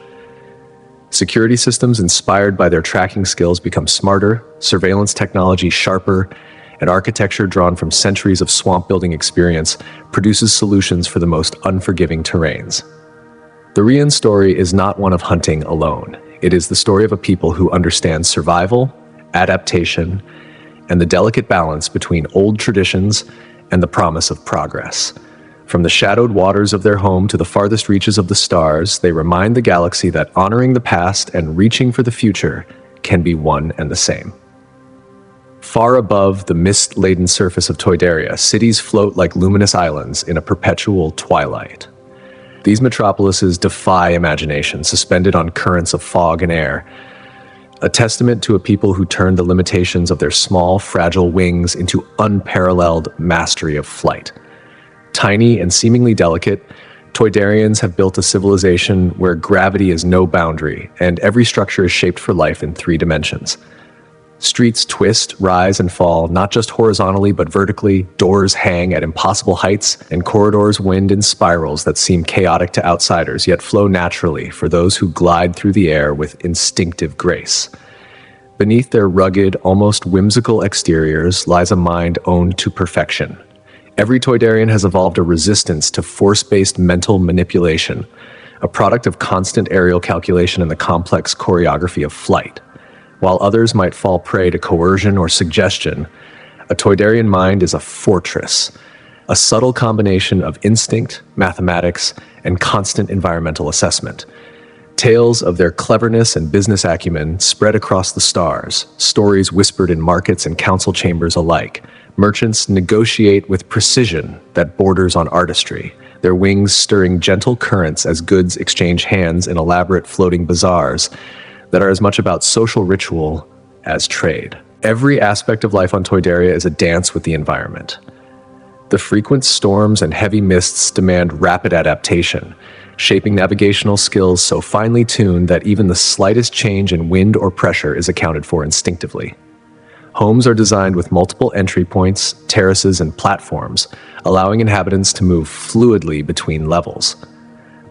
Security systems inspired by their tracking skills become smarter, surveillance technology sharper, and architecture drawn from centuries of swamp building experience produces solutions for the most unforgiving terrains. The Rhian story is not one of hunting alone. It is the story of a people who understand survival, adaptation, and the delicate balance between old traditions and the promise of progress. From the shadowed waters of their home to the farthest reaches of the stars, they remind the galaxy that honoring the past and reaching for the future can be one and the same. Far above the mist-laden surface of Toydaria, cities float like luminous islands in a perpetual twilight. These metropolises defy imagination, suspended on currents of fog and air, a testament to a people who turned the limitations of their small, fragile wings into unparalleled mastery of flight. Tiny and seemingly delicate, Toydarians have built a civilization where gravity is no boundary, and every structure is shaped for life in 3 dimensions. Streets twist, rise, and fall, not just horizontally but vertically. Doors hang at impossible heights, and corridors wind in spirals that seem chaotic to outsiders, yet flow naturally for those who glide through the air with instinctive grace. Beneath their rugged, almost whimsical exteriors lies a mind owned to perfection. Every Toydarian has evolved a resistance to force-based mental manipulation, a product of constant aerial calculation and the complex choreography of flight. While others might fall prey to coercion or suggestion, a Toydarian mind is a fortress, a subtle combination of instinct, mathematics, and constant environmental assessment. Tales of their cleverness and business acumen spread across the stars, stories whispered in markets and council chambers alike. Merchants negotiate with precision that borders on artistry, their wings stirring gentle currents as goods exchange hands in elaborate floating bazaars that are as much about social ritual as trade. Every aspect of life on Toydaria is a dance with the environment. The frequent storms and heavy mists demand rapid adaptation, shaping navigational skills so finely tuned that even the slightest change in wind or pressure is accounted for instinctively. Homes are designed with multiple entry points, terraces, and platforms, allowing inhabitants to move fluidly between levels.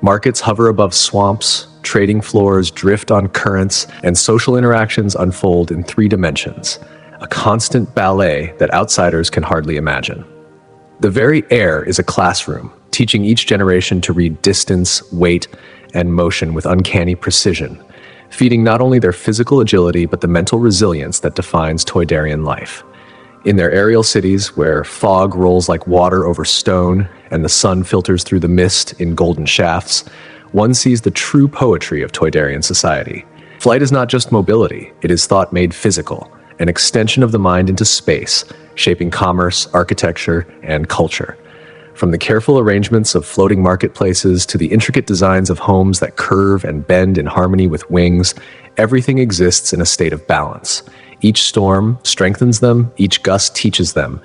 Markets hover above swamps, trading floors drift on currents, and social interactions unfold in 3 dimensions, a constant ballet that outsiders can hardly imagine. The very air is a classroom, teaching each generation to read distance, weight, and motion with uncanny precision, feeding not only their physical agility but the mental resilience that defines Toydarian life. In their aerial cities, where fog rolls like water over stone and the sun filters through the mist in golden shafts, one sees the true poetry of Toydarian society. Flight is not just mobility, it is thought made physical, an extension of the mind into space, shaping commerce, architecture, and culture. From the careful arrangements of floating marketplaces to the intricate designs of homes that curve and bend in harmony with wings, everything exists in a state of balance. Each storm strengthens them, each gust teaches them,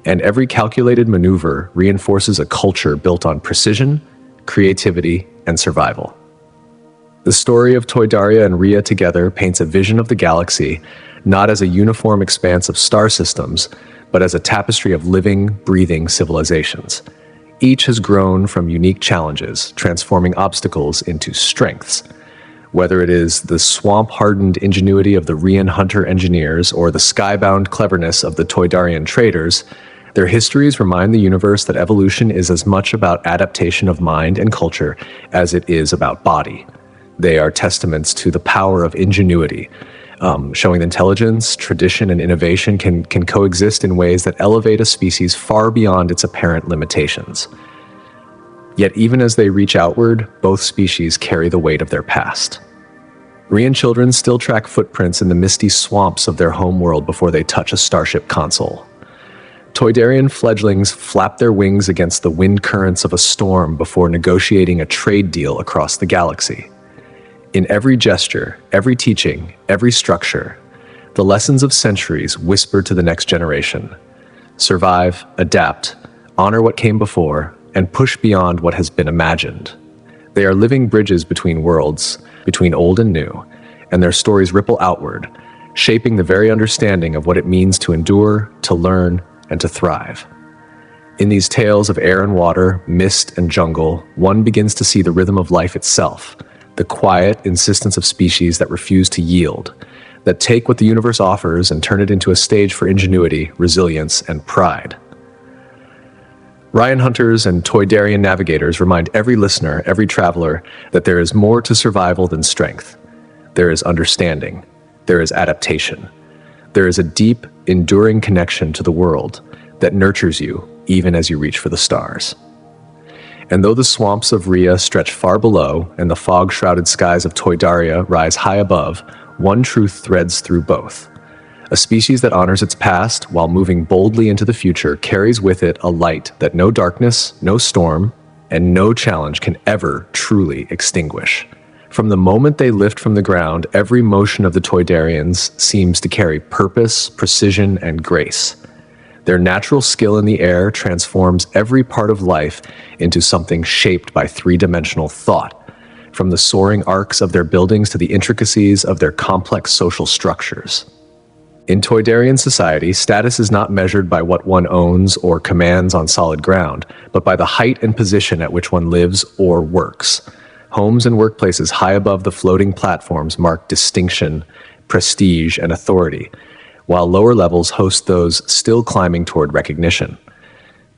and every calculated maneuver reinforces a culture built on precision, creativity, and survival. The story of Toydaria and Rhea together paints a vision of the galaxy, not as a uniform expanse of star systems, but as a tapestry of living, breathing civilizations. Each has grown from unique challenges, transforming obstacles into strengths. Whether it is the swamp-hardened ingenuity of the Rhean hunter engineers or the skybound cleverness of the Toydarian traders, their histories remind the universe that evolution is as much about adaptation of mind and culture as it is about body. They are testaments to the power of ingenuity, showing that intelligence, tradition, and innovation can coexist in ways that elevate a species far beyond its apparent limitations. Yet even as they reach outward, both species carry the weight of their past. Rhean children still track footprints in the misty swamps of their homeworld before they touch a starship console. Toydarian fledglings flap their wings against the wind currents of a storm before negotiating a trade deal across the galaxy. In every gesture, every teaching, every structure, the lessons of centuries whisper to the next generation. Survive, adapt, honor what came before, and push beyond what has been imagined. They are living bridges between worlds, between old and new, and their stories ripple outward, shaping the very understanding of what it means to endure, to learn, and to thrive. In these tales of air and water, mist and jungle, one begins to see the rhythm of life itself, the quiet insistence of species that refuse to yield, that take what the universe offers and turn it into a stage for ingenuity, resilience, and pride. Ryan hunters and Toydarian navigators remind every listener, every traveler, that there is more to survival than strength. There is understanding. There is adaptation. There is a deep, enduring connection to the world that nurtures you even as you reach for the stars. And though the swamps of Rhea stretch far below and the fog-shrouded skies of Toydaria rise high above, one truth threads through both. A species that honors its past while moving boldly into the future carries with it a light that no darkness, no storm, and no challenge can ever truly extinguish. From the moment they lift from the ground, every motion of the Toydarians seems to carry purpose, precision, and grace. Their natural skill in the air transforms every part of life into something shaped by 3-dimensional thought, from the soaring arcs of their buildings to the intricacies of their complex social structures. In Toydarian society, status is not measured by what one owns or commands on solid ground, but by the height and position at which one lives or works. Homes and workplaces high above the floating platforms mark distinction, prestige, and authority, while lower levels host those still climbing toward recognition.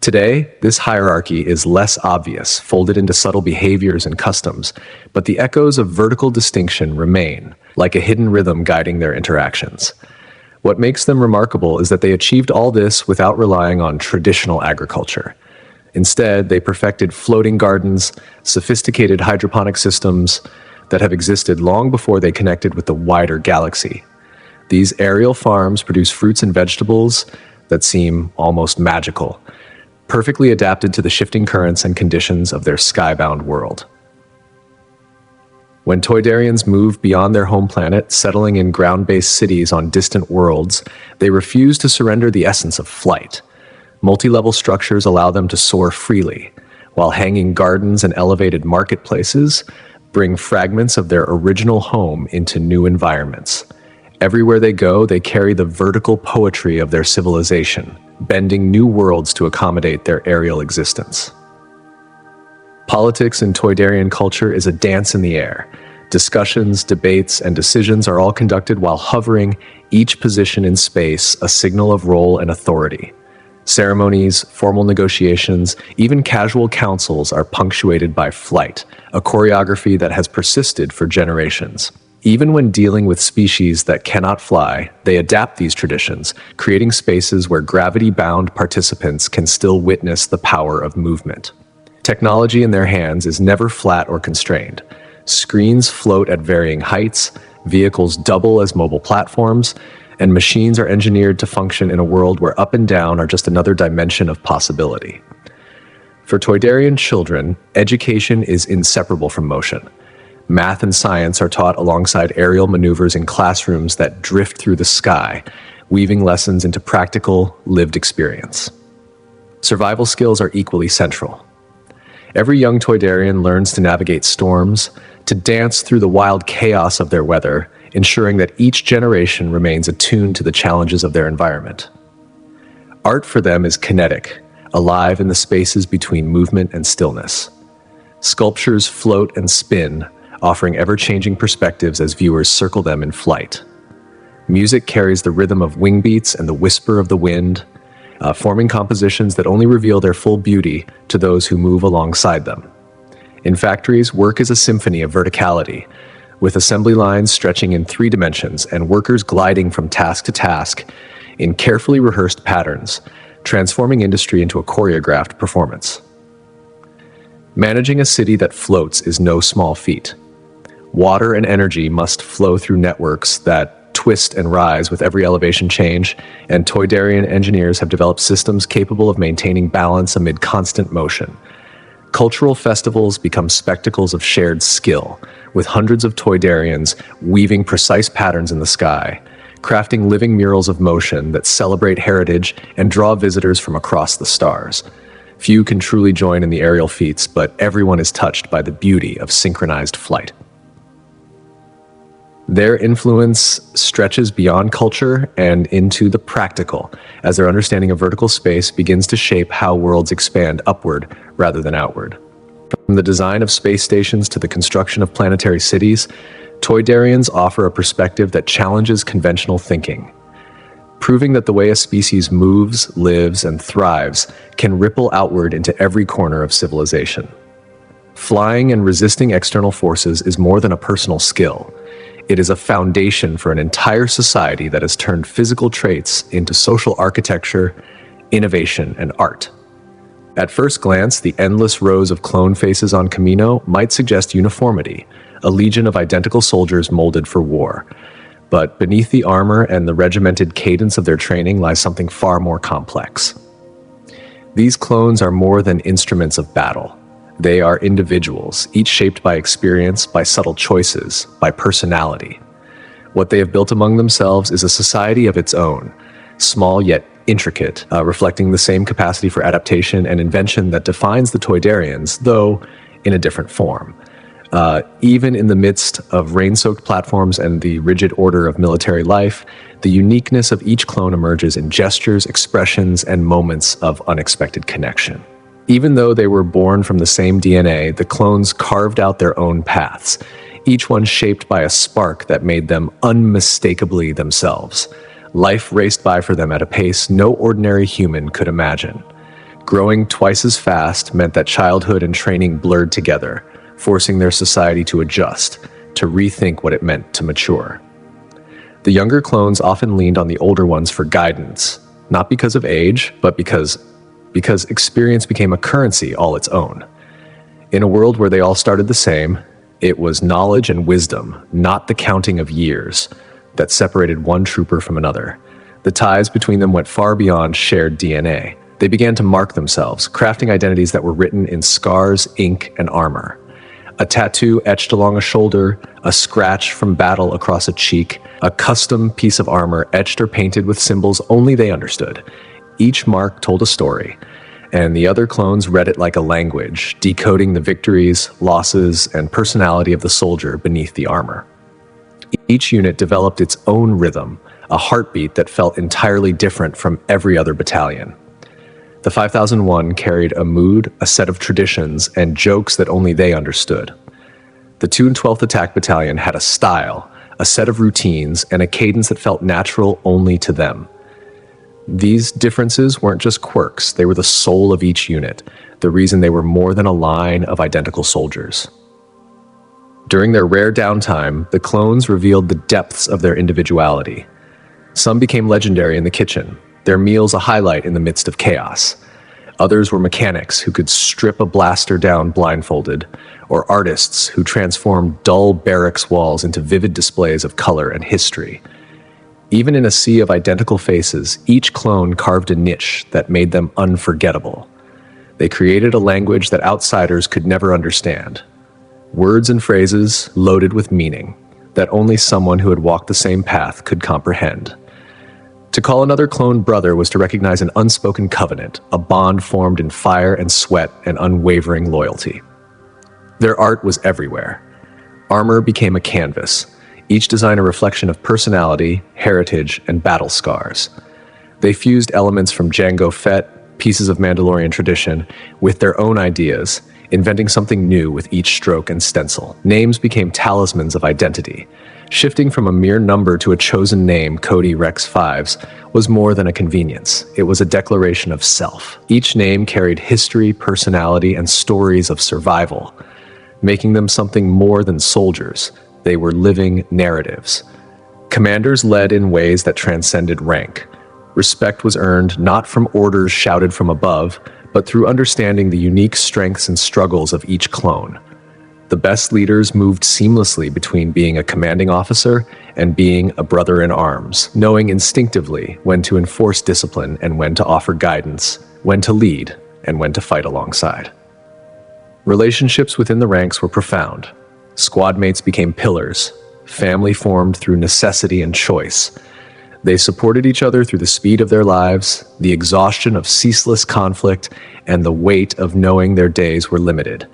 Today, this hierarchy is less obvious, folded into subtle behaviors and customs, but the echoes of vertical distinction remain, like a hidden rhythm guiding their interactions. What makes them remarkable is that they achieved all this without relying on traditional agriculture. Instead, they perfected floating gardens, sophisticated hydroponic systems that have existed long before they connected with the wider galaxy. These aerial farms produce fruits and vegetables that seem almost magical, perfectly adapted to the shifting currents and conditions of their skybound world. When Toydarians move beyond their home planet, settling in ground-based cities on distant worlds, they refuse to surrender the essence of flight. Multi-level structures allow them to soar freely, while hanging gardens and elevated marketplaces bring fragments of their original home into new environments. Everywhere they go, they carry the vertical poetry of their civilization, bending new worlds to accommodate their aerial existence. Politics in Toydarian culture is a dance in the air. Discussions, debates, and decisions are all conducted while hovering, each position in space a signal of role and authority. Ceremonies, formal negotiations, even casual councils are punctuated by flight, a choreography that has persisted for generations. Even when dealing with species that cannot fly, they adapt these traditions, creating spaces where gravity-bound participants can still witness the power of movement. Technology in their hands is never flat or constrained. Screens float at varying heights, vehicles double as mobile platforms, and machines are engineered to function in a world where up and down are just another dimension of possibility. For Toydarian children, education is inseparable from motion. Math and science are taught alongside aerial maneuvers in classrooms that drift through the sky, weaving lessons into practical, lived experience. Survival skills are equally central. Every young Toydarian learns to navigate storms, to dance through the wild chaos of their weather, ensuring that each generation remains attuned to the challenges of their environment. Art for them is kinetic, alive in the spaces between movement and stillness. Sculptures float and spin, offering ever-changing perspectives as viewers circle them in flight. Music carries the rhythm of wing beats and the whisper of the wind, forming compositions that only reveal their full beauty to those who move alongside them. In factories, work is a symphony of verticality, with assembly lines stretching in 3 dimensions and workers gliding from task to task in carefully rehearsed patterns, transforming industry into a choreographed performance. Managing a city that floats is no small feat. Water and energy must flow through networks that twist and rise with every elevation change, and Toydarian engineers have developed systems capable of maintaining balance amid constant motion. Cultural festivals become spectacles of shared skill, with hundreds of Toydarians weaving precise patterns in the sky, crafting living murals of motion that celebrate heritage and draw visitors from across the stars. Few can truly join in the aerial feats, but everyone is touched by the beauty of synchronized flight. Their influence stretches beyond culture and into the practical, as their understanding of vertical space begins to shape how worlds expand upward rather than outward. From the design of space stations to the construction of planetary cities, Toydarians offer a perspective that challenges conventional thinking, proving that the way a species moves, lives, and thrives can ripple outward into every corner of civilization. Flying and resisting external forces is more than a personal skill. It is a foundation for an entire society that has turned physical traits into social architecture, innovation, and art. At first glance, the endless rows of clone faces on Kamino might suggest uniformity, a legion of identical soldiers molded for war. But beneath the armor and the regimented cadence of their training lies something far more complex. These clones are more than instruments of battle. They are individuals, each shaped by experience, by subtle choices, by personality. What they have built among themselves is a society of its own, small yet intricate, reflecting the same capacity for adaptation and invention that defines the Toydarians, though in a different form. Even in the midst of rain-soaked platforms and the rigid order of military life, the uniqueness of each clone emerges in gestures, expressions, and moments of unexpected connection. Even though they were born from the same DNA, the clones carved out their own paths, each one shaped by a spark that made them unmistakably themselves. Life raced by for them at a pace no ordinary human could imagine. Growing twice as fast meant that childhood and training blurred together, forcing their society to adjust, to rethink what it meant to mature. The younger clones often leaned on the older ones for guidance, not because of age, but because experience became a currency all its own. In a world where they all started the same, it was knowledge and wisdom, not the counting of years, that separated one trooper from another. The ties between them went far beyond shared DNA. They began to mark themselves, crafting identities that were written in scars, ink, and armor. A tattoo etched along a shoulder, a scratch from battle across a cheek, a custom piece of armor etched or painted with symbols only they understood. Each mark told a story, and the other clones read it like a language, decoding the victories, losses, and personality of the soldier beneath the armor. Each unit developed its own rhythm, a heartbeat that felt entirely different from every other battalion. The 5001 carried a mood, a set of traditions, and jokes that only they understood. The 212th Attack Battalion had a style, a set of routines, and a cadence that felt natural only to them. These differences weren't just quirks, they were the soul of each unit, the reason they were more than a line of identical soldiers. During their rare downtime, the clones revealed the depths of their individuality. Some became legendary in the kitchen, their meals a highlight in the midst of chaos. Others were mechanics who could strip a blaster down blindfolded, or artists who transformed dull barracks walls into vivid displays of color and history. Even in a sea of identical faces, each clone carved a niche that made them unforgettable. They created a language that outsiders could never understand. Words and phrases loaded with meaning that only someone who had walked the same path could comprehend. To call another clone brother was to recognize an unspoken covenant, a bond formed in fire and sweat and unwavering loyalty. Their art was everywhere. Armor became a canvas, each design a reflection of personality, heritage, and battle scars. They fused elements from Jango Fett, pieces of Mandalorian tradition, with their own ideas, inventing something new with each stroke and stencil. Names became talismans of identity. Shifting from a mere number to a chosen name, Cody Rex Fives, was more than a convenience. It was a declaration of self. Each name carried history, personality, and stories of survival, making them something more than soldiers. They were living narratives. Commanders led in ways that transcended rank. Respect was earned not from orders shouted from above, but through understanding the unique strengths and struggles of each clone. The best leaders moved seamlessly between being a commanding officer and being a brother in arms, knowing instinctively when to enforce discipline and when to offer guidance, when to lead and when to fight alongside. Relationships within the ranks were profound. Squad mates became pillars, family formed through necessity and choice. They supported each other through the speed of their lives, the exhaustion of ceaseless conflict, and the weight of knowing their days were limited.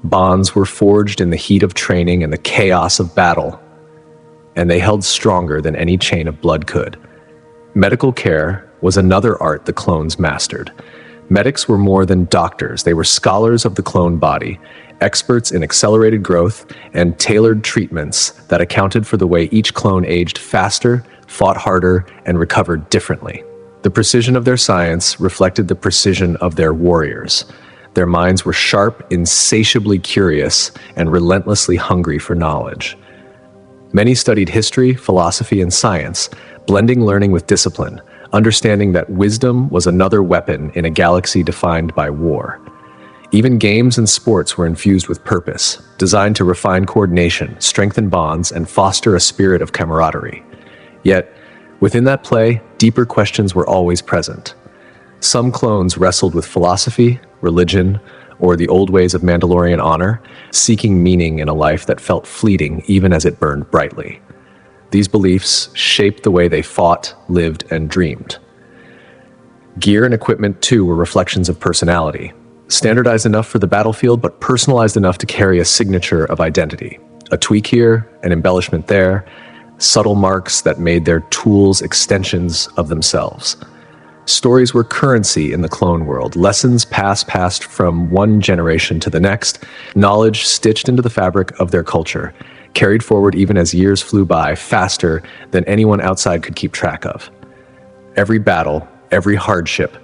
Bonds were forged in the heat of training and the chaos of battle, and they held stronger than any chain of blood could. Medical care was another art the clones mastered. Medics were more than doctors, they were scholars of the clone body, experts in accelerated growth and tailored treatments that accounted for the way each clone aged faster, fought harder, and recovered differently. The precision of their science reflected the precision of their warriors. Their minds were sharp, insatiably curious, and relentlessly hungry for knowledge. Many studied history, philosophy, and science, blending learning with discipline, understanding that wisdom was another weapon in a galaxy defined by war. Even games and sports were infused with purpose, designed to refine coordination, strengthen bonds, and foster a spirit of camaraderie. Yet, within that play, deeper questions were always present. Some clones wrestled with philosophy, religion, or the old ways of Mandalorian honor, seeking meaning in a life that felt fleeting even as it burned brightly. These beliefs shaped the way they fought, lived, and dreamed. Gear and equipment, too, were reflections of personality. Standardized enough for the battlefield, but personalized enough to carry a signature of identity. A tweak here, an embellishment there, subtle marks that made their tools extensions of themselves. Stories were currency in the clone world, lessons passed from one generation to the next, knowledge stitched into the fabric of their culture. carried forward even as years flew by, faster than anyone outside could keep track of. Every battle, every hardship,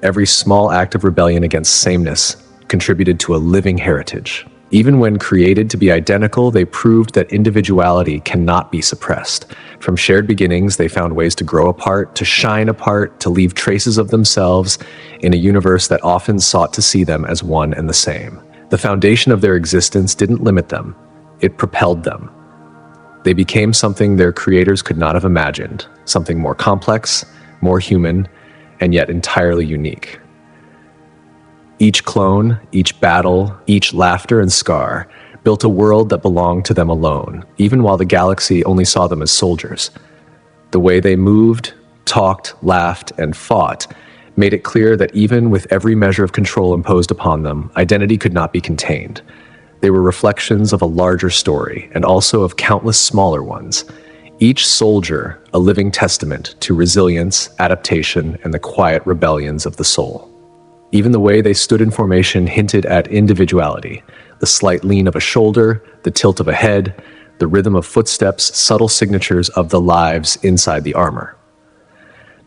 every small act of rebellion against sameness contributed to a living heritage. Even when created to be identical, they proved that individuality cannot be suppressed. From shared beginnings, they found ways to grow apart, to shine apart, to leave traces of themselves in a universe that often sought to see them as one and the same. The foundation of their existence didn't limit them, it propelled them. They became something their creators could not have imagined, something more complex, more human, and yet entirely unique. Each clone, each battle, each laughter and scar built a world that belonged to them alone, even while the galaxy only saw them as soldiers. The way they moved, talked, laughed, and fought made it clear that even with every measure of control imposed upon them, identity could not be contained. They were reflections of a larger story, and also of countless smaller ones. Each soldier a living testament to resilience, adaptation, and the quiet rebellions of the soul. Even the way they stood in formation hinted at individuality. The slight lean of a shoulder, the tilt of a head, the rhythm of footsteps, subtle signatures of the lives inside the armor.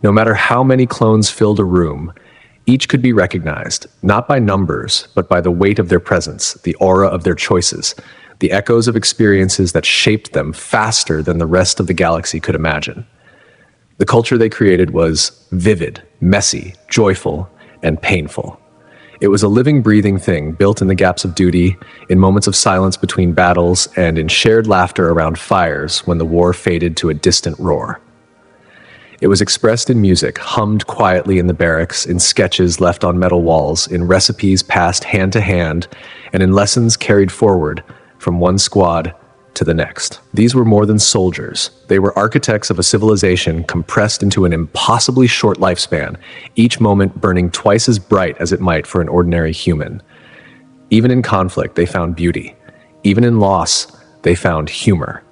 No matter how many clones filled a room, each could be recognized, not by numbers, but by the weight of their presence, the aura of their choices, the echoes of experiences that shaped them faster than the rest of the galaxy could imagine. The culture they created was vivid, messy, joyful, and painful. It was a living, breathing thing built in the gaps of duty, in moments of silence between battles, and in shared laughter around fires when the war faded to a distant roar. It was expressed in music, hummed quietly in the barracks, in sketches left on metal walls, in recipes passed hand to hand, and in lessons carried forward from one squad to the next. These were more than soldiers. They were architects of a civilization compressed into an impossibly short lifespan, each moment burning twice as bright as it might for an ordinary human. Even in conflict, they found beauty. Even in loss, they found humor.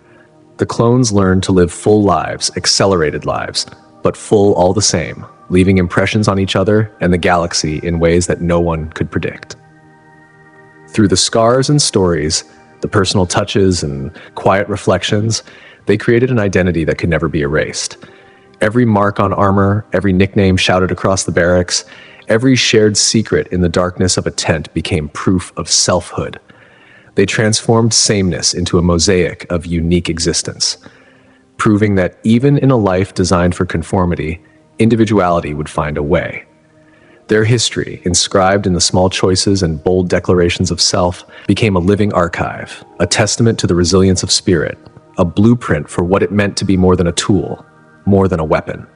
The clones learned to live full lives, accelerated lives, but full all the same, leaving impressions on each other and the galaxy in ways that no one could predict. Through the scars and stories, the personal touches and quiet reflections, they created an identity that could never be erased. Every mark on armor, every nickname shouted across the barracks, every shared secret in the darkness of a tent became proof of selfhood. They transformed sameness into a mosaic of unique existence, proving that even in a life designed for conformity, individuality would find a way. Their history, inscribed in the small choices and bold declarations of self, became a living archive, a testament to the resilience of spirit, a blueprint for what it meant to be more than a tool, more than a weapon.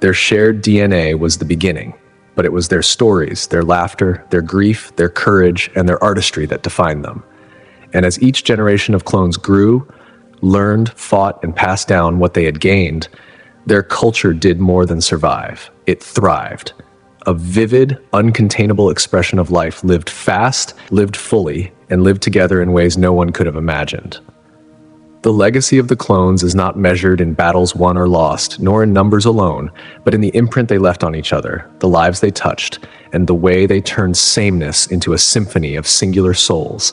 Their shared DNA was the beginning, but it was their stories, their laughter, their grief, their courage, and their artistry that defined them. And as each generation of clones grew, learned, fought, and passed down what they had gained, their culture did more than survive. It thrived. A vivid, uncontainable expression of life lived fast, lived fully, and lived together in ways no one could have imagined. The legacy of the clones is not measured in battles won or lost, nor in numbers alone, but in the imprint they left on each other, the lives they touched, and the way they turned sameness into a symphony of singular souls,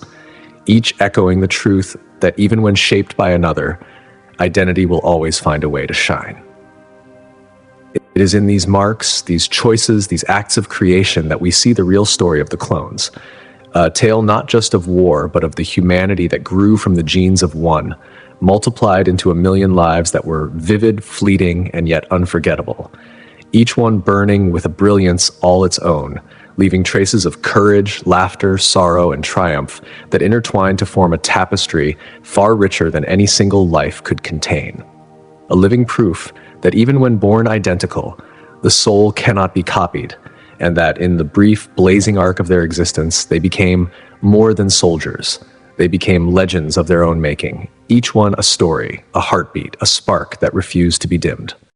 each echoing the truth that even when shaped by another, identity will always find a way to shine. It is in these marks, these choices, these acts of creation that we see the real story of the clones. A tale not just of war, but of the humanity that grew from the genes of one, multiplied into a million lives that were vivid, fleeting, and yet unforgettable. Each one burning with a brilliance all its own, leaving traces of courage, laughter, sorrow, and triumph that intertwine to form a tapestry far richer than any single life could contain. A living proof that even when born identical, the soul cannot be copied, and that in the brief, blazing arc of their existence, they became more than soldiers. They became legends of their own making, each one a story, a heartbeat, a spark that refused to be dimmed.